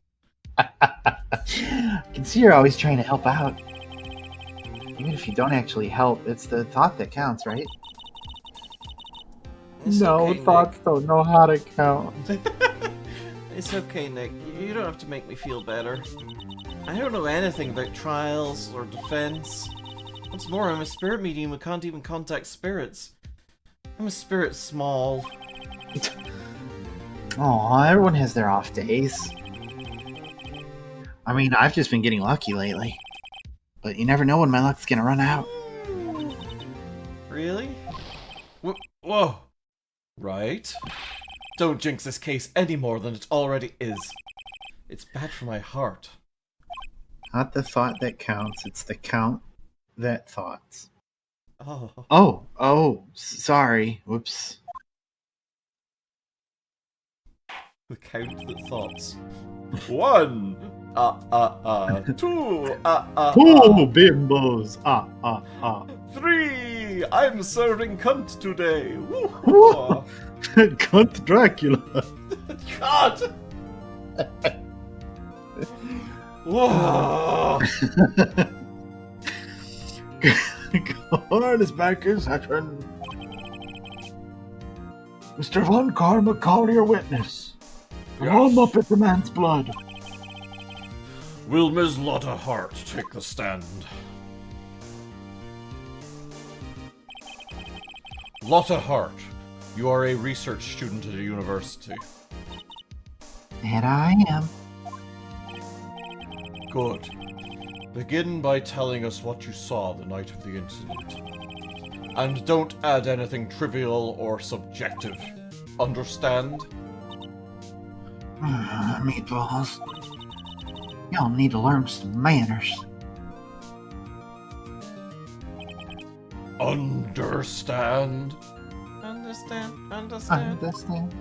I can see you're always trying to help out. Even if you don't actually help, it's the thought that counts, right? It's No, okay, thoughts don't know how to count. It's okay, Nick. You don't have to make me feel better. I don't know anything about trials or defense. What's more, I'm a spirit medium who can't even contact spirits. I'm a spirit small. Aw, everyone has their off days. I mean, I've just been getting lucky lately. But you never know when my luck's gonna run out. Really? Whoa! Right? Don't jinx this case any more than it already is. It's bad for my heart. Not the thought that counts, it's the count that thoughts. Oh. Oh, sorry. Whoops. The count that thoughts. 1! 2! Bimbos! 3! I'm serving cunt today! Woo. Cunt Dracula! God! Whoa! Harness backers, Hatron. Mr. Von Karma, call your witness. Come on up at the man's blood. Will Ms. Lotta Hart take the stand? Lotta Hart, you are a research student at a university. And I am. Good. Begin by telling us what you saw the night of the incident. And don't add anything trivial or subjective. Understand? Meatballs. Y'all need to learn some manners. Understand? Understand? Understand?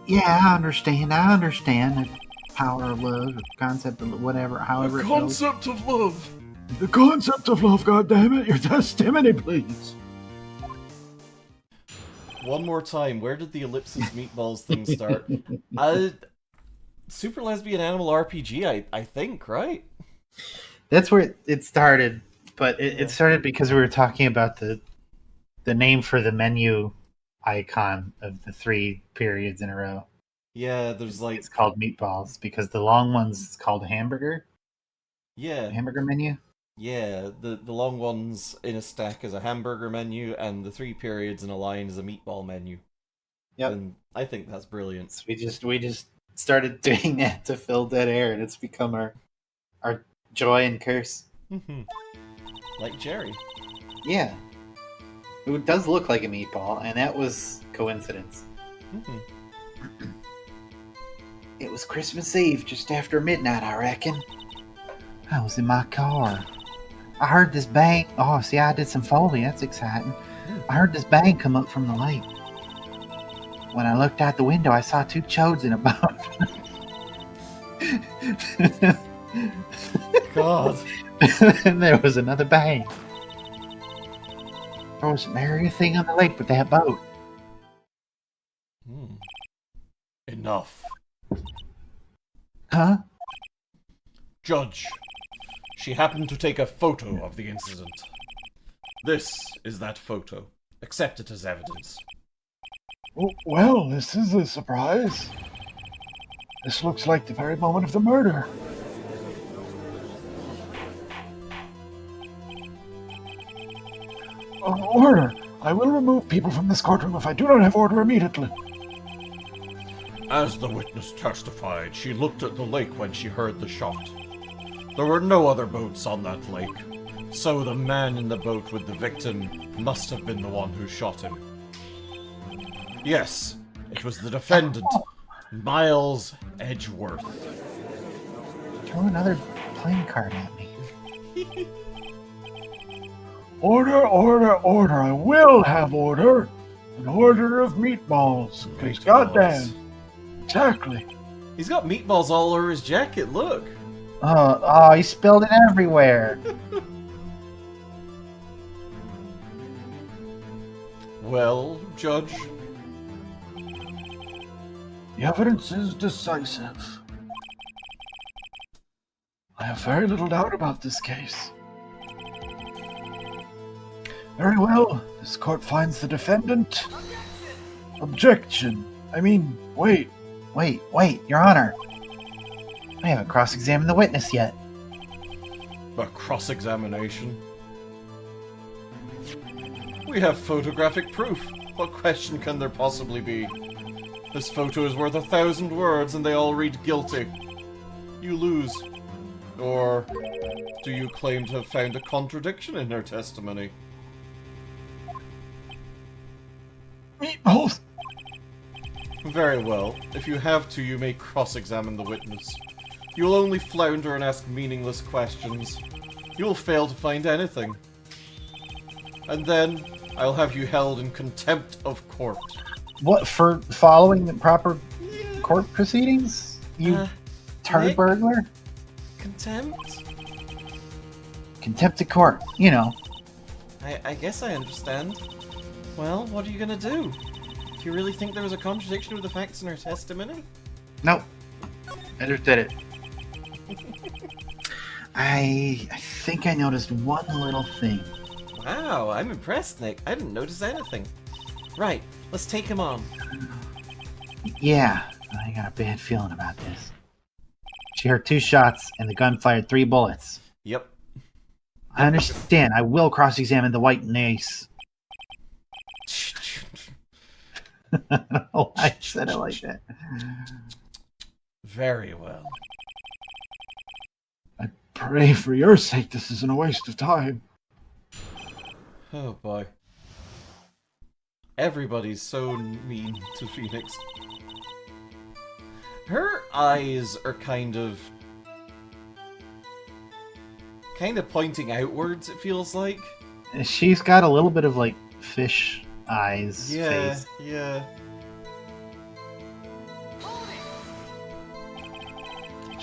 Yeah, I understand. I understand the power of love, the concept of whatever, however The it goes. concept of love. The concept of love, goddammit, your testimony, please. One more time, where did the ellipsis meatballs thing start? Super Lesbian Animal RPG, I think, right? That's where it started, but Yeah. it started because we were talking about the name for the menu icon of the 3 periods in a row. Yeah, there's like... It's called meatballs because the long ones is called hamburger Yeah, menu. yeah, the long ones in a stack is a hamburger menu, and the 3 periods in a line is a meatball menu. Yep. And I think that's brilliant. So we just started doing that to fill dead air, and it's become our joy and curse. Like Jerry. Yeah, it does look like a meatball, and that was coincidence. It was Christmas Eve, just after midnight, I reckon. I was in my car. I heard this bang. Oh, see, I did some Foley. That's exciting. I heard this bang come up from the lake. When I looked out the window, I saw 2 chodes in a boat. God. And there was another bang. There wasn't nary a thing on the lake but that boat. Enough. Huh? Judge, she happened to take a photo of the incident. This is that photo. Accept it as evidence. Well, this is a surprise. This looks like the very moment of the murder. Order! I will remove people from this courtroom if I do not have order immediately. As the witness testified, she looked at the lake when she heard the shot. There were no other boats on that lake, so the man in the boat with the victim must have been the one who shot him. Yes, it was the defendant, Miles Edgeworth. Throw another playing card at me. Order, order, order. I will have order. An order of meatballs. Because goddamn. Exactly. He's got meatballs all over his jacket, look. Oh, he spilled it everywhere. Well, Judge, The evidence is decisive. I have very little doubt about this case. Very well. This court finds the defendant. Objection. I mean, wait. Wait, Your Honor. I haven't cross-examined the witness yet. a cross-examination. We have photographic proof. What question can there possibly be? This photo is worth 1,000 words and they all read guilty. You lose. Or do you claim to have found a contradiction in her testimony? Meatballs! Very well. If you have to, you may cross-examine the witness. You'll only flounder and ask meaningless questions. You'll fail to find anything. And then, I'll have you held in contempt of court. What, for following the proper court proceedings? You turd Nick? burglar? Contempt? Contempt of court, you know. I guess I understand. Well, what are you gonna do? Do you really think there was a contradiction with the facts in her testimony? Nope. I just did it. I think I noticed one little thing. Wow, I'm impressed, Nick. I didn't notice anything. Right, let's take him on. Yeah, I got a bad feeling about this. She heard 2 shots and the gun fired 3 bullets. Yep. I understand. I will cross-examine the white and the ace. I don't know why I said it like that. Very well. I pray for your sake this isn't a waste of time. Oh boy. Everybody's so mean to Phoenix. Her eyes are kind of pointing outwards, it feels like. She's got a little bit of, like, fish eyes Yeah, face. yeah.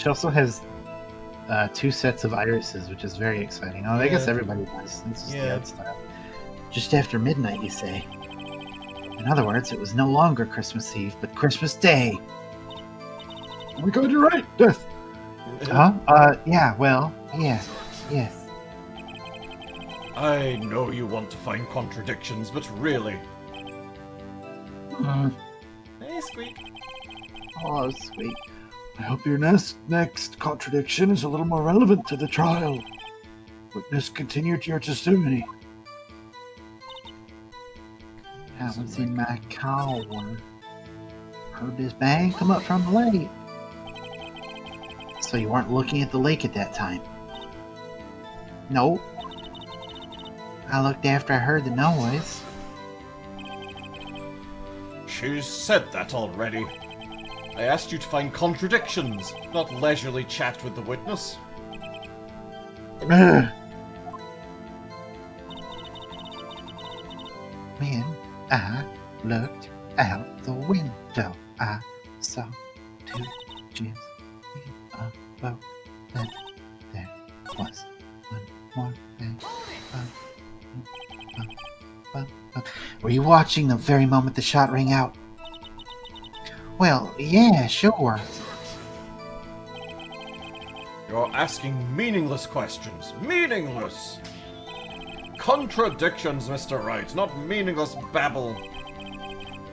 She also has 2 sets of irises, which is very exciting. Oh, I guess Yeah. everybody does. It's just the Yeah. art style. Just after midnight, you say? In other words, it was no longer Christmas Eve, but Christmas Day. Oh my god, you're right, Death. Huh? Yeah, well, yeah, yes. I know you want to find contradictions, but really. Hey, Squeak. Oh, sweet. I hope your next contradiction is a little more relevant to the trial. Witness, continue to your testimony. I was in my car. Heard this bang come up from the lake. So you weren't looking at the lake at that time? Nope. I looked after I heard the noise. She's said that already. I asked you to find contradictions, not leisurely chat with the witness. When I looked out the window, I saw 2 Jim's in a boat. Then there was one more thing. Were you watching the very moment the shot rang out? Well, yeah, sure. You're asking meaningless questions. Meaningless! Contradictions, Mr. Wright, not meaningless babble.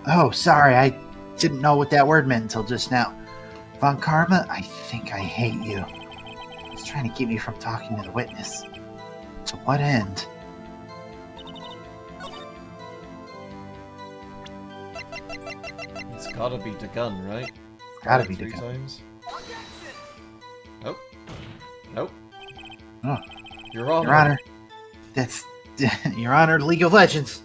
Oh, sorry, I didn't know what that word meant until just now. Von Karma, I think I hate you. It's trying to keep me from talking to the witness. To what end? It's gotta be the gun, right? Gotta be the 3 gun. times. Nope. Nope. Oh. Your Honor. Your Honor, that's Your Honor, League of Legends.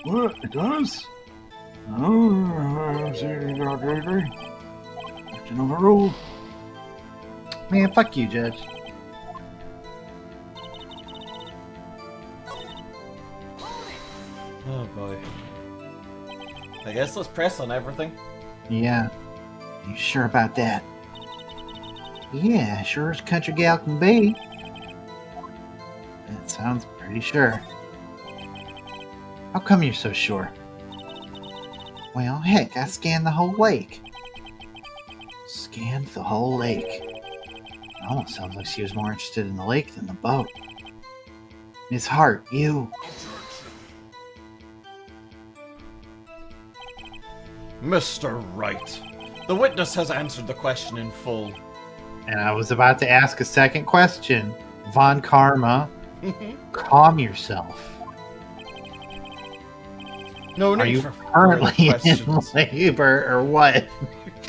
What? It does? Oh, question overruled. Man, fuck you, Judge. Oh boy. I guess let's press on everything. Yeah. You sure about that? Yeah, sure as country gal can be. That sounds pretty sure. How come you're so sure? Well, heck, I scanned the whole lake. Scanned the whole lake. It almost sounds like she was more interested in the lake than the boat. Miss Hart, you... Mr. Wright, the witness has answered the question in full. And I was about to ask a second question. Von Karma, calm yourself. No Are need you for currently further in questions. labor or what?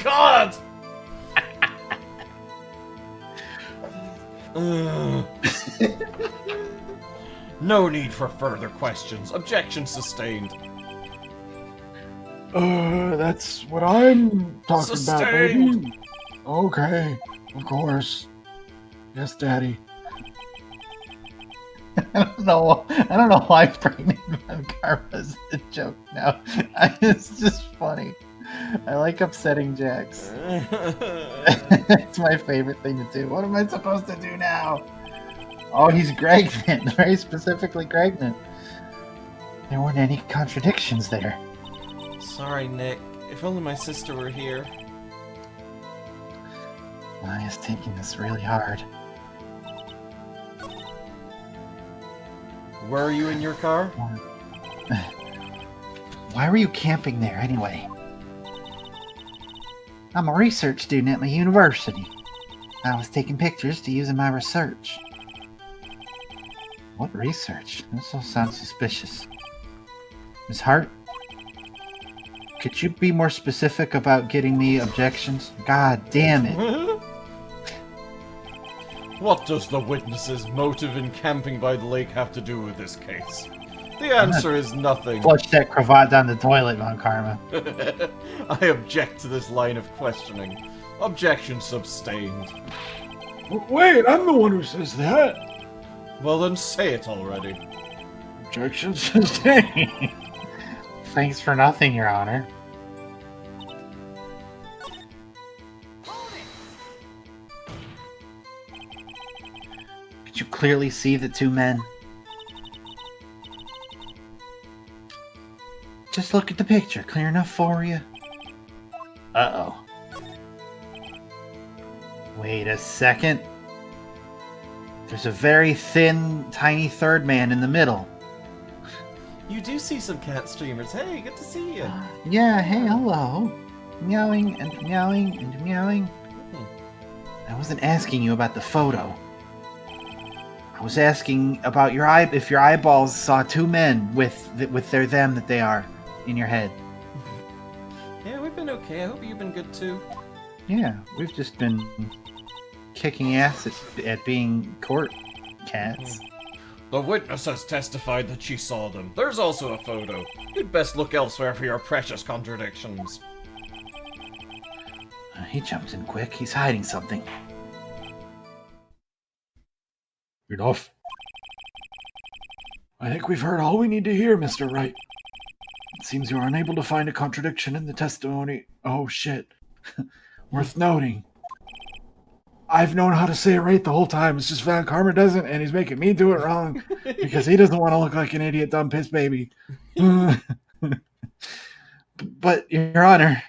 God! Ugh. No need for further questions. Objection sustained. That's what I'm talking about, Sustained. baby. Okay, of course. Yes, Daddy. I don't know why pregnant Von Karma's the joke now. It's just funny. I like upsetting Jax. It's my favorite thing to do. What am I supposed to do now? Oh, he's pregnant. Very specifically pregnant. There weren't any contradictions there. Sorry, Nick. If only my sister were here. Maya's taking this really hard. Were you in your car? Why were you camping there anyway? I'm a research student at my university. I was taking pictures to use in my research. What research? This all sounds suspicious. Ms. Hart? Could you be more specific about getting me objections? God damn it. What does the witness's motive in camping by the lake have to do with this case? The answer is nothing. Flush that cravat down the toilet, Von Karma. I object to this line of questioning. Objection sustained. Wait, I'm the one who says that. Well then say it already. Objection sustained. Thanks for nothing, Your Honor. Did you clearly see the two men? Just look at the picture. Clear enough for you? Uh-oh. Wait a second. There's a very thin, tiny third man in the middle. You do see some cat streamers. Hey, good to see you. Yeah, hey, hello. Meowing and meowing and meowing. I wasn't asking you about the photo. I was asking about your if your eyeballs saw two men with their them that they are in your head. Yeah, we've been okay. I hope you've been good too. Yeah, we've just been kicking ass at being court cats. The witness has testified that she saw them. There's also a photo. You'd best look elsewhere for your precious contradictions. He jumped in quick. He's hiding something. Enough. I think we've heard all we need to hear, Mr. Wright. It seems you are unable to find a contradiction in the testimony. Oh, shit. Worth noting. I've known how to say it right the whole time. It's just Van Karma doesn't, and he's making me do it wrong because he doesn't want to look like an idiot, dumb piss baby. But, Your Honor.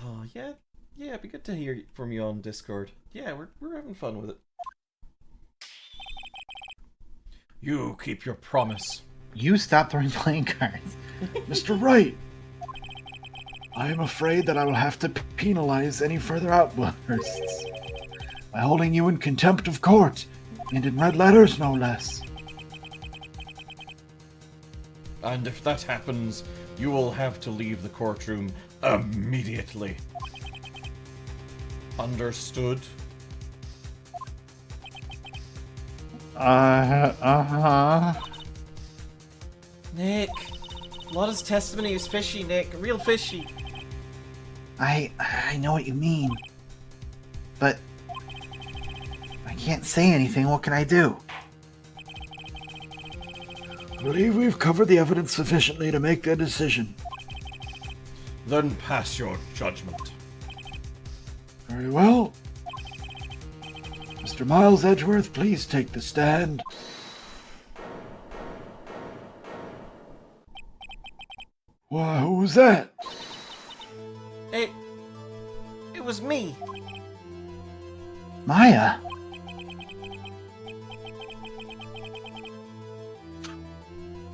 Oh, yeah, it'd be good to hear from you on Discord. Yeah, we're having fun with it. You keep your promise. You stop throwing playing cards. Mr. Wright, I am afraid that I will have to penalize any further outbursts by holding you in contempt of court, and in red letters, no less. And if that happens, you will have to leave the courtroom immediately. Understood? Nick, Lotta's testimony is fishy, Nick. Real fishy. I know what you mean. But I can't say anything. What can I do? I believe we've covered the evidence sufficiently to make a decision. Then pass your judgment. Very well. Mr. Miles Edgeworth, please take the stand. Why, who was that? It was me. Maya.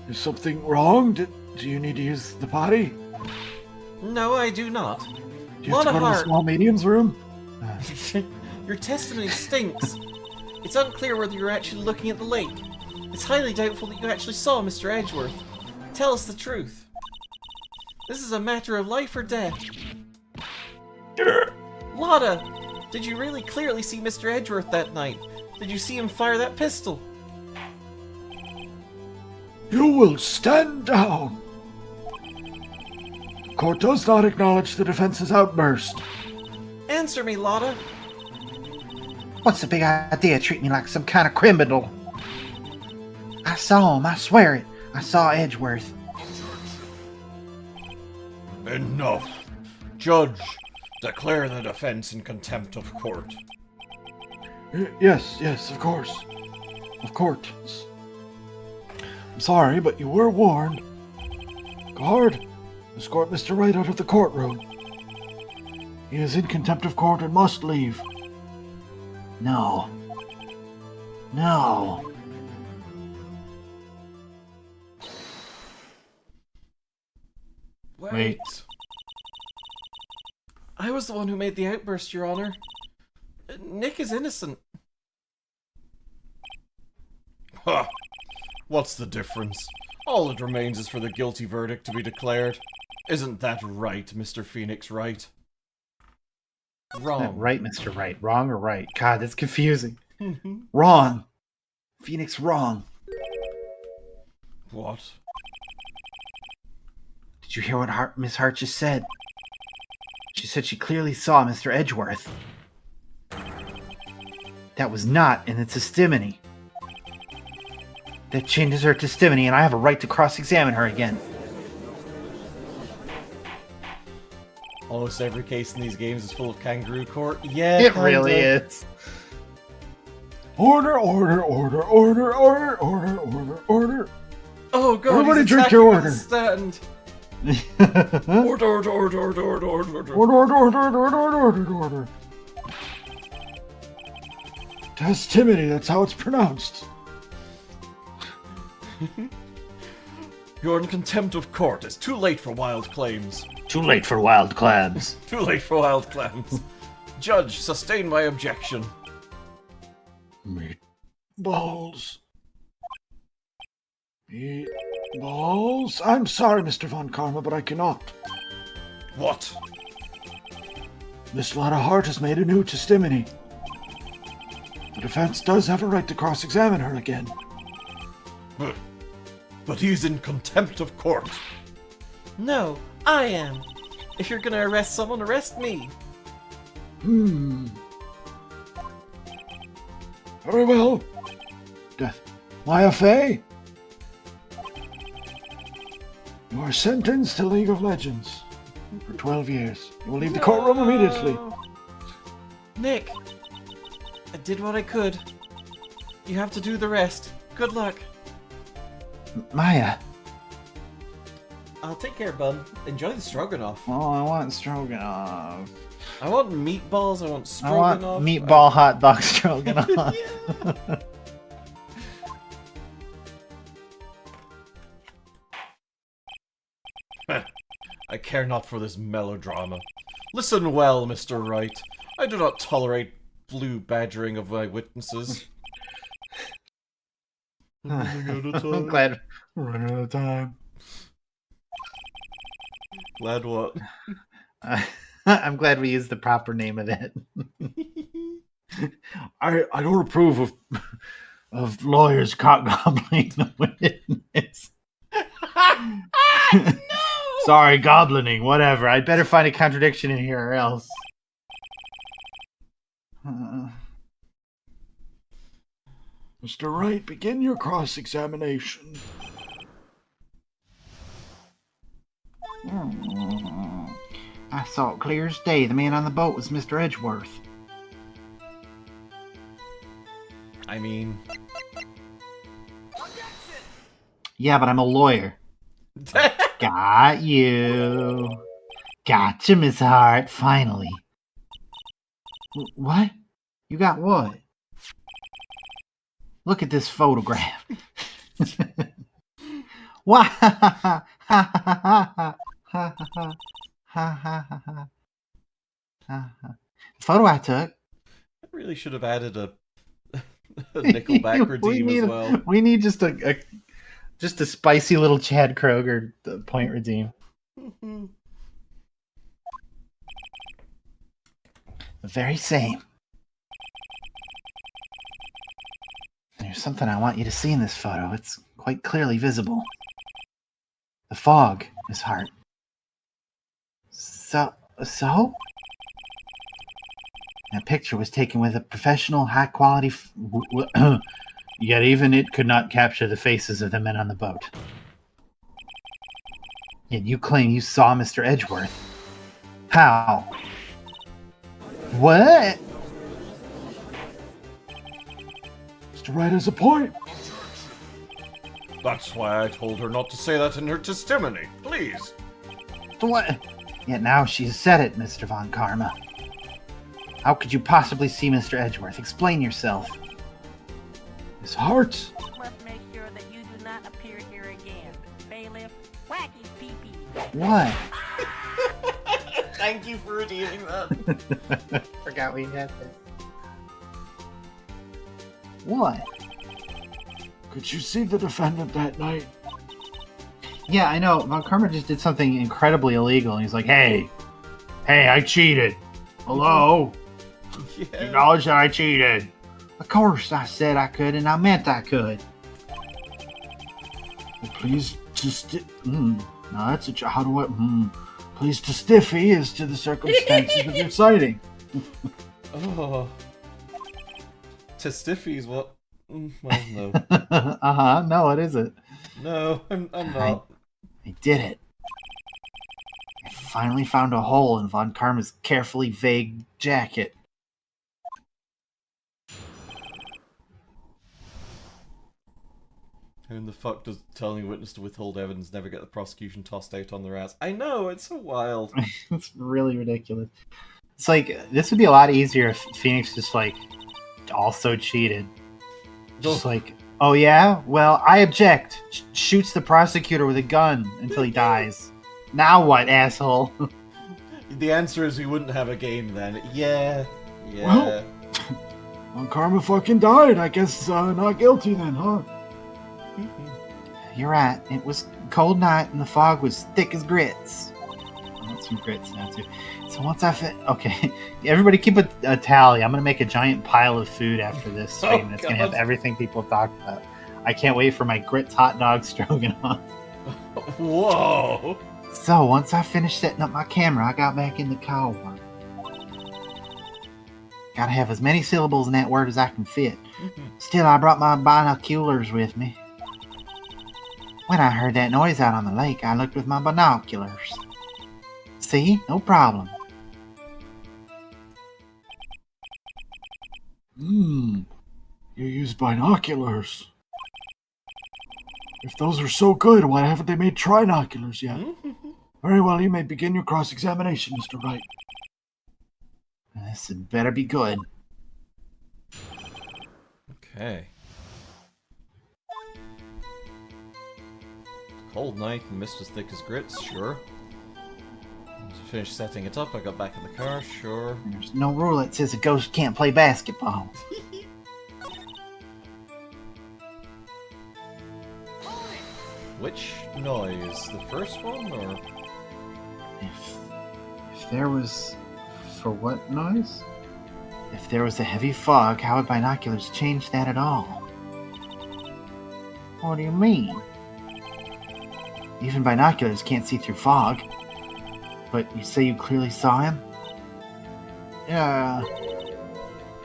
Is something wrong? Do you need to use the potty? No, I do not. Do you have to go to the Hart. small medium's room? Your testimony stinks. It's unclear whether you're actually looking at the lake. It's highly doubtful that you actually saw Mr. Edgeworth. Tell us the truth. This is a matter of life or death. Lotta! Did you really clearly see Mr. Edgeworth that night? Did you see him fire that pistol? You will stand down. The court does not acknowledge the defense's outburst. Answer me, Lotta. What's the big idea? Treat me like some kind of criminal. I saw him. I swear it. I saw Edgeworth. Enough. Judge, declare the defense in contempt of court. Yes, of course. Of course. I'm sorry, but you were warned. Guard, escort Mr. Wright out of the courtroom. He is in contempt of court and must leave. No. Wait. I was the one who made the outburst, Your Honor. Nick is innocent. Huh. What's the difference? All that remains is for the guilty verdict to be declared. Isn't that right, Mr. Phoenix Wright? Wrong. Right, Mr. Wright. Wrong or right? God, that's confusing. Wrong. Phoenix, wrong. What? Did you hear what Miss Hart just said? She said she clearly saw Mr. Edgeworth. That was not in the testimony. That changes her testimony, and I have a right to cross-examine her again. Almost every case in these games is full of kangaroo court. Yeah, It kinda. really is. Order, order, order, order, order, order, order, order. Oh god, Everybody he's drink attacking your with order. the stand. Order, Order, order, order, order, order, order. order, order, order, order, order, order, order. Testimony, that's how it's pronounced. You're in contempt of court. It's too late for wild claims. Too late for wild clams. Too late for wild clams. Judge, sustain my objection. Meatballs. Meatballs? I'm sorry, Mr. Von Karma, but I cannot. What? Miss Lotta Hart has made a new testimony. The defense does have a right to cross-examine her again. But he's in contempt of court. No, I am. If you're gonna arrest someone, arrest me. Very well. Death. Maya Fey? You are sentenced to League of Legends for 12 years. You will leave the courtroom immediately. Nick, I did what I could. You have to do the rest. Good luck. Maya. I'll take care, bud. Enjoy the stroganoff. Oh, I want stroganoff. I want meatballs. I want I want stroganoff. meatball hot dog stroganoff. I care not for this melodrama. Listen well, Mr. Wright. I do not tolerate blue badgering of my witnesses. I'm glad. Running out of time. Glad what? I'm glad we used the proper name of that. I don't approve of lawyers cock-gobbling the witness. No! Sorry, goblining, whatever. I'd better find a contradiction in here or else. Mr. Wright, begin your cross-examination. I saw it clear as day. The man on the boat was Mr. Edgeworth. I mean... Yeah, but I'm a lawyer. Got you. Gotcha, Miss Hart. Finally. What? You got what? Look at this photograph. Why? Photo I took. I really should have added a Nickelback redeem as well. We need just a spicy little Chad Kroger point redeem. The very same. There's something I want you to see in this photo. It's quite clearly visible. The fog, Miss Hart. So? That picture was taken with a professional, high-quality... Yet even it could not capture the faces of the men on the boat. Yet you claim you saw Mr. Edgeworth. How? What? Mr. Wright has a point. That's why I told her not to say that in her testimony. Please. What? Yet now she's said it, Mr. Von Karma. How could you possibly see Mr. Edgeworth? Explain yourself. Miss Hart. You must make sure that you do not appear here again. Bailiff, whack his pee-pee. What? Thank you for redeeming that. Forgot we had this. What? Could you see the defendant that night? Yeah, I know. Von Karma just did something incredibly illegal, and he's like, hey, I cheated. Hello? Yeah. Acknowledge that I cheated. Of course I said I could, and I meant I could. Well, please to no, that's a how do I please to stiffy as to the circumstances of your sighting. Oh. To Stiffy's what? Well, no. No, it isn't. No, I'm not. I did it. I finally found a hole in Von Karma's carefully vague jacket. How in the fuck does telling a witness to withhold evidence never get the prosecution tossed out on their ass? I know, it's so wild. It's really ridiculous. It's like, this would be a lot easier if Phoenix just, like, also cheated. Just like, oh yeah? Well, I object. Shoots the prosecutor with a gun until he dies. Now what, asshole? The answer is we wouldn't have a game then. Yeah. Well, Karma fucking died. I guess not guilty then, huh? You're right. It was a cold night and the fog was thick as grits. I want some grits now too. So once okay, everybody keep a tally. I'm gonna make a giant pile of food after this stream. It's gonna have everything people have talked about. I can't wait for my grits hot dog stroganoff. Whoa! So once I finished setting up my camera, I got back in the car. Gotta have as many syllables in that word as I can fit. Still, I brought my binoculars with me. When I heard that noise out on the lake, I looked with my binoculars. See? No problem. You use binoculars. If those are so good, why haven't they made trinoculars yet? Very well, you may begin your cross-examination, Mr. Wright. This had better be good. Okay. Cold night and mist was thick as grits, sure. Finished setting it up, I got back in the car, sure. There's no rule that says a ghost can't play basketball. Which noise? The first one, or...? If there was... For what noise? If there was a heavy fog, how would binoculars change that at all? What do you mean? Even binoculars can't see through fog. But you say you clearly saw him? Yeah.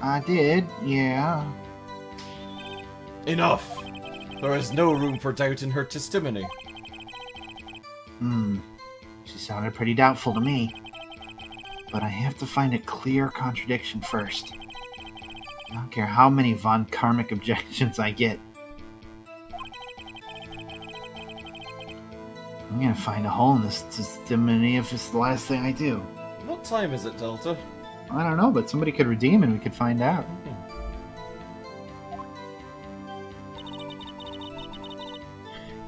I did, yeah. Enough! There is no room for doubt in her testimony. She sounded pretty doubtful to me. But I have to find a clear contradiction first. I don't care how many von Karmic objections I get. I'm gonna find a hole in this testimony if it's the last thing I do. What time is it, Delta? I don't know, but somebody could redeem and we could find out.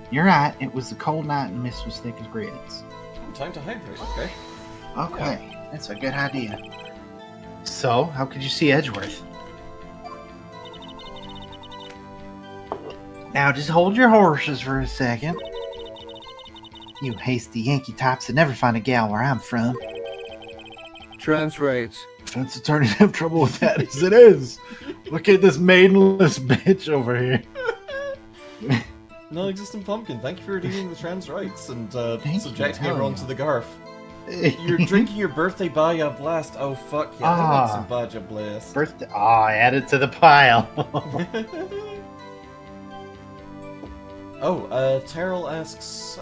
You're right, it was a cold night and the mist was thick as grits. Time to hydrate, okay. Okay, that's a good idea. So, how could you see Edgeworth? Now just hold your horses for a second. You hasty Yankee types that never find a gal where I'm from. Translate. Defense attorneys have trouble with that as it is. Look at this maidenless bitch over here. Non-existent pumpkin, thank you for redeeming the trans rights and subjecting you, everyone hell to the garf. You're drinking your birthday Baja Blast. Oh fuck yeah, I want some Baja Blast. Birthday. I added to the pile. Terrell asks,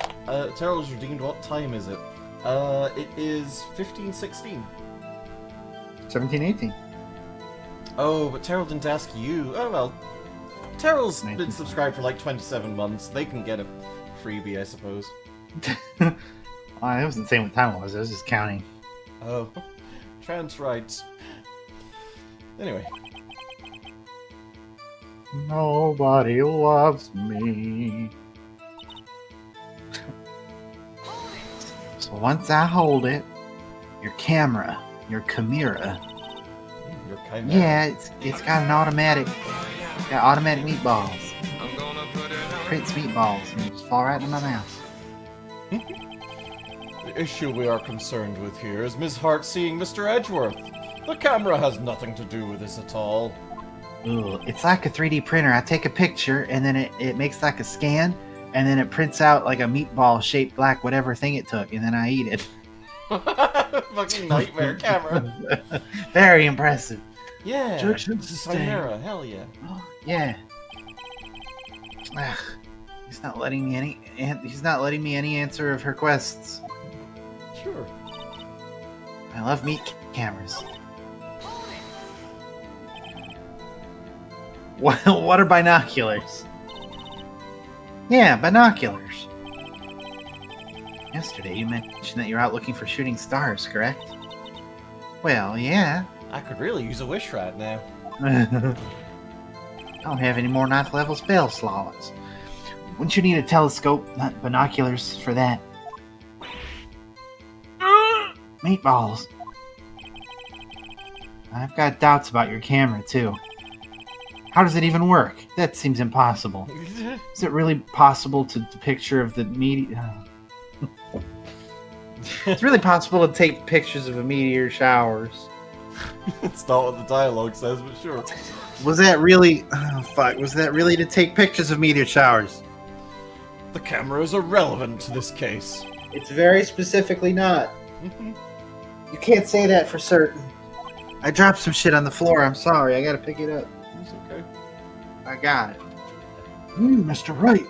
Terrell's redeemed, what time is it? It is 15:16. 1718. Oh, but Terrell didn't ask you. Oh well. Terrell's 19. been subscribed for like 27 months. They can get a freebie, I suppose. I wasn't saying what time it was. I was just counting. Oh, trans rights. Anyway. Nobody loves me. So once I hold it, your camera, your Chimera. You're kind of... Yeah, it's got an automatic. Got automatic meatballs. Prince meatballs, and they just fall right into my mouth. The issue we are concerned with here is Ms. Hart seeing Mr. Edgeworth. The camera has nothing to do with this at all. Ugh, it's like a 3D printer. I take a picture, and then it makes like a scan, and then it prints out like a meatball shaped like whatever thing it took, and then I eat it. Fucking nightmare camera. Very impressive. Yeah. Objection sustained. Chimera, hell yeah. Yeah. Ugh, he's not letting me any answer of her quests. Sure. I love meat cameras. What are binoculars? Yeah, binoculars. Yesterday you mentioned that you're out looking for shooting stars, correct? Well, yeah. I could really use a wish right now. I don't have any more 9th level spell slots. Wouldn't you need a telescope, not binoculars, for that? Meatballs. I've got doubts about your camera, too. How does it even work? That seems impossible. Is it really possible to picture of the meteor? It's really possible to take pictures of a meteor showers. It's not what the dialogue says, but sure. Was that really... Oh, fuck. Was that really to take pictures of meteor showers? The camera is irrelevant to this case. It's very specifically not. You can't say that for certain. I dropped some shit on the floor. I'm sorry. I gotta pick it up. It's okay. I got it. Mr. Wright.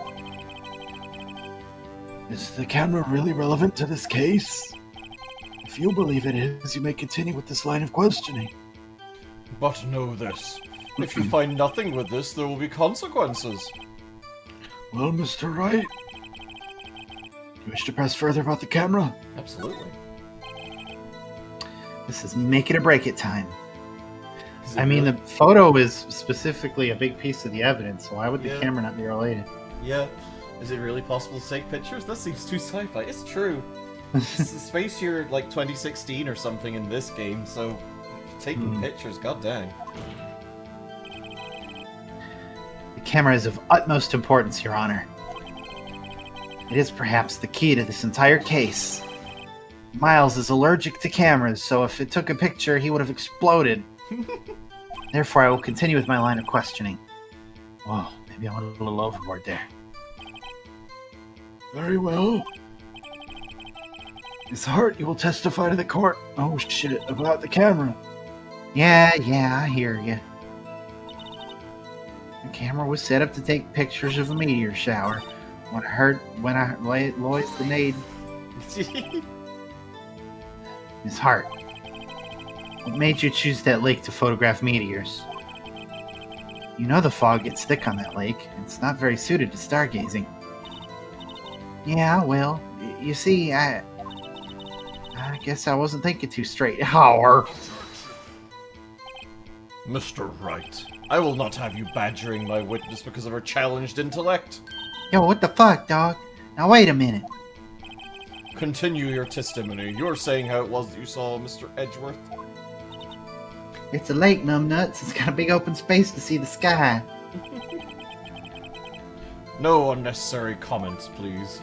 Is the camera really relevant to this case? If you believe it is, you may continue with this line of questioning. But know this. If you find nothing with this, there will be consequences. Well, Mr. Wright, you wish to press further about the camera? Absolutely. This is make it or break it time. Is it I mean, really? the photo is specifically a big piece of the evidence, so why would the Yeah. camera not be related? Yeah. Is it really possible to take pictures? That seems too sci-fi. It's true. It's the space year like 2016 or something in this game, so taking pictures, god dang. The camera is of utmost importance, Your Honor. It is perhaps the key to this entire case. Miles is allergic to cameras, so if it took a picture, he would have exploded. Therefore, I will continue with my line of questioning. Whoa, maybe I went a little overboard there. Very well. Miss Hart, you will testify to the court. Oh shit, about the camera. Yeah, I hear you. The camera was set up to take pictures of a meteor shower. Lois the maid. Miss Hart, what made you choose that lake to photograph meteors? You know the fog gets thick on that lake. It's not very suited to stargazing. Yeah, well, you see, I guess I wasn't thinking too straight. Hour. Mr. Wright, I will not have you badgering my witness because of her challenged intellect. Yo, what the fuck, dog? Now wait a minute. Continue your testimony. You're saying how it was that you saw Mr. Edgeworth? It's a lake, numbnuts. It's got a big open space to see the sky. No unnecessary comments, please.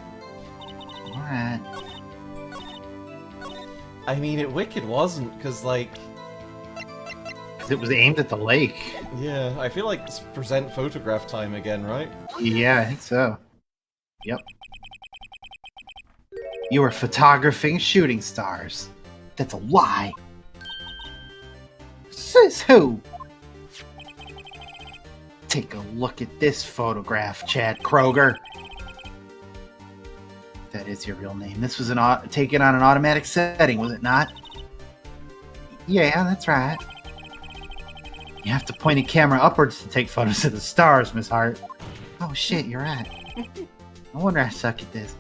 Alright. I mean, it wicked wasn't, because, like... Because it was aimed at the lake. Yeah, I feel like it's present photograph time again, right? Yeah, I think so. Yep. You were photographing shooting stars. That's a lie. Says who? Take a look at this photograph, Chad Kroger. That is your real name. This was taken on an automatic setting, was it not? Yeah, that's right. You have to point a camera upwards to take photos of the stars, Miss Hart. Oh shit, you're right. No wonder I suck at this.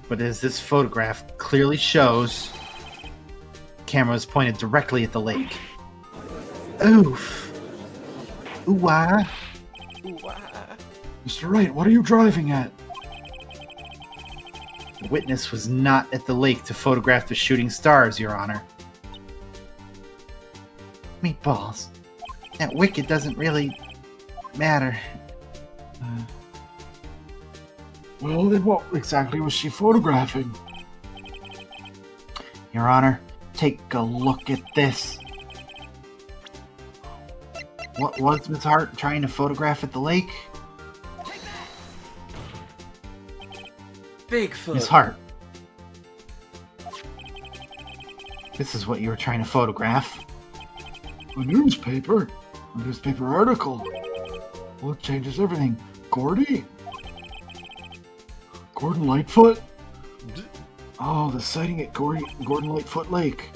But as this photograph clearly shows, the camera was pointed directly at the lake. Oof. Ooh-wah. Mr. Wright, what are you driving at? The witness was not at the lake to photograph the shooting stars, Your Honor. Meatballs. That wicked doesn't really matter. Well, then what exactly was she photographing? Your Honor, take a look at this. What was Miss Hart trying to photograph at the lake? Bigfoot. Miss Hart. This is what you were trying to photograph. A newspaper? A newspaper article? Well, it changes everything. Gordy? Gordon Lightfoot? Oh, the sighting at Gordon Lightfoot Lake.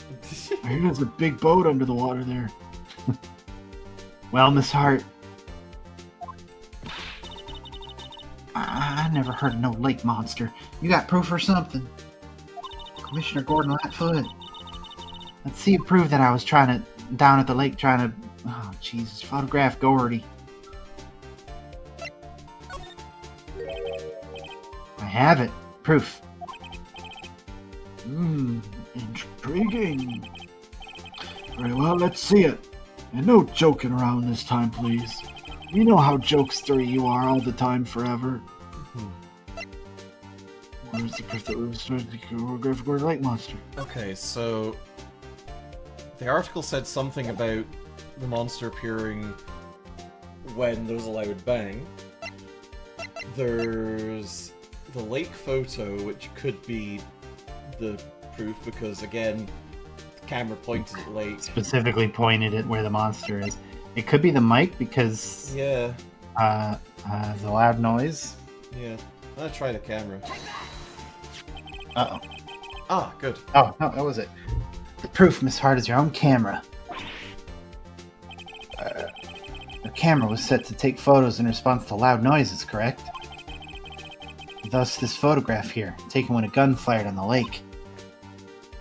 I hear there's a big boat under the water there. Well, Miss Hart. I never heard of no lake monster. You got proof or something? Commissioner Gordon Lightfoot. Let's see you prove that I was down at the lake trying to, oh Jesus, photograph Gordy. I have it. Proof. Intriguing. Very well, let's see it. And no joking around this time, please. You know how jokestery you are all the time, forever. Where's the proof that we were supposed to choreograph Gordy Lake Monster? Okay, so the article said something about the monster appearing when there's a loud bang. There's the lake photo, which could be the proof because, again, the camera pointed at the lake. Specifically pointed at where the monster is. It could be the mic because Yeah, the loud noise. yeah. I'm gonna try the camera. Uh-oh. Ah, good. Oh, no, that was it. The proof, Miss Hart, is your own camera. The camera was set to take photos in response to loud noises, correct? Thus, this photograph here, taken when a gun fired on the lake.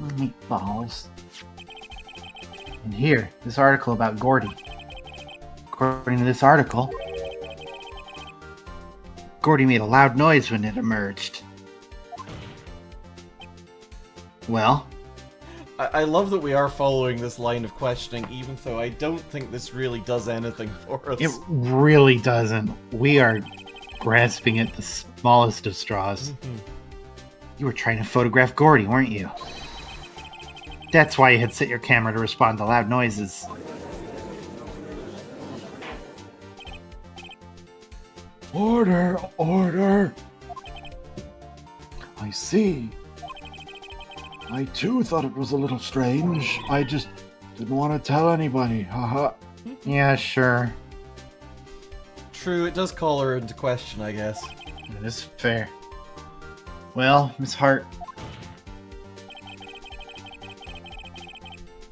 Meatballs. And here, this article about Gordy. According to this article, Gordy made a loud noise when it emerged. Well, I love that we are following this line of questioning, even though I don't think this really does anything for us. it really doesn't. We are grasping at the smallest of straws. You were trying to photograph Gordy, weren't you? That's why you had set your camera to respond to loud noises. Order, order. I see. I too thought it was a little strange. I just didn't want to tell anybody. Haha. Yeah, sure. True, it does call her into question, I guess. That is fair. Well, Miss Hart,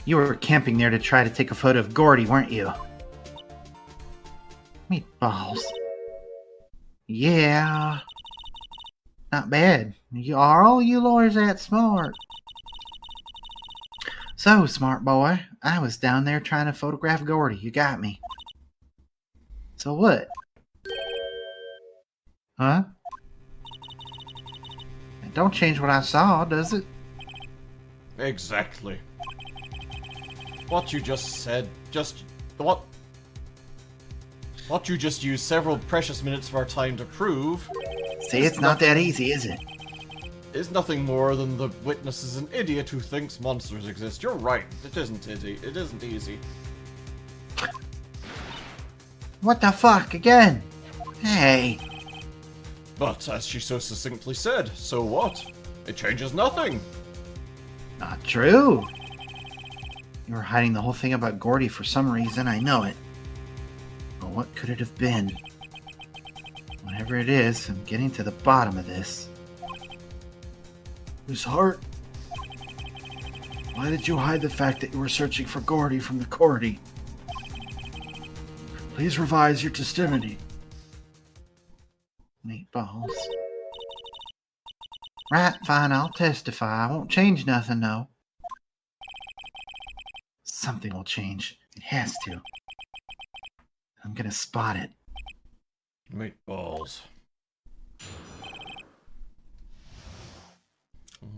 you were camping there to try to take a photo of Gordy, weren't you? Meatballs. Yeah. Not bad. Are all you lawyers that smart? So, smart boy, I was down there trying to photograph Gordy. You got me. So what? Huh? It don't change what I saw, does it? Exactly. What you just said, what you just used several precious minutes of our time to prove See, it's not that easy, is it? is nothing more than the witness is an idiot who thinks monsters exist. You're right. It isn't easy. It isn't easy. What the fuck, again? Hey. But as she so succinctly said, so what? It changes nothing. Not true. You were hiding the whole thing about Gordy for some reason, I know it. But what could it have been? Whatever it is, I'm getting to the bottom of this. Miss Hart, why did you hide the fact that you were searching for Gordy from the Cordy? Please revise your testimony. Meatballs. Right, fine, I'll testify. I won't change nothing, though. Something will change. It has to. I'm gonna spot it. Meatballs.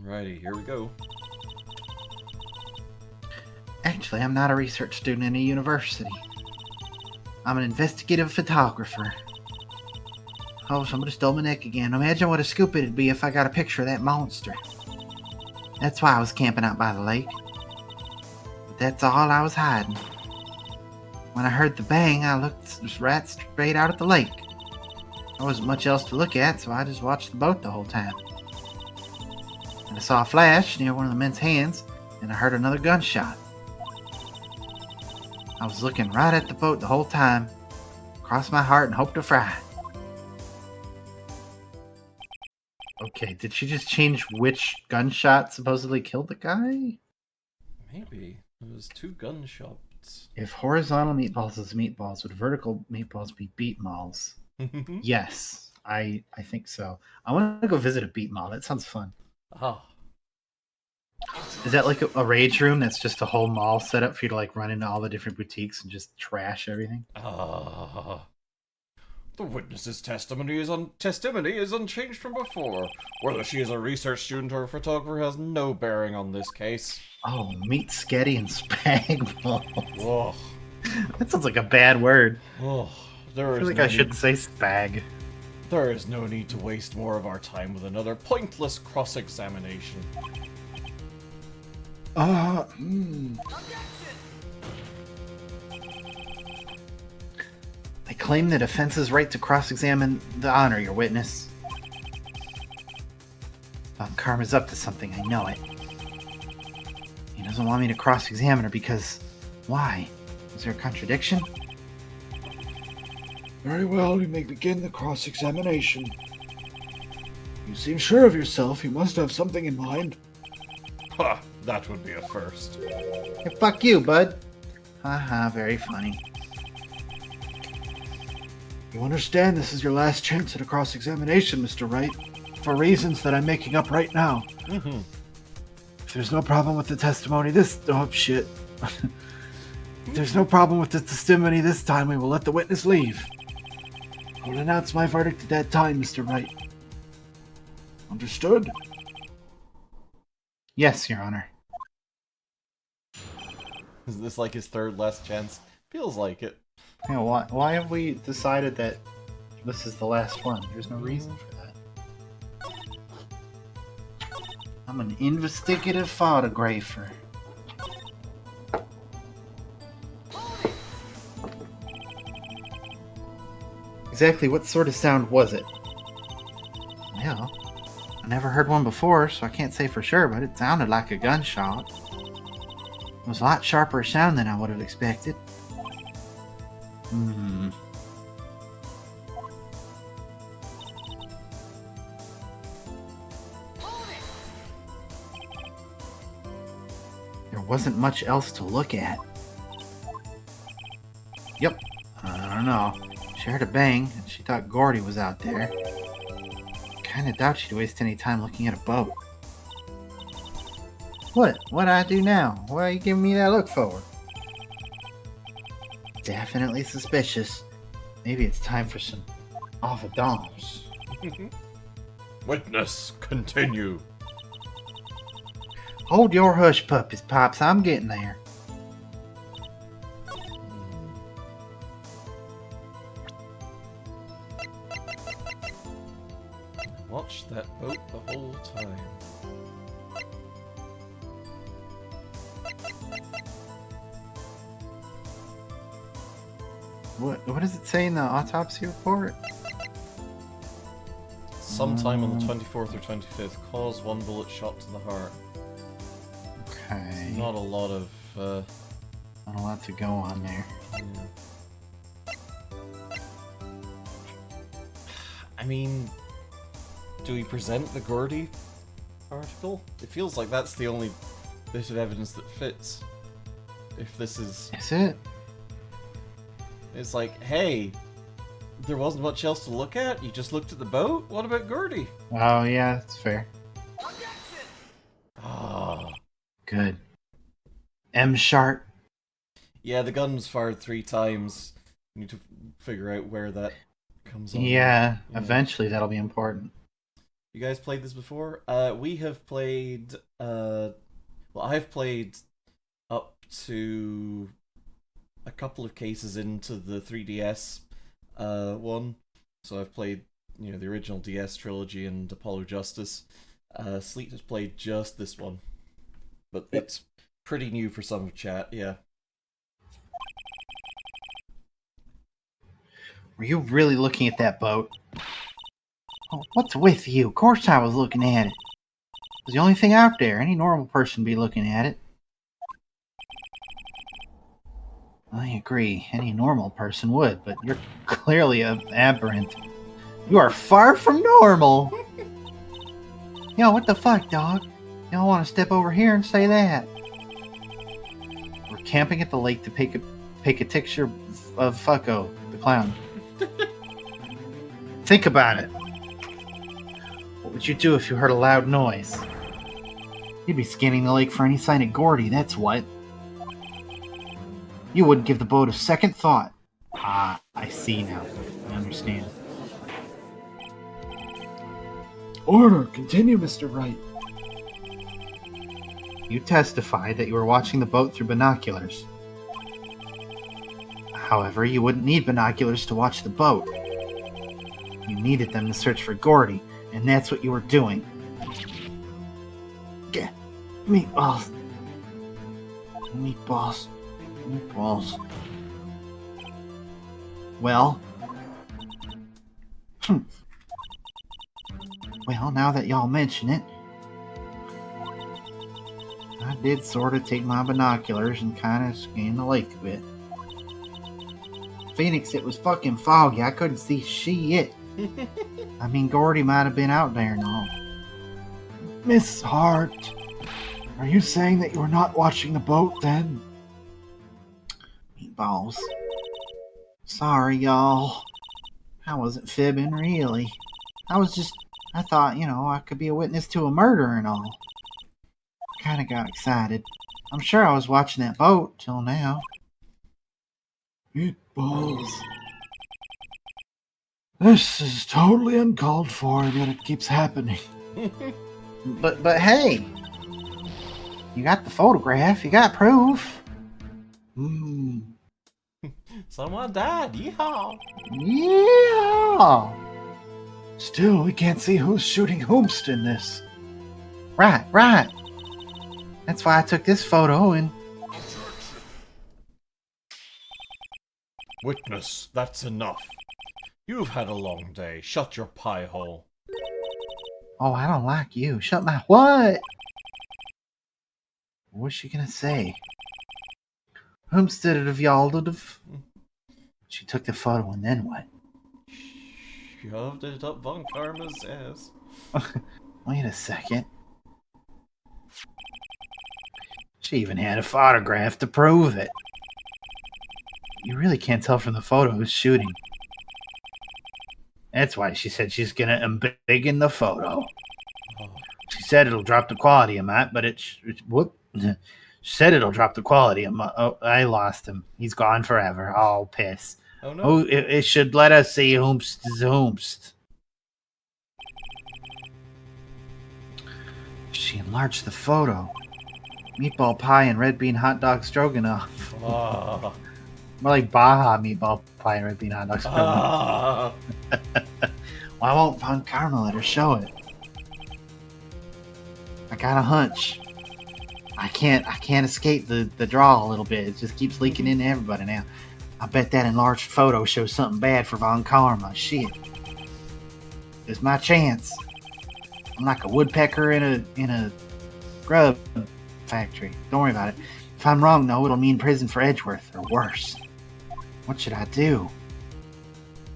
Alrighty, here we go. Actually, I'm not a research student in a university. I'm an investigative photographer. Oh, somebody stole my neck again. Imagine what a scoop it'd be if I got a picture of that monster. That's why I was camping out by the lake. But that's all I was hiding. When I heard the bang, I looked right straight out at the lake. There wasn't much else to look at, so I just watched the boat the whole time. And I saw a flash near one of the men's hands, and I heard another gunshot. I was looking right at the boat the whole time. Crossed my heart and hoped to fry. Okay, did she just change which gunshot supposedly killed the guy? Maybe. It was 2 gunshots. If horizontal meatballs is meatballs, would vertical meatballs be beat malls? Yes. I think so. I want to go visit a beat mall. That sounds fun. Ah. Is that like a rage room that's just a whole mall set up for you to like run into all the different boutiques and just trash everything? Ah. The witness's testimony is unchanged from before. Whether she is a research student or a photographer has no bearing on this case. Oh, meat sketty and spag balls. Ugh. That sounds like a bad word. Ugh. There I is feel like no I shouldn't say spag. There is no need to waste more of our time with another pointless cross-examination. I claim the defense's right to cross-examine the honor, your witness. Von Karma's up to something, I know it. He doesn't want me to cross-examine her because... Why? Is there a contradiction? Very well, you may begin the cross-examination. You seem sure of yourself. You must have something in mind. Ha! That would be a first. Hey, fuck you, bud. Haha, very funny. You understand this is your last chance at a cross-examination, Mr. Wright, for reasons that I'm making up right now. Mm-hmm. If there's no problem with the testimony oh shit. If there's no problem with the testimony this time, we will let the witness leave. I will announce my verdict at that time, Mr. Wright. Understood? Yes, Your Honor. Is this like his third last chance? Feels like it. Yeah, why have we decided that this is the last one? There's no reason for that. I'm an investigative photographer. Exactly what sort of sound was it? Well, I never heard one before, so I can't say for sure, but it sounded like a gunshot. It was a lot sharper sound than I would have expected. There wasn't much else to look at. Yep, I don't know. She heard a bang, and she thought Gordy was out there. Kinda doubt she'd waste any time looking at a boat. What'd I do now? What are you giving me that look for? Definitely suspicious. Maybe it's time for some evidence. Witness, continue. Hold your hush puppies, Pops. I'm getting there. Watch that boat the whole time. What does it say in the autopsy report? Sometime on the 24th or 25th, cause 1 bullet shot to the heart. Okay. Not a lot of, Not a lot to go on there. yeah. I mean, do we present the Gordy article? It feels like that's the only bit of evidence that fits. If this is... Is it? It's like, hey, there wasn't much else to look at? You just looked at the boat? What about Gordy? Oh, yeah, that's fair. Ah. Good. M-sharp. Yeah, the gun's fired 3 times. You need to figure out where that comes on. Yeah, eventually that'll be important. You guys played this before? We have played... well, I've played up to a couple of cases into the 3DS one. So I've played, you know, the original DS trilogy and Apollo Justice. Sleet has played just this one. But it's pretty new for some of chat, yeah. Were you really looking at that boat? Oh, what's with you? Of course I was looking at it. It was the only thing out there. Any normal person would be looking at it. I agree. Any normal person would, but you're clearly an aberrant. You are far from normal. Yo, what the fuck, dog? You don't want to step over here and say that. We're camping at the lake to take a picture of Fucko, the clown. Think about it. What would you do if you heard a loud noise? You'd be scanning the lake for any sign of Gordy, that's what. You wouldn't give the boat a second thought. Ah, I see now. I understand. Order, continue, Mr. Wright. You testified that you were watching the boat through binoculars. However, you wouldn't need binoculars to watch the boat. You needed them to search for Gordy, and that's what you were doing. Get meatballs. Meatballs. Meatballs. Well. Well, now that y'all mention it, I did sort of take my binoculars and kind of scan the lake a bit. Phoenix, it was fucking foggy. I couldn't see shit. I mean, Gordy might have been out there and all. Miss Hart, are you saying that you were not watching the boat then? Meatballs. Sorry, y'all. I wasn't fibbing, really. I thought, I could be a witness to a murder and all. Kinda got excited. I'm sure I was watching that boat till now. Meatballs. This is totally uncalled for, yet it keeps happening. But hey, you got the photograph, you got proof. Someone died. Yeehaw. Yeah. Still, we can't see who's shooting whomst in this. Right. That's why I took this photo and... Witness, that's enough. You've had a long day. Shut your pie hole. Oh, I don't like you. Shut my... What? What's she gonna say? Homestead of y'all did have... She took the photo and then what? Shoved it up Von Karma's ass. Wait a second. She even had a photograph to prove it. You really can't tell from the photo who's shooting. That's why she said she's gonna embiggen the photo. Oh. She said it'll drop the quality a mite, but whoop. She said it'll drop the quality a mite. Oh, I lost him. He's gone forever. Oh, piss. Oh no. Oh, it should let us see whomst is whomst. She enlarged the photo. Meatball pie and red bean hot dog stroganoff. Ah. More like Baja meatball pie and red bean hot dog stroganoff. Why won't Von Karma let her show it? I got a hunch. I can't escape the draw a little bit. It just keeps leaking into everybody now. I bet that enlarged photo shows something bad for Von Karma. Shit. It's my chance. I'm like a woodpecker in a grub factory. Don't worry about it. If I'm wrong, though, it'll mean prison for Edgeworth, or worse. What should I do?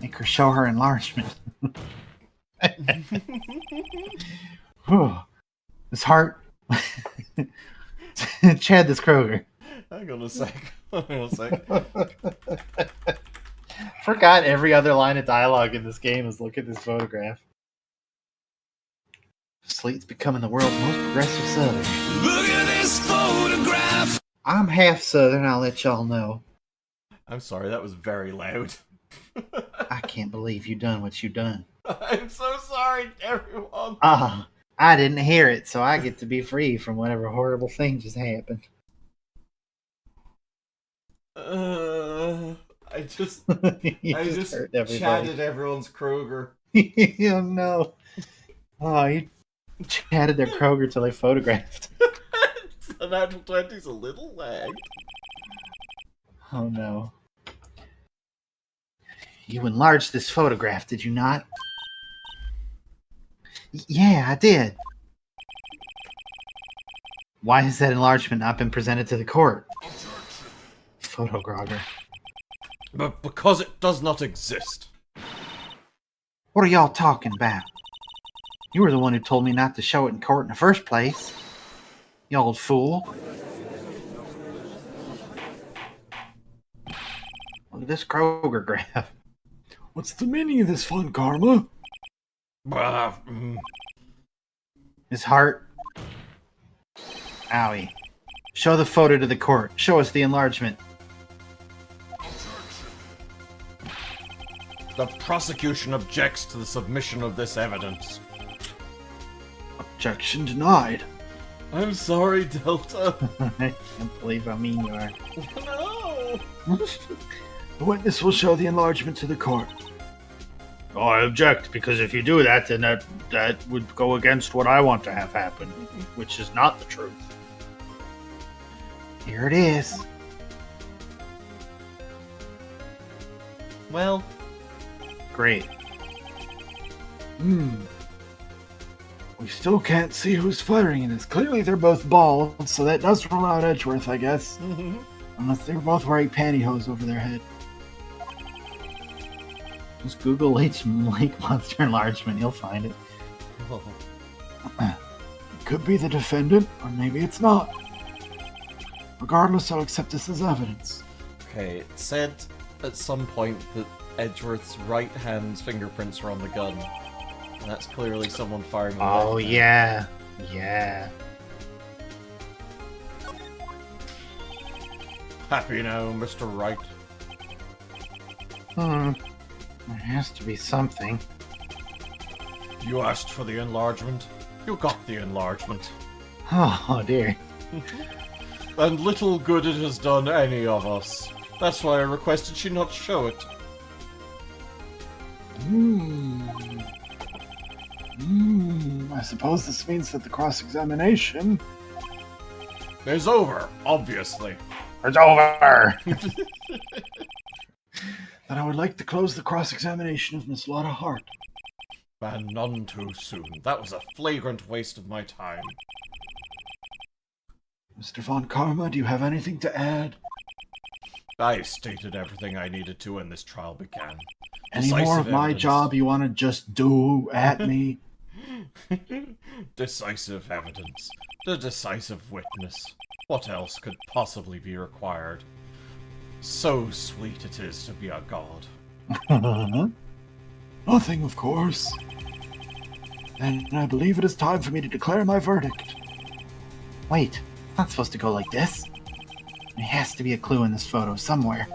Make her show her enlargement. Miss Hart. Chad this Kroger. Hang on a sec. Forgot every other line of dialogue in this game is look at this photograph. Slate's becoming the world's most progressive Southern. Look at this photograph. I'm half Southern, I'll let y'all know. I'm sorry, that was very loud. I can't believe you done what you done. I'm so sorry, everyone. I didn't hear it, so I get to be free from whatever horrible thing just happened. I just hurt everybody. chatted everyone's Kroger. Oh no. Oh, you chatted their Kroger till they photographed. The natural 20's a little lagged. Oh no. You enlarged this photograph, did you not? Yeah, I did. Why has that enlargement not been presented to the court? Photogrogger. But because it does not exist. What are y'all talking about? You were the one who told me not to show it in court in the first place. You old fool. Look at this Kroger graph. What's the meaning of this fun, Karma? His heart. Owie. Show the photo to the court. Show us the enlargement. The prosecution objects to the submission of this evidence. Objection denied. I'm sorry, Delta. I can't believe how mean you are. No! The witness will show the enlargement to the court. Oh, I object, because if you do that, then that would go against what I want to have happen, which is not the truth. Here it is. Well, Great. We still can't see who's firing this. Clearly they're both bald, so that does rule out Edgeworth, I guess. Unless they were both wearing pantyhose over their head. Just Google Lake Monster Enlargement, you'll find it. It could be the defendant, or maybe it's not. Regardless, I'll accept this as evidence. okay, it said at some point that Edgeworth's right hand's fingerprints were on the gun. And that's clearly someone firing the Oh, left hand. yeah. Yeah. Happy now, Mr. Wright. There has to be something. You asked for the enlargement. You got the enlargement. Oh, dear. And little good it has done any of us. That's why I requested she not show it. I suppose this means that the cross-examination... It's over, obviously. It's over! Then I would like to close the cross-examination of Miss Lotta Hart. And none too soon. That was a flagrant waste of my time. Mr. Von Karma, do you have anything to add? I stated everything I needed to when this trial began. Any more of my evidence. job you want to just do at me? Decisive evidence. The decisive witness. What else could possibly be required? So sweet it is to be a god. Nothing, of course. And I believe it is time for me to declare my verdict. Wait, it's not supposed to go like this. There has to be a clue in this photo somewhere.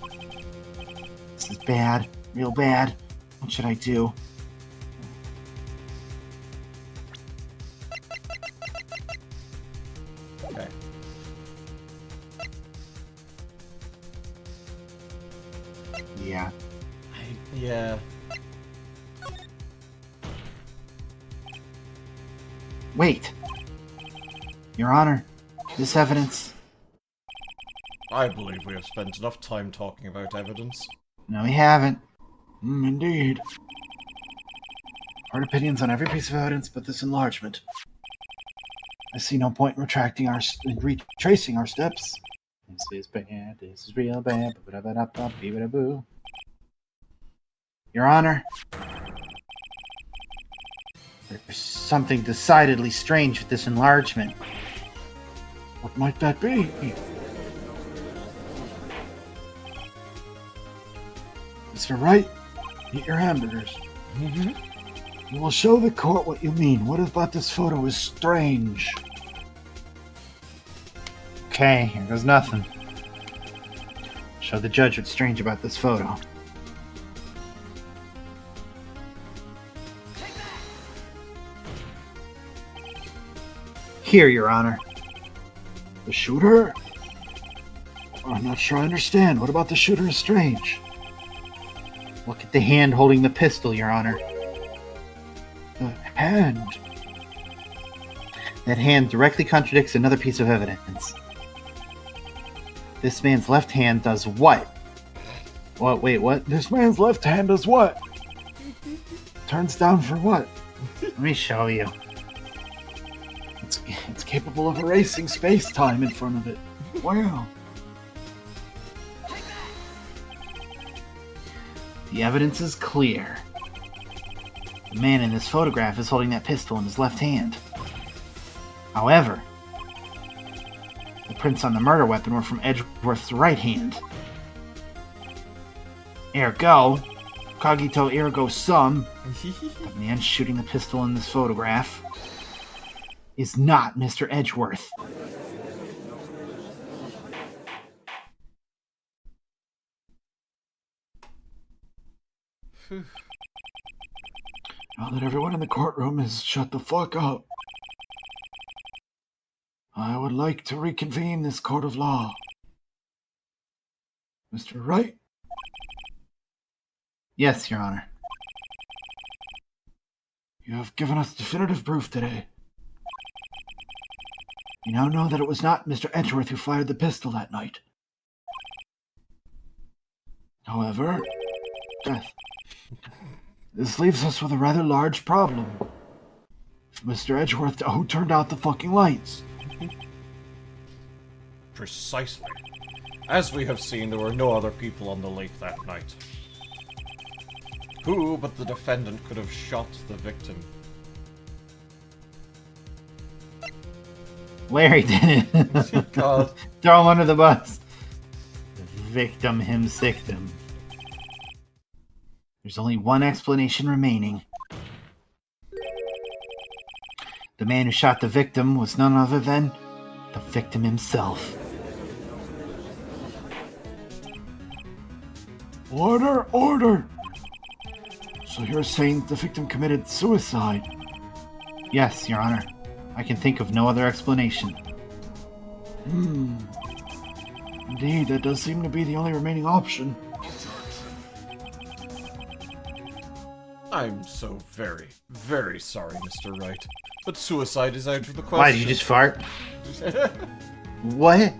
This is bad. Real bad. What should I do? Okay. Yeah. Yeah. Wait. Your Honor, this evidence... I believe we have spent enough time talking about evidence. No, we haven't. Indeed. Heard opinions on every piece of evidence but this enlargement. I see no point in retracting retracing our steps. This is bad. This is real bad. Boo. Your Honor, there's something decidedly strange with this enlargement. What might that be? Mr. Wright, eat your hamburgers. You will show the court what you mean. What about this photo is strange? Okay, here goes nothing. Show the judge what's strange about this photo. Here, Your Honor. The shooter? I'm not sure I understand. What about the shooter is strange? Look at the hand holding the pistol, Your Honor. The hand? That hand directly contradicts another piece of evidence. This man's left hand does what? What? Wait, what? This man's left hand does what? Turns down for what? Let me show you. It's capable of erasing space-time in front of it. Wow. The evidence is clear. The man in this photograph is holding that pistol in his left hand. However, the prints on the murder weapon were from Edgeworth's right hand. Ergo, Cogito ergo sum. The man shooting the pistol in this photograph is not Mr. Edgeworth. Now that everyone in the courtroom has shut the fuck up, I would like to reconvene this court of law. Mr. Wright? Yes, Your Honor. You have given us definitive proof today. You now know that it was not Mr. Edgeworth who fired the pistol that night. However, death. This leaves us with a rather large problem. If Mr. Edgeworth, who turned out the fucking lights? Precisely. As we have seen, there were no other people on the lake that night. Who but the defendant could have shot the victim? Larry did it. God. Throw him under the bus. Victim him sictum. There's only one explanation remaining. The man who shot the victim was none other than the victim himself. Order, order! So you're saying the victim committed suicide? Yes, Your Honor. I can think of no other explanation. Indeed, that does seem to be the only remaining option. I'm so very, very sorry, Mr. Wright, but suicide is out of the question. Why, did you just fart? What?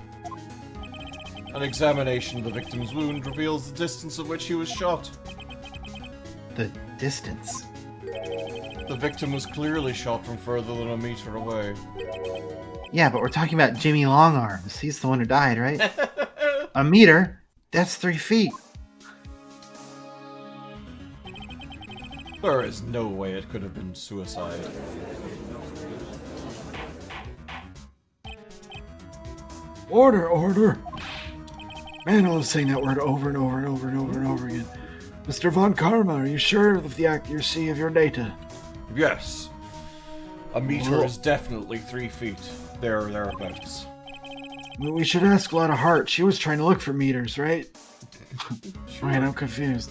An examination of the victim's wound reveals the distance at which he was shot. The distance. The victim was clearly shot from further than a meter away. Yeah, but we're talking about Jimmy Longarms. He's the one who died, right? A meter? That's 3 feet. There is no way it could have been suicide. Order, order! Man, I was saying that word over and over and over and over and over again. Mr. Von Karma, are you sure of the accuracy of your data? Yes. A meter is definitely 3 feet. There or thereabouts. Well, we should ask Lotta Hart. She was trying to look for meters, right? Sure. Right, I'm confused.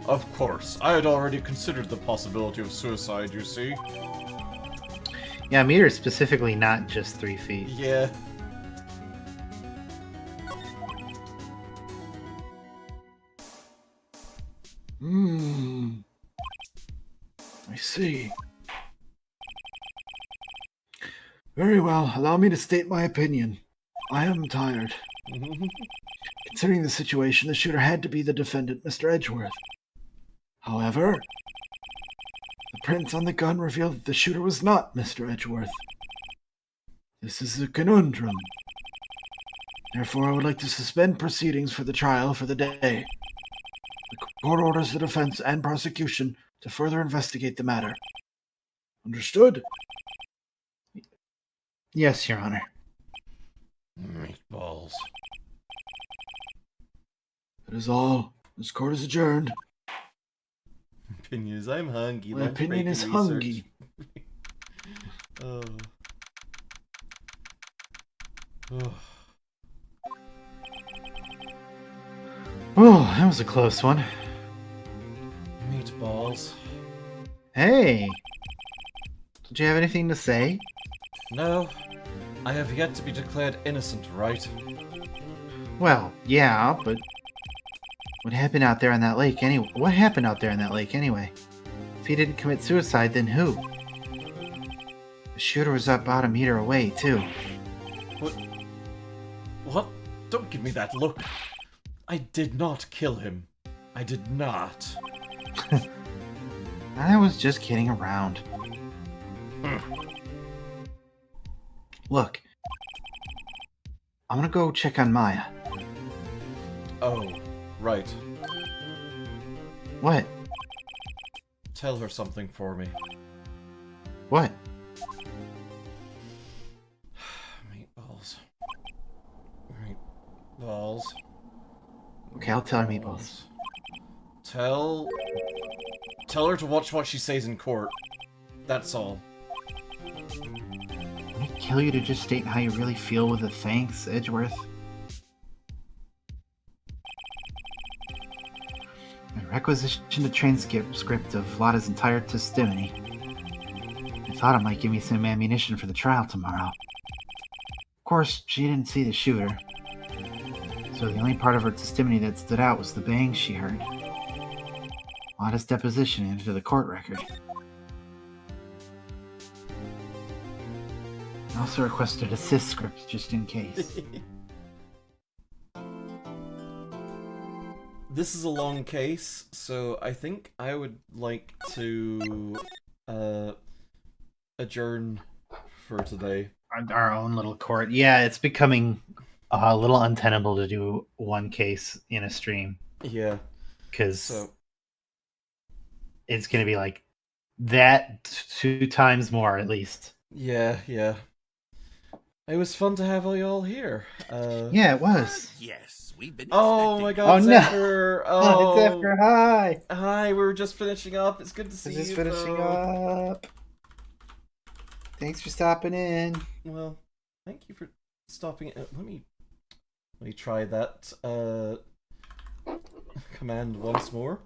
Of course. I had already considered the possibility of suicide, you see. Yeah, a meter is specifically not just 3 feet. Yeah. I see. Very well, allow me to state my opinion. I am tired. Considering the situation, the shooter had to be the defendant, Mr. Edgeworth. However, the prints on the gun reveal that the shooter was not Mr. Edgeworth. This is a conundrum. Therefore, I would like to suspend proceedings for the trial for the day. The court orders the defense and prosecution to further investigate the matter. Understood? Yes, Your Honor. Meatballs. That is all. This court is adjourned. Opinion is I'm hungry. My opinion is hungry. Oh. Oh. Oh, that was a close one. Meatballs. Hey! Did you have anything to say? No, I have yet to be declared innocent, right? Well, yeah, but what happened out there on that lake anyway? What happened out there on that lake anyway? If he didn't commit suicide, then who? The shooter was about a meter away, too. What? What? Don't give me that look. I did not kill him. I did not. I was just kidding around. Look, I'm gonna go check on Maya. Oh, right. What? Tell her something for me. What? Meatballs. Meatballs. Okay, I'll tell her, Meatballs. Tell her to watch what she says in court. That's all. Would it kill you to just state how you really feel with a thanks, Edgeworth? I requisitioned a transcript of Lada's entire testimony. I thought it might give me some ammunition for the trial tomorrow. Of course, she didn't see the shooter, so the only part of her testimony that stood out was the bang she heard. Lada's deposition into the court record. I also requested a sys script just in case. This is a long case, so I think I would like to adjourn for today. Our own little court. Yeah, it's becoming a little untenable to do one case in a stream. Yeah. Because it's going to be like that 2 times more at least. Yeah. It was fun to have y'all here. Yeah, it was. Yes, we've been Oh expecting my you. god, Oh, no. Zephyr! Oh, It's Zephyr, hi! Hi, we were just finishing up. It's good to see you. Just finishing though. up. Thanks for stopping in. Well, thank you for stopping. Let me try that command once more.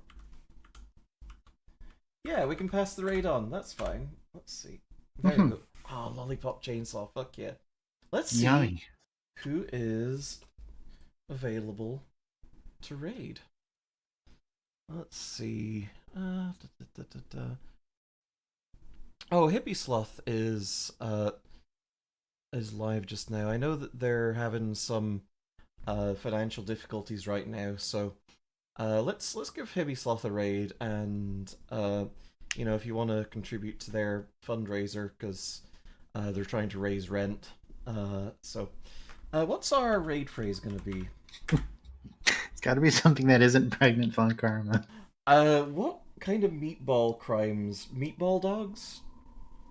Yeah, we can pass the raid on. That's fine. Let's see. There you go. Oh, lollipop chainsaw. Fuck yeah. Let's see Yummy. who is available to raid. Let's see. Oh, Hippie Sloth is live just now. I know that they're having some financial difficulties right now, so let's give Hippie Sloth a raid, and if you want to contribute to their fundraiser, because they're trying to raise rent. So what's our raid phrase gonna be? It's got to be something that isn't pregnant fun karma. What kind of meatball crimes? Meatball dogs?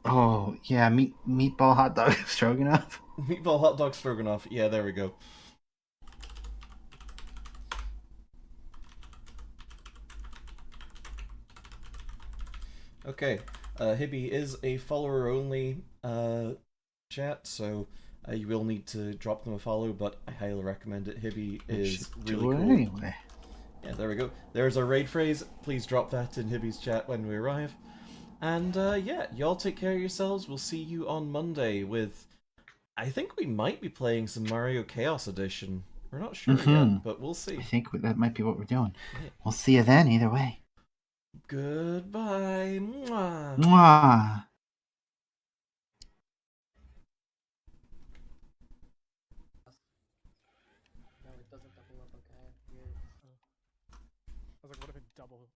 Oh, yeah, meatball hot dog stroganoff. Meatball hot dog stroganoff. Yeah, there we go. Okay, Hibby is a follower-only chat, so you will need to drop them a follow, but I highly recommend it. Hibby is really cool. Anyway. Yeah, there we go. There's our raid phrase. Please drop that in Hibby's chat when we arrive. And yeah, y'all take care of yourselves. We'll see you on Monday with... I think we might be playing some Mario Chaos Edition. We're not sure yet, but we'll see. I think that might be what we're doing. Yeah. We'll see you then, either way. Goodbye. Mwah. Mwah. No, it doesn't double up, okay? Weird. I was like, what if it double